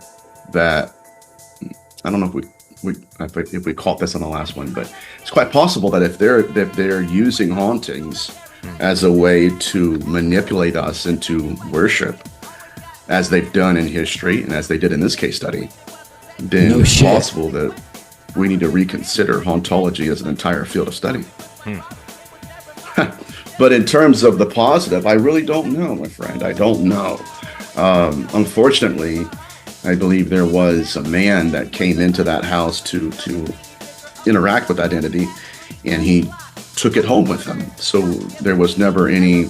that, I don't know if we caught this on the last one, but it's quite possible that if they're using hauntings as a way to manipulate us into worship, as they've done in history and as they did in this case study, then it's possible that we need to reconsider hauntology as an entire field of study. But in terms of the positive, I really don't know, my friend. I don't know. Unfortunately, I believe there was a man that came into that house to interact with that entity, and he took it home with him. So there was never any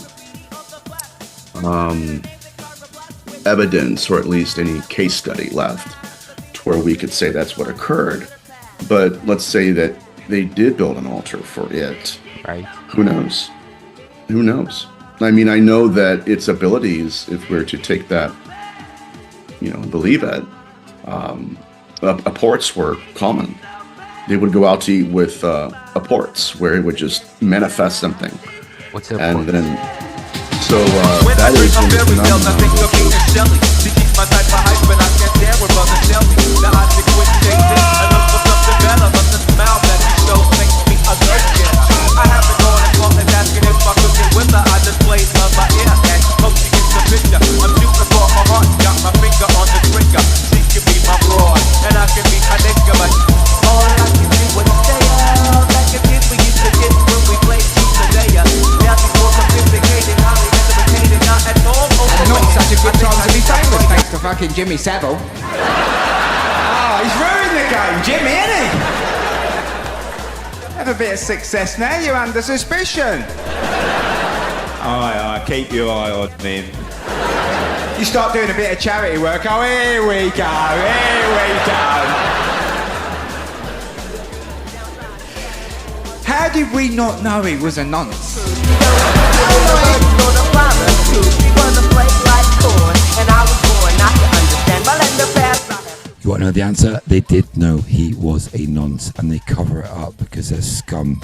evidence, or at least any case study left to where we could say that's what occurred. But let's say that they did build an altar for it. Right. Who knows? Who knows? I mean, I know that its abilities, if we're to take that, believe it, apports were common. They would go out to eat with apports, where it would just manifest something. What's that? And then, so that is one phenomenon. She keeps my type of hype, and I can't stand where brothers tell me that I should quit chasing and look for something better. But the smile that she shows makes me a go-getter. I have to go and call and asking if I could get with her. I displayed of my ear and hope she gets the picture. I'm shooting for my heart, got my finger on the trigger. She can be my broad, and I can be a nigga, but all I can do is stay out like a kid we used to get when we played Truth or Dare. Now she's more sophisticated, highly educated, not at all. Not such a good time to be famous, thanks to fucking Jimmy Savile. He's ruined the game, Jimmy, isn't he? Have a bit of success now, you're under suspicion. Aye, keep your eye on me. You start doing a bit of charity work, here we go. How did we not know he was a nonce? You want to know the answer? They did know he was a nonce, and they cover it up because they're scum.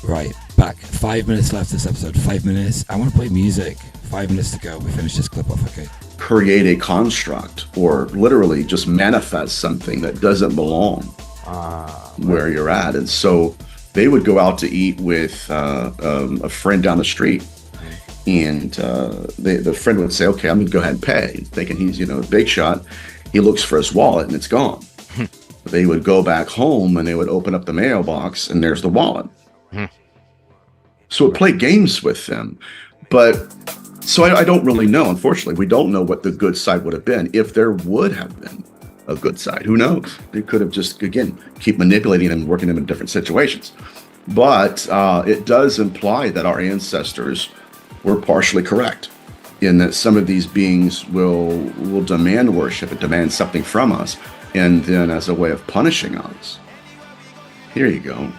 Right, back. 5 minutes left this episode. 5 minutes. I want to play music. 5 minutes to go. We finish this clip off, okay? Create a construct, or literally just manifest something that doesn't belong where you're at. And so they would go out to eat with a friend down the street, and the friend would say, okay, I'm going to go ahead and pay, thinking he's, a big shot. He looks for his wallet and it's gone. They would go back home and they would open up the mailbox and there's the wallet. So it played games with them. But so I don't really know. Unfortunately, we don't know what the good side would have been if there would have been a good side. Who knows? They could have just, again, keep manipulating them, working them in different situations. But it does imply that our ancestors were partially correct in that some of these beings will demand worship and demand something from us. And then as a way of punishing us, here you go.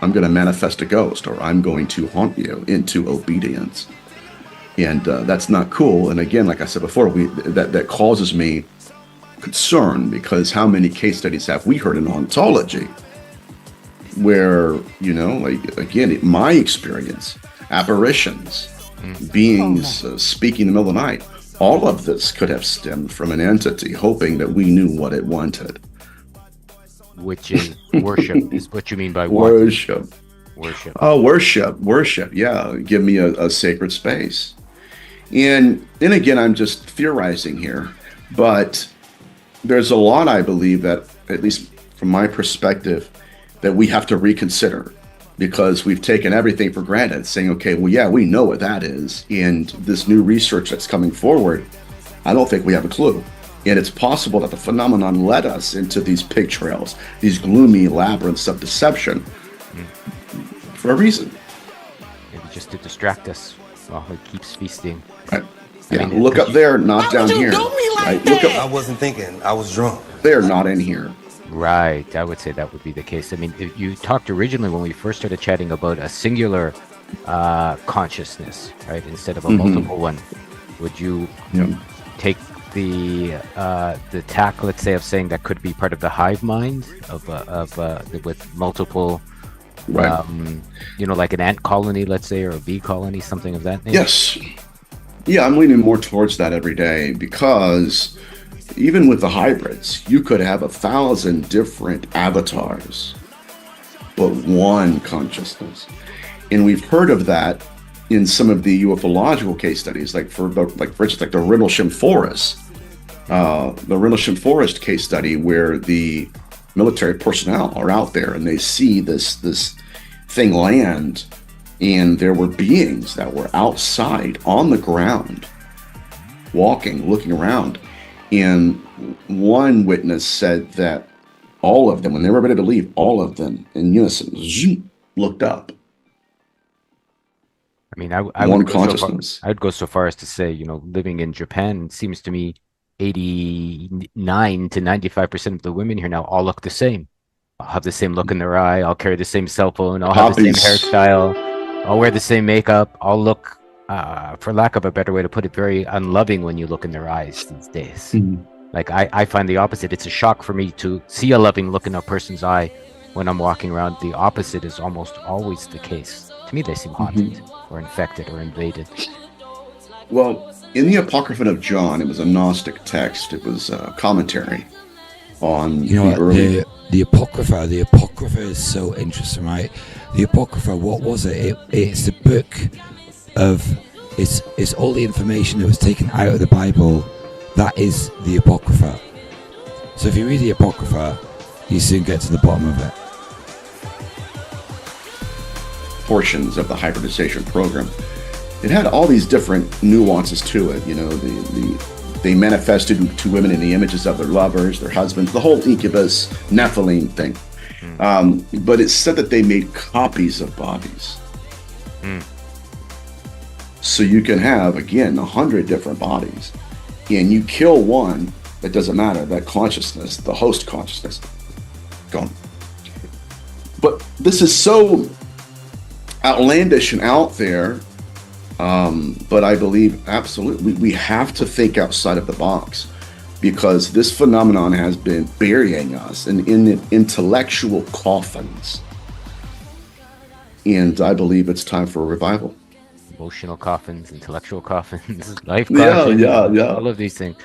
I'm going to manifest a ghost, or I'm going to haunt you into obedience. And that's not cool. And again, like I said before, that causes me concern, because how many case studies have we heard in ontology where, like, again, my experience, apparitions, beings speaking in the middle of the night, all of this could have stemmed from an entity hoping that we knew what it wanted. Which is worship, is what you mean by worship. Worship. Oh, worship. Yeah, give me a sacred space. And then again, I'm just theorizing here, but there's a lot, I believe, that, at least from my perspective, that we have to reconsider, because we've taken everything for granted, saying, okay, well, yeah, we know what that is. And this new research that's coming forward, I don't think we have a clue. And it's possible that the phenomenon led us into these pig trails, these gloomy labyrinths of deception for a reason. Maybe just to distract us while he keeps feasting. Right. Yeah, look up there, not down here. Right? Look up. I wasn't thinking, I was drunk. They're not in here. Right, I would say that would be the case. I mean, if you talked originally when we first started chatting about a singular consciousness, right, instead of a multiple one. Would you take the tack, let's say, of saying that could be part of the hive mind of with multiple, right. Like an ant colony, let's say, or a bee colony, something of that nature? Yes. Yeah, I'm leaning more towards that every day, because even with the hybrids, you could have 1,000 different avatars, but one consciousness. And we've heard of that in some of the ufological case studies, for instance, like the Rendlesham Forest. The Rendlesham Forest case study, where the military personnel are out there and they see this thing land, and there were beings that were outside on the ground, walking, looking around. And one witness said that all of them, when they were ready to leave, all of them in unison looked up. I mean, I would go so far as to say, living in Japan, seems to me 89 to 95% of the women here now all look the same. I'll have the same look in their eye. I'll carry the same cell phone. I'll have the same hairstyle. I'll wear the same makeup. I'll look, for lack of a better way to put it, very unloving when you look in their eyes these days. Like, I find the opposite. It's a shock for me to see a loving look in a person's eye when I'm walking around. The opposite is almost always the case. To me, they seem haunted or infected or invaded. Well, in the Apocrypha of John, it was a Gnostic text. It was a commentary on the Apocrypha. The Apocrypha is so interesting, right? The Apocrypha, what was it? It's a book of, it's all the information that was taken out of the Bible. That is the Apocrypha. So if you read the Apocrypha, you soon get to the bottom of it. Portions of the hybridization program. It had all these different nuances to it. They manifested to women in the images of their lovers, their husbands, the whole incubus Nephilim thing. But it said that they made copies of bodies. So you can have, again, 100 different bodies, and you kill one, it doesn't matter, that consciousness, the host consciousness, gone. But this is so outlandish and out there, but I believe absolutely we have to think outside of the box, because this phenomenon has been burying us in intellectual coffins, and I believe it's time for a revival. Emotional coffins, intellectual coffins, life coffins, yeah. all of these things.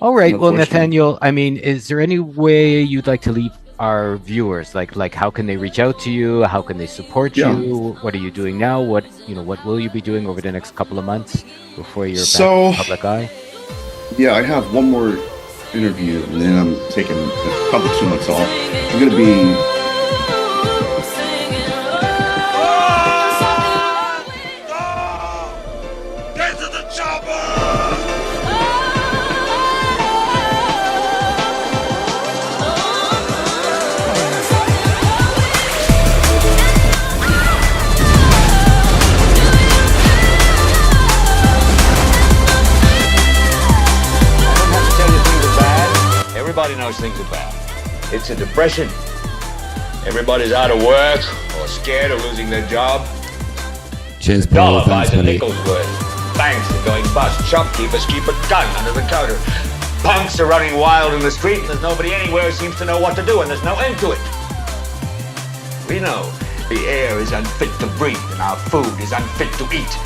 All right, well, Nathaniel, I mean, is there any way you'd like to leave our viewers, like how can they reach out to you? How can they support you? What are you doing now? What will you be doing over the next couple of months before you're back in the public eye? Yeah, I have one more interview, and then I'm taking probably 2 months off. I'm going to be Everybody knows things are bad. It's a depression. Everybody's out of work or scared of losing their job. Cheers, Paul. Dollar buys Thanks, a buddy. nickel's worth. Banks are going bust. Shopkeepers keep a gun under the counter. Punks are running wild in the street, and there's nobody anywhere who seems to know what to do, and there's no end to it. We know the air is unfit to breathe, and our food is unfit to eat.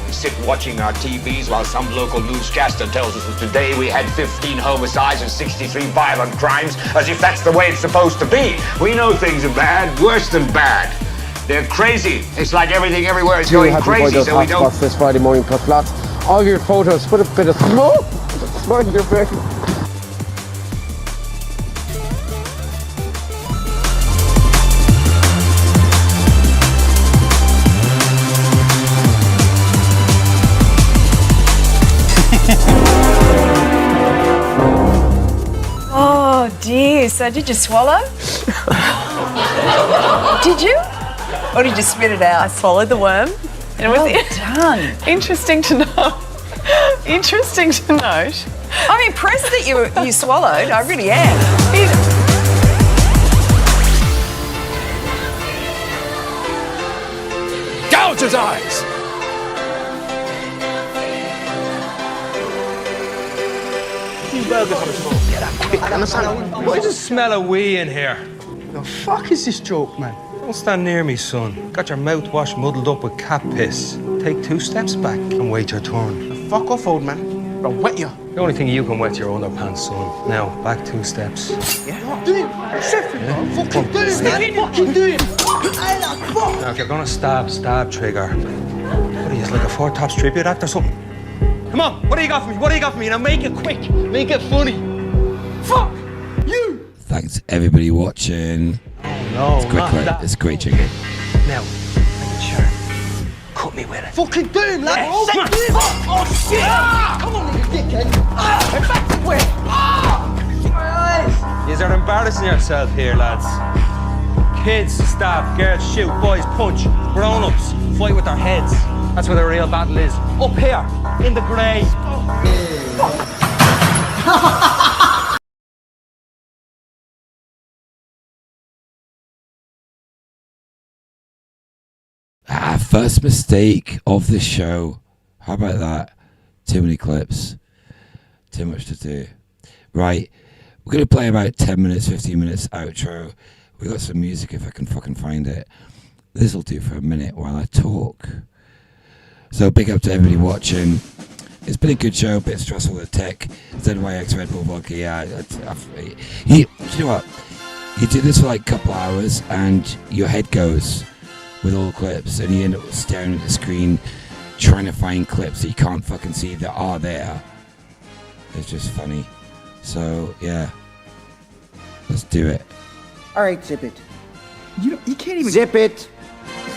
We sit watching our TVs while some local newscaster tells us that today we had 15 homicides and 63 violent crimes, as if that's the way it's supposed to be. We know things are bad, worse than bad. They're crazy. It's like everything everywhere is going crazy, so we don't... This Friday morning plus lots. All your photos, put a bit of smoke. Smoke in your face. Oh dear, so did you swallow? Did you? Or did you spit it out? I swallowed the worm. And well done. Interesting to know. Interesting to note. I'm impressed that you swallowed. I really am. Gouge his eyes! Why does it smell of wee in here? The fuck is this joke, man? Don't stand near me, son. Got your mouthwash muddled up with cat piss. Take 2 steps back and wait your turn. Fuck off, old man. I'll wet you. The only thing you can wet's your underpants, son. Now, back 2 steps. Yeah? Do it. Fucking do it, man. Fucking do it. Now, if you're gonna stab trigger. What are you, like a 4 Tops tribute act or something? Come on, what do you got for me? What do you got for me? Now make it quick. Make it funny. Fuck you! Thanks everybody watching. No, it's great, it's a great jingle. Now, make it sure. Cut me with it. Fucking do it, lad. Oh, come on. Oh, shit. Ah! Come on, you dickhead. Back the way. You are embarrassing yourself here, lads. Kids stab, girls shoot, boys punch, grown-ups fight with their heads. That's where the real battle is. Up here, in the grey. First mistake of the show. How about that? Too many clips. Too much to do. Right. We're going to play about 10 minutes, 15 minutes outro. We got some music if I can fucking find it. This will do for a minute while I talk. So big up to everybody watching. It's been a good show, a bit stressful with tech. ZYX Red Bull Vodka, yeah. You know what? You do this for like a couple hours and your head goes with all the clips and you end up staring at the screen trying to find clips that you can't fucking see that are there. It's just funny. So, yeah. Let's do it. All right, zip it. You can't even... Zip it.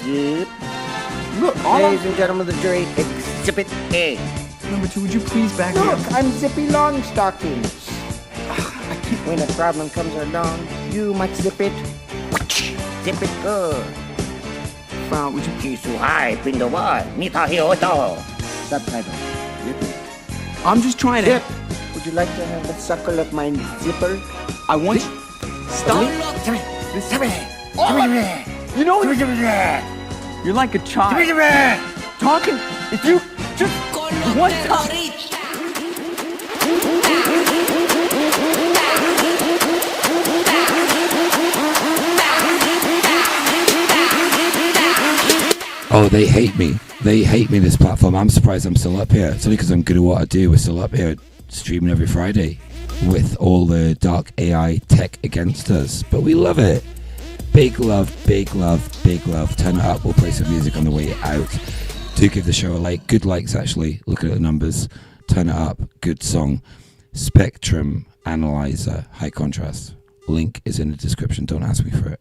Zip. Look, ladies and gentlemen of the jury, exhibit A. Number 2, would you please back Look, up? I'm Zippy Longstockings. When a problem comes along, you must zip it. Zip it good. Would you please too high, window wide, Nita Hioto. Subtitle. Zip it. I'm just trying to... Zip. Would you like to have a suckle of my zipper? I want you... Stop. You know what? You're like a child. Talking. If you just one time. Oh, they hate me. They hate me, this platform. I'm surprised I'm still up here. It's only because I'm good at what I do. We're still up here streaming every Friday with all the dark AI tech against us. But we love it. Big love, big love, big love. Turn it up. We'll play some music on the way out. Do give the show a like. Good likes, actually. Looking at the numbers. Turn it up. Good song. Spectrum Analyzer. High contrast. Link is in the description. Don't ask me for it.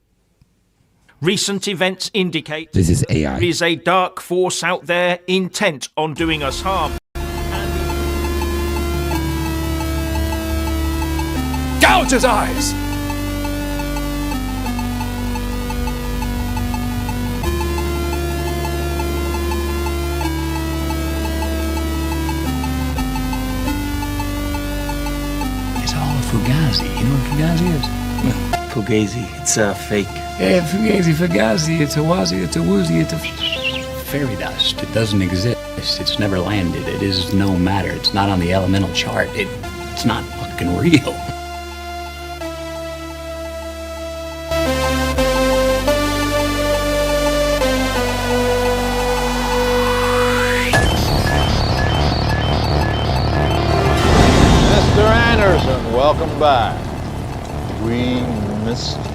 Recent events indicate this is AI. There is a dark force out there intent on doing us harm. Gouge his eyes! It's all a Fugazi. You know what Fugazi is? Fugazi, it's fake. Yeah, Fugazi, Fugazi, it's a wazi, it's a woozy, it's a fairy dust. It doesn't exist. It's never landed. It is no matter. It's not on the elemental chart. It's It's not fucking real. Mr. Anderson, welcome back. We missed you.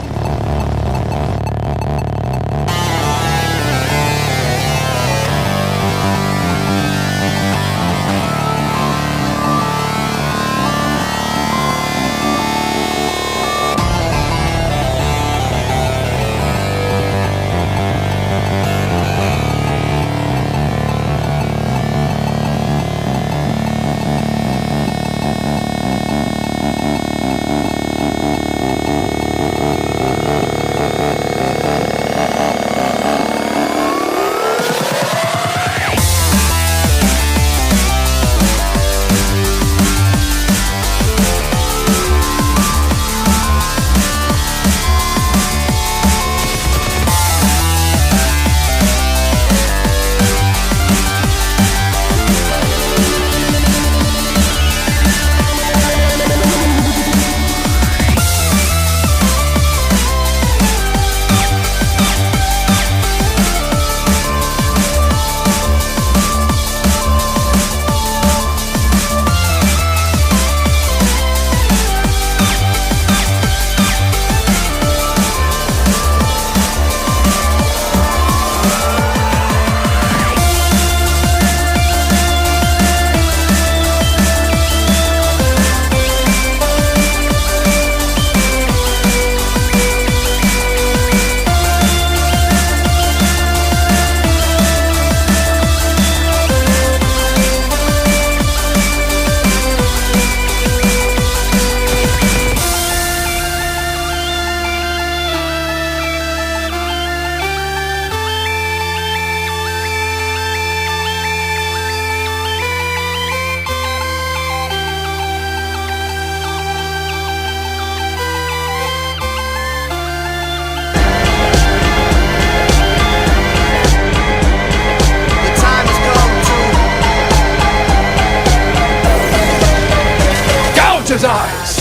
His eyes.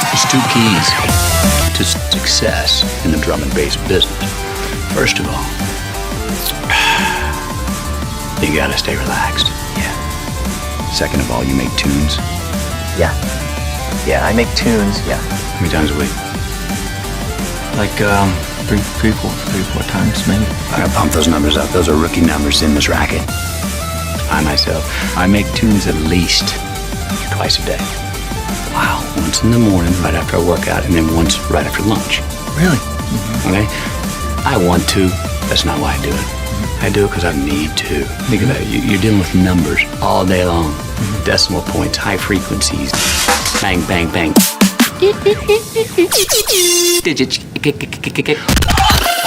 There's two keys to success in the drum and bass business. First of all, you gotta stay relaxed. Second of all, you make tunes. Yeah, I make tunes. Yeah. How many times a week? Like three, four times maybe. I gotta pump those numbers up. Those are rookie numbers in this racket. I myself, I make tunes at least twice a day. Wow. Once in the morning, right after I work out, and then once right after lunch. Really? Okay? I want to. That's not why I do it. I do it because I need to. Think about it. You're dealing with numbers all day long. Decimal points, high frequencies. Bang, bang, bang. Digits.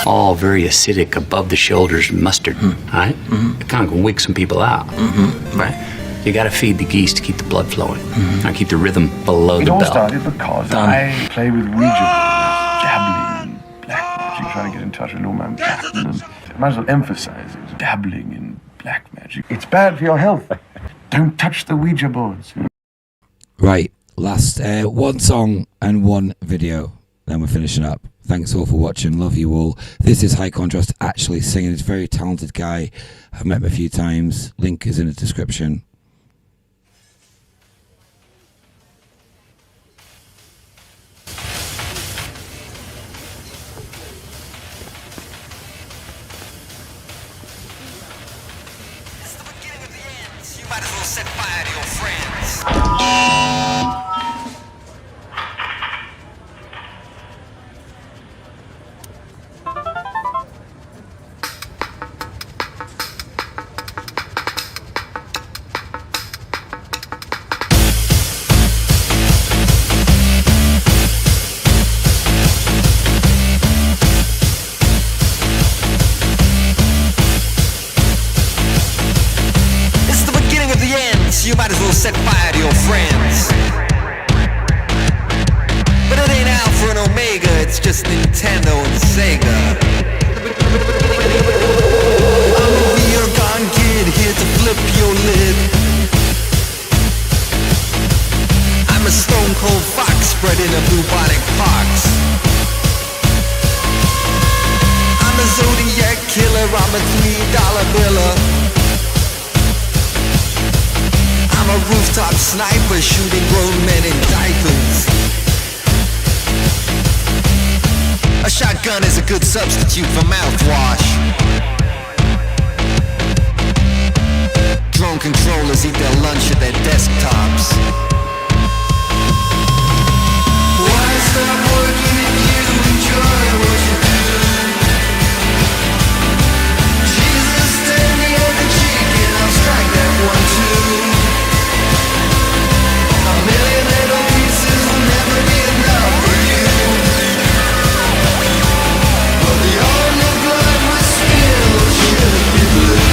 All very acidic, above the shoulders mustard. All right? It kind of can wig some people out. Right. You got to feed the geese to keep the blood flowing. And keep the rhythm below the bell. It all started because I play with Ouija boards, dabbling in black magic, trying to get in touch with Norman Patton, and I might as well emphasize it. Dabbling in black magic. It's bad for your health. Don't touch the Ouija boards. Right, last one song and one video, then we're finishing up. Thanks all for watching. Love you all. This is High Contrast actually singing. He's a very talented guy. I've met him a few times. Link is in the description. It's set fire to your friends. But it ain't Alpha and Omega, it's just Nintendo and Sega. I'm a real gone kid here to flip your lid. I'm a stone cold fox spreading a bubonic pox. I'm a Zodiac killer, I'm a $3 biller. I'm a rooftop sniper shooting grown men in diapers. A shotgun is a good substitute for mouthwash. Drone controllers eat their lunch at their desktops. Why stop working if you enjoy what you do? Jesus, stand me on the cheek and I'll strike that one too. A million little pieces will never be enough for you. But the only blood we spill should be blue.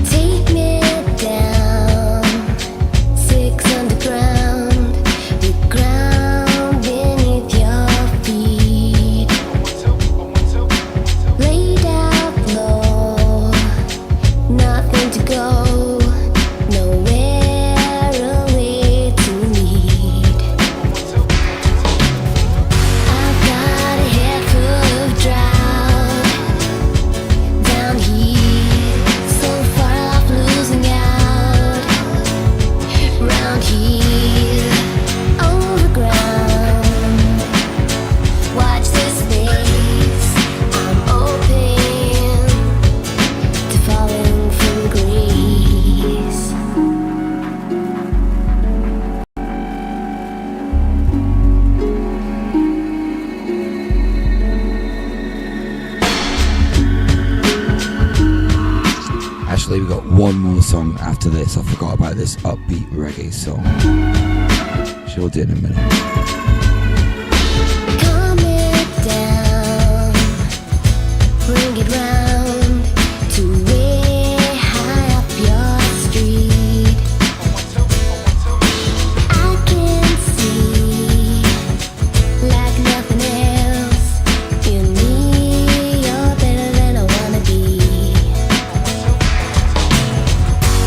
Take me down, 6 underground, the ground beneath your feet. Laid out low, nothing to go, nowhere away to meet. I've got a head full of drought down here, so far off losing out. Round here, overground. Watch this space, I'm open to falling from grace. Actually, we got one more song after this. I forgot about this upbeat reggae song. She'll do it in a minute. Calm it down, bring it round to way high up your street. I can see like nothing else. In me, you're better than I wanna be.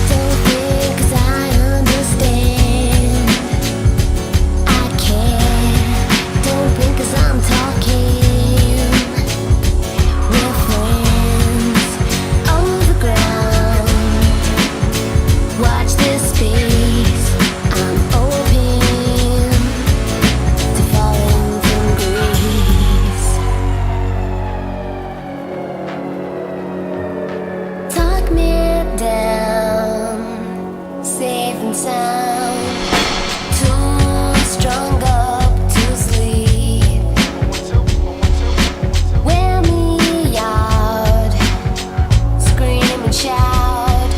Don't think 'cause I understand. I care. Don't think 'cause I'm talking. We're friends. Overground. Watch this space. I'm open to falling from grace. Talk me down, safe and sound. Too strung up to sleep. Wear me out, scream and shout.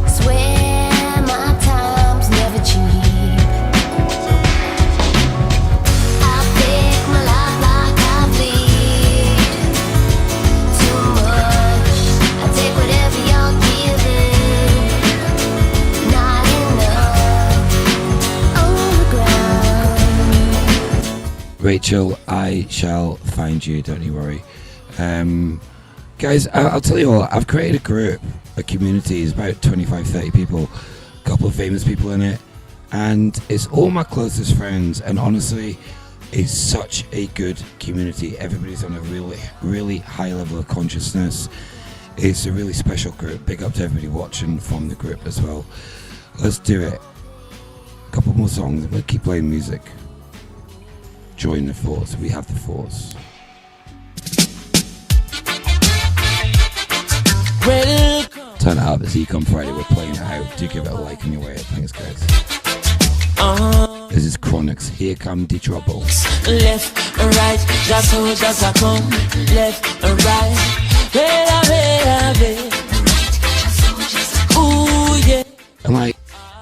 Swear my time's never cheap. I pick my life like I bleed. Too much, I take whatever you're giving. Not enough, overground. Rachel, I shall find you, don't you worry. Guys, I'll tell you all, I've created a group, a community, it's about 25, 30 people, a couple of famous people in it, and it's all my closest friends, and honestly, it's such a good community. Everybody's on a really, really high level of consciousness. It's a really special group. Big up to everybody watching from the group as well. Let's do it. A couple more songs, we'll keep playing music. Join the force, we have the force. Turn it up, it's EKoM Friday, we're playing it out. Do give it a like on your way out. Thanks, guys. This is Chronix, Here Come the Trouble. Left and right, just how just I come. Left and right, ooh yeah. And like,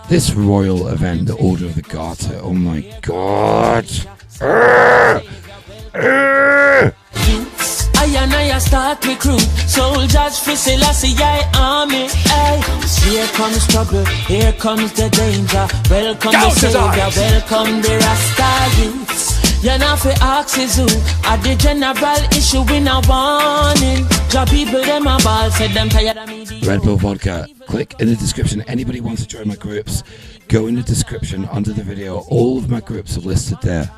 this royal event, the Order of the Garter, oh my god. start recruit soldiers for Selassie army. Hey, here comes trouble, here comes the danger. Welcome the savior, welcome the Rasta youths. You're not for axes who are the general issue in a warning. Job people them a ball, said them tired of me. Red Bull Vodka. Click in the description. Anybody wants to join my groups, go in the description under the video. All of my groups are listed there.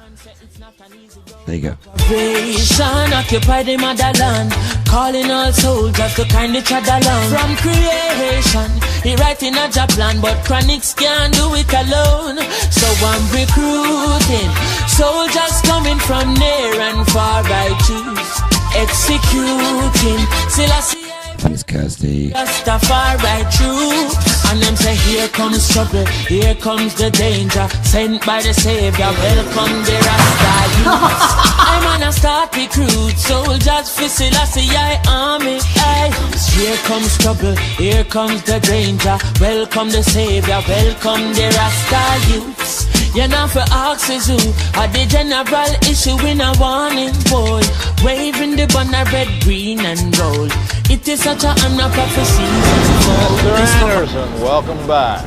There you go. Creation, occupy the motherland, calling all soldiers to kindly tread along. From creation, he writing a job plan, but chronics can't do it alone. So I'm recruiting soldiers coming from near and far. I choose executing Selassie. Thanks, Kirsty. Rastafari troops, and them say here comes trouble, here comes the danger, sent by the savior, welcome the Rasta youths. I'm on a start recruit soldiers for Selassie army. Hey, here comes trouble, here comes the danger, welcome the savior, welcome the Rasta youths. You're not for axes who are the general issue in a warning, boy. Waving the banner red, green and gold. It is such an honor prophecy. Mr. Anderson, welcome back.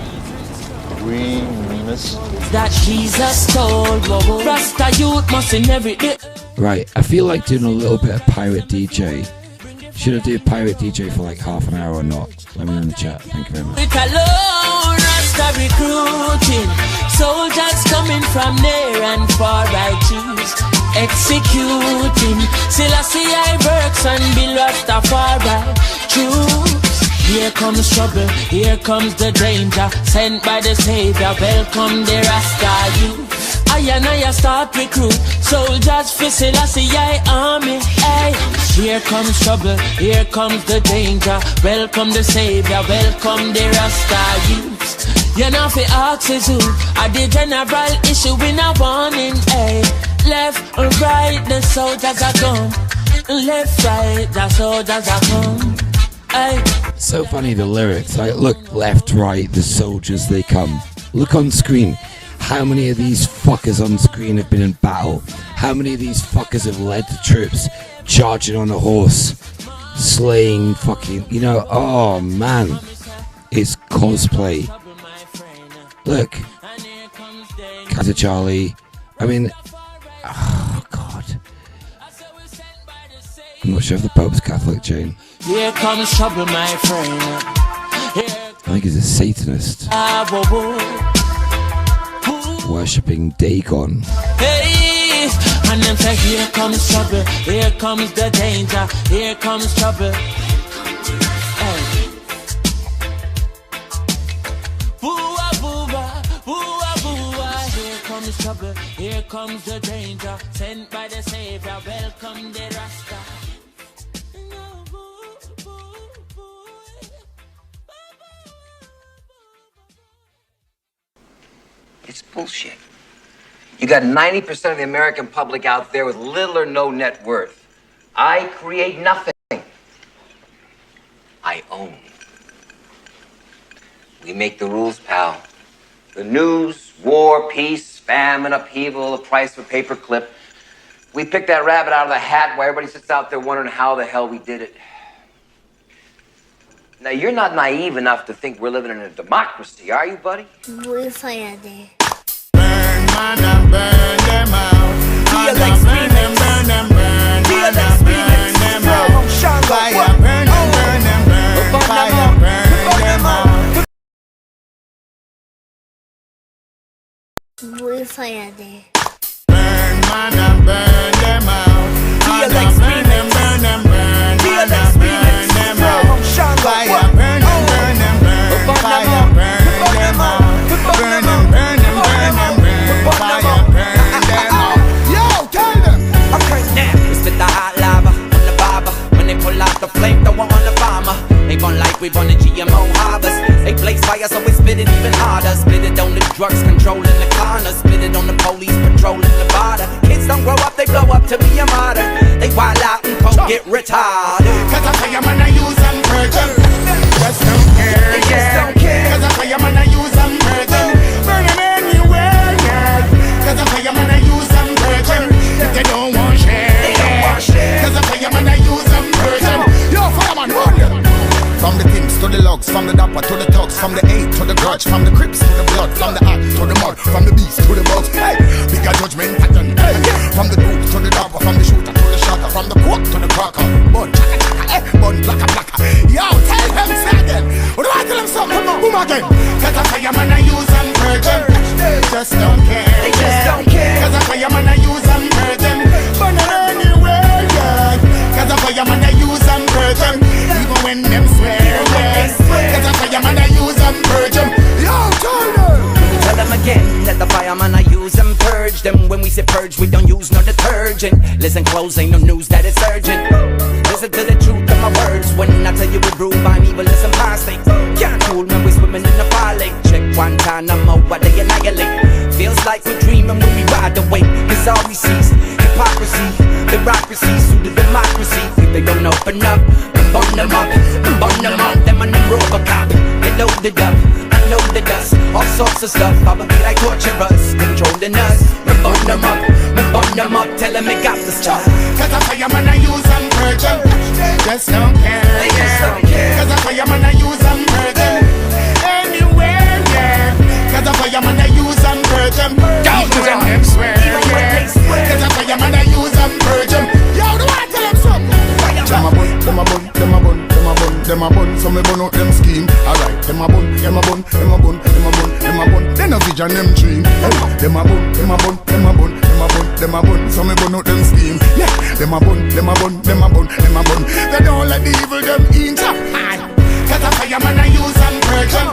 We missed that Jesus told. Rasta youth must in every day. Right, I feel like doing a little bit of pirate DJ. Should I do pirate DJ for like half an hour or not? Let me know in the chat. Thank you very much. Alone, Rasta recruiting soldiers coming from near and far. I choose executing Selassie works and build Rastafari troops. Here comes trouble, here comes the danger, sent by the savior, welcome the Rasta youth. I and I start recruit soldiers for Selassie army. Hey, here comes trouble, here comes the danger, welcome the savior, welcome the Rasta youths. You're not for axes who are the general issue in a warning. Hey, left or right, the soldiers are gone. Left, right, the soldiers are gone. Hey. So funny the lyrics. Like, look, left, right, the soldiers they come. Look on screen. How many of these fuckers on screen have been in battle? How many of these fuckers have led the troops, charging on a horse, slaying fucking, you know? Oh man, it's cosplay. Look, Kaiser Charlie. I mean, oh god. I'm not sure if the Pope's Catholic, Jane. Here comes trouble, my friend. I think he's a Satanist. Worshipping Dagon. Hey, and then say, here comes trouble, here comes the danger, here comes trouble. Hey. Boo-ah, boo-ah, boo-ah, boo-ah. Here comes trouble, here comes the danger, sent by the savior, welcome the Rasta. It's bullshit. You got 90% of the American public out there with little or no net worth. I create nothing. I own. We make the rules, pal. The news, war, peace, famine, upheaval, the price of a paper clip. We pick that rabbit out of the hat while everybody sits out there wondering how the hell we did it. Now, you're not naive enough to think we're living in a democracy, are you, buddy? Fire there. Burn them out. DLX remix. Burn them out. Fire, burn them, fire, burn them out. Fire there. Burn them out. DLX remix. Burn them out. Fire, burn them, fire, burn them out. Burn them, fire, burn them out. Yo, tell them. Okay, now. We spit the hot lava on the barber. When they pull out the flame, throw on the farmer. They burn like we run the GMO harvest. They blaze fire, so we spit it even harder. Spit it on the drugs controlling the corner. Spit it on the police patrolling the border. Kids don't grow up, they blow up to be a martyr. They wild out and coke get retarded. Cause I say I'm gonna use them virgin. Just don't care, They just don't care. Cause I say I'm gonna use them virgin. Burn them anywhere, yeah. Cause I say I'm gonna use them virgin. If they don't want share, They don't want share. Cause I say I'm gonna use them virgin. from the dapper to the thugs, from the hate to the grudge, from the crips to the blood, from the act to the mud, from the beast to the bugs. Hey, bigger judgment pattern. Hey, from the dope to the dapper, from the shooter to the shotter, from the cook to the cracker. Bun chaka chaka, eh, bun blacka blacka. Yo, tell them say again. What do I tell them something? Boom again. Cause I say I'm gonna use them virgin. Just don't care. They just don't care. Cause I say I'm gonna use them virgin. But not anywhere, yeah. Cause I say I'm gonna use them virgin. Even when them swear, yeah. Cause I say I'm gonna use them virgin. Yo, tell them. Tell them again, let the fireman I use them, purge them. When we say purge, we don't use no detergent. Listen close, ain't no news that it's urgent. Listen to the truth of my words. When I tell you we brew by evil, listen past things. Can't fool when we swimming in the fire lake. Check Guantanamo, what they annihilate. Feels like we're dreaming when we ride away. Cause all we see's hypocrisy, bureaucracy, through the democracy. If they don't open up, bun them up, bun them up. Them and them Robocop, they loaded up. Loaded us, all sorts of stuff. Probably like torturers, controlling us. Me bun them up, tell them they got the stuff. Cause I say I'm gonna use them virgin. Just don't care. They just don't care. Cause I say I'm gonna use them virgin. Anywhere, yeah. Cause I say I'm gonna use them virgin. Even when them swear, yeah. Cause I say I'm gonna use them virgin. Yo, do I tell them something? Them a bun, them a bun, them a bun, them a bun, them a bun. So me bun out them scheme. Alright, them a bun, them a bun, them a bun, them a bun, them a bun. Then a vision them dream. Them a bun, them a bun, them a bun, them a bun, them a bun. So me bun out them scheme. Yeah, them a bun, them a bun, them a bun, them a bun. They don't let the evil them in. Cause I say I'm gonna use them virgin.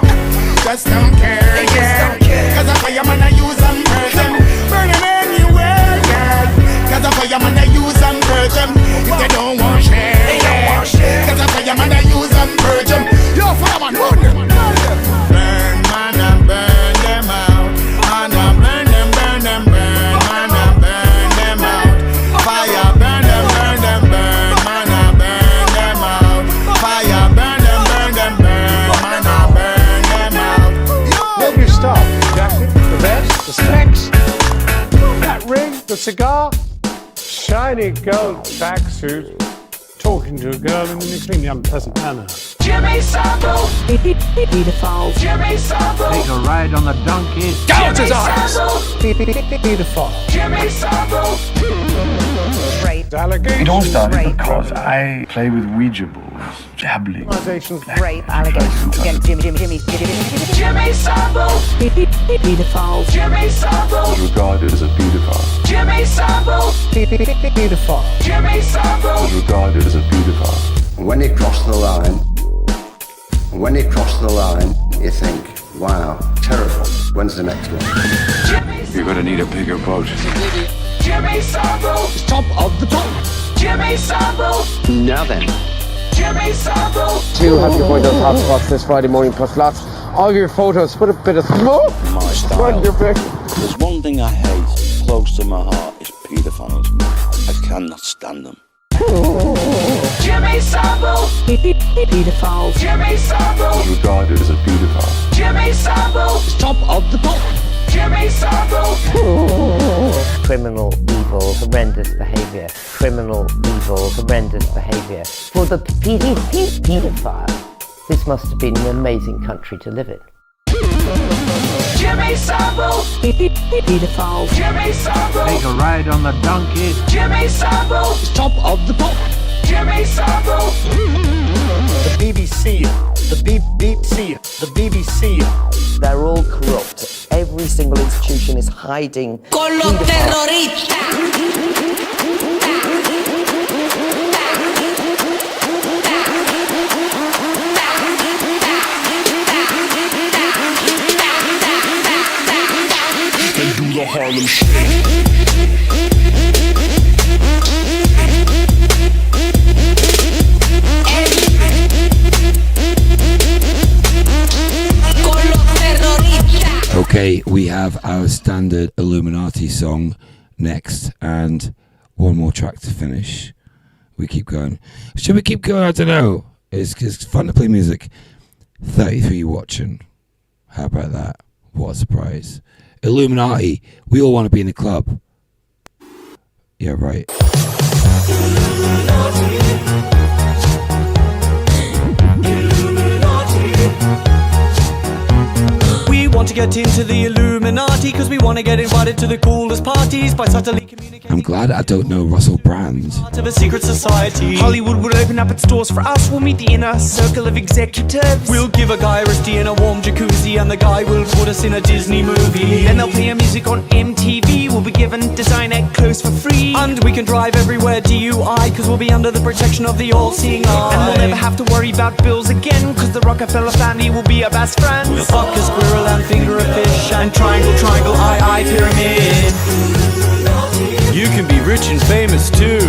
Just don't care. They just don't care. Cause I say I'm gonna use them virgin. Burn them anywhere, yeah. Cause I say I'm gonna use them virgin. If they don't want share, they don't want share. Cause I say I'm gonna use them virgin. Yo, fireman, burn them. Burn, man, and burn them out. Man, and burn them, burn them, burn. Man, and burn them out. Fire, burn them, burn them, burn. Man, and burn them out. Fire, burn them, burn them, burn. Man, and burn them out. Love your stuff. Jacket, the vest, the specs, that ring, the cigar, shiny gold tracksuit, talking to a girl in an extremely unpleasant manner. Jimmy Sample, Beautiful. Jimmy Sample, Take a ride on the donkey. Gouge his eyes. Beautiful. Jimmy Sample. Right. It all started because I play with Ouija boards, jabbling. Right. Allegations against Jimmy. Jimmy Sample, Beautiful. Jimmy Sample, Regarded as a pedophile. Jimmy Sample, Beautiful. Jimmy Sample. Regarded as a pedophile. When you cross the line, you think, wow, terrible. When's the next one? You're gonna need a bigger boat. Jimmy Sample, Top of the top. Jimmy Sample, Now then. Jimmy Sample. To have your boy does hotspots this Friday morning plus lots of your photos. Put a bit of smoke My style. on your pic. There's one thing I hate, close to my heart, is paedophiles. I cannot stand them. Jimmy Sample, Beautiful. Jimmy Sample, Regarded as a pedophile. Jimmy Sample, Top of the top. Jimmy Sample. Criminal, evil, horrendous behaviour. Criminal, evil, horrendous behaviour. For the paedophile, this must have been an amazing country to live in. Jimmy Sample, Beautiful. Jimmy Sample, Take a ride on the donkey. Jimmy Sample, Top of the top. Jimmy Sample. The BBC, the BBC, the BBC. They're all corrupt. Every single institution is hiding. Con los terroristas. They do the Harlem Shake. Okay, we have our standard Illuminati song next, and one more track to finish. We keep going. Should we keep going? I don't know. It's fun to play music. 33 watching. How about that? What a surprise. Illuminati. We all want to be in the club. Yeah, right. Illuminati. want to get into the Illuminati, cause we want to get invited to the coolest parties by subtly communicating. I'm glad I don't know Russell Brand. Part of a secret society. Hollywood will open up its doors for us. We'll meet the inner circle of executives. We'll give a guy a wristy in a warm jacuzzi, and the guy will put us in a Disney movie. Then they'll play our music on MTV. We'll be given designer clothes for free. And we can drive everywhere DUI, cause we'll be under the protection of the all-seeing eye. And we'll never have to worry about bills again, cause the Rockefeller family will be our best friends. We'll fuck a squirrel and finger a fish, and triangle, triangle, eye, pyramid. You can be rich and famous too.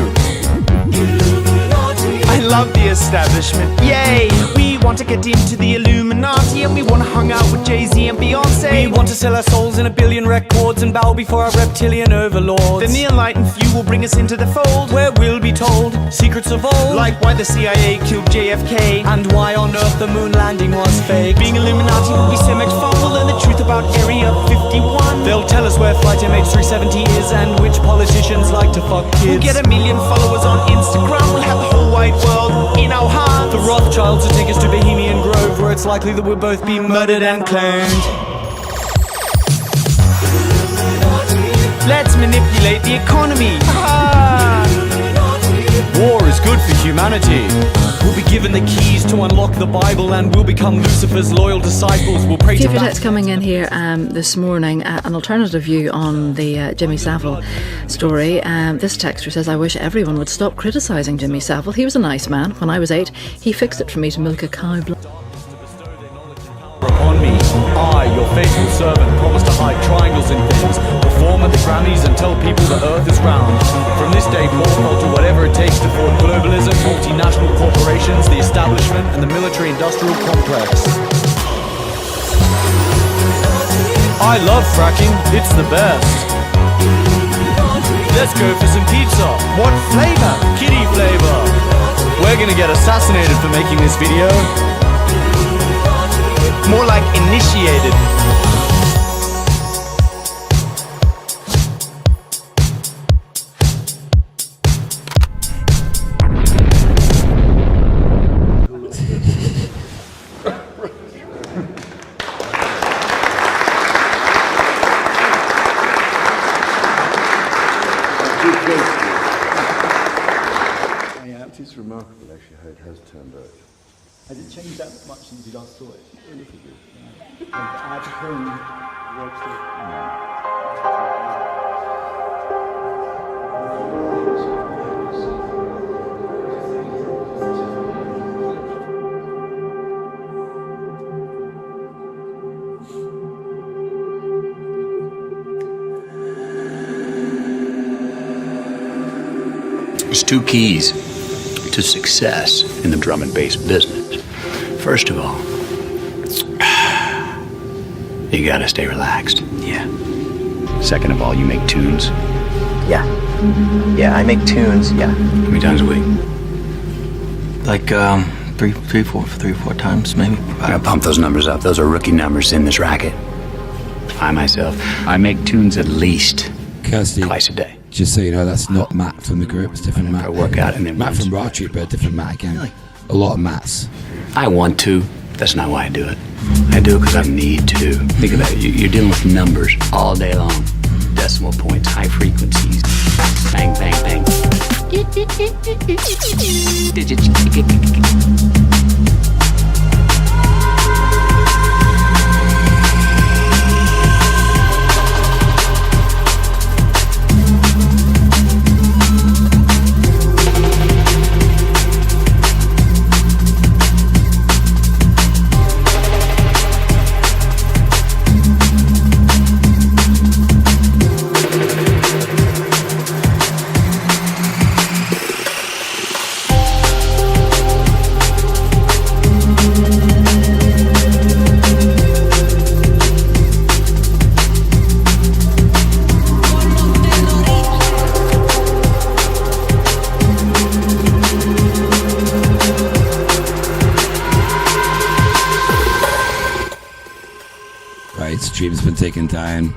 I love the establishment, yay! We want to get into the Illuminati, and we want to hang out with Jay-Z and Beyonce. We want to sell our souls in a billion records and bow before our reptilian overlords. Then the enlightened few will bring us into the fold, where we'll be told secrets of old, like why the CIA killed JFK, and why on earth the moon landing was fake. Being Illuminati will be so much fun. We'll learn the truth about Area 51. They'll tell us where Flight MH370 is and which politicians like to fuck kids. We'll get 1 million followers on Instagram. We'll have the whole wide world in our hearts. The Rothschilds will take us to Bohemian Grove, where it's likely that we'll both be murdered and cloned. Let's manipulate the economy. War is good for humanity. We'll be given the keys to unlock the Bible, and we'll become Lucifer's loyal disciples. We'll pray A few to texts coming in here this morning. An alternative view on the Jimmy Savile story. This texter says, I wish everyone would stop criticising Jimmy Savile. He was a nice man. When I was 8, he fixed it for me to milk a cow. Upon me, I, your faithful servant, promise to hide triangles in things, perform at the Grammys and tell people the earth is round. From this day forth, I'll do whatever it takes to thwart globalism, multinational corporations, the establishment, and the military-industrial complex. I love fracking, it's the best. Let's go for some pizza. What flavor? Kitty flavor. We're gonna get assassinated for making this video. More like initiated. It's remarkable actually how it has turned out. Has it changed that much since you last saw it? A little bit. There's 2 keys to success in the drum and bass business. First of all, you gotta stay relaxed. Yeah. Second of all, you make tunes. Yeah. Yeah, I make tunes, yeah. How many times a week? Like, three, four times, maybe. I gotta pump those numbers up. Those are rookie numbers in this racket. I myself, I make tunes at least Kirsty, twice a day. Just so you know, that's not Matt from the group. It's different Matt. I work out in them. Matt from Raw Troop, but different Matt again. Really? A lot of Matts. I want to. That's not why I do it. I do it because I need to. Think about it. You're dealing with numbers all day long. Decimal points, high frequencies. Bang, bang, bang. Stream's been taken down.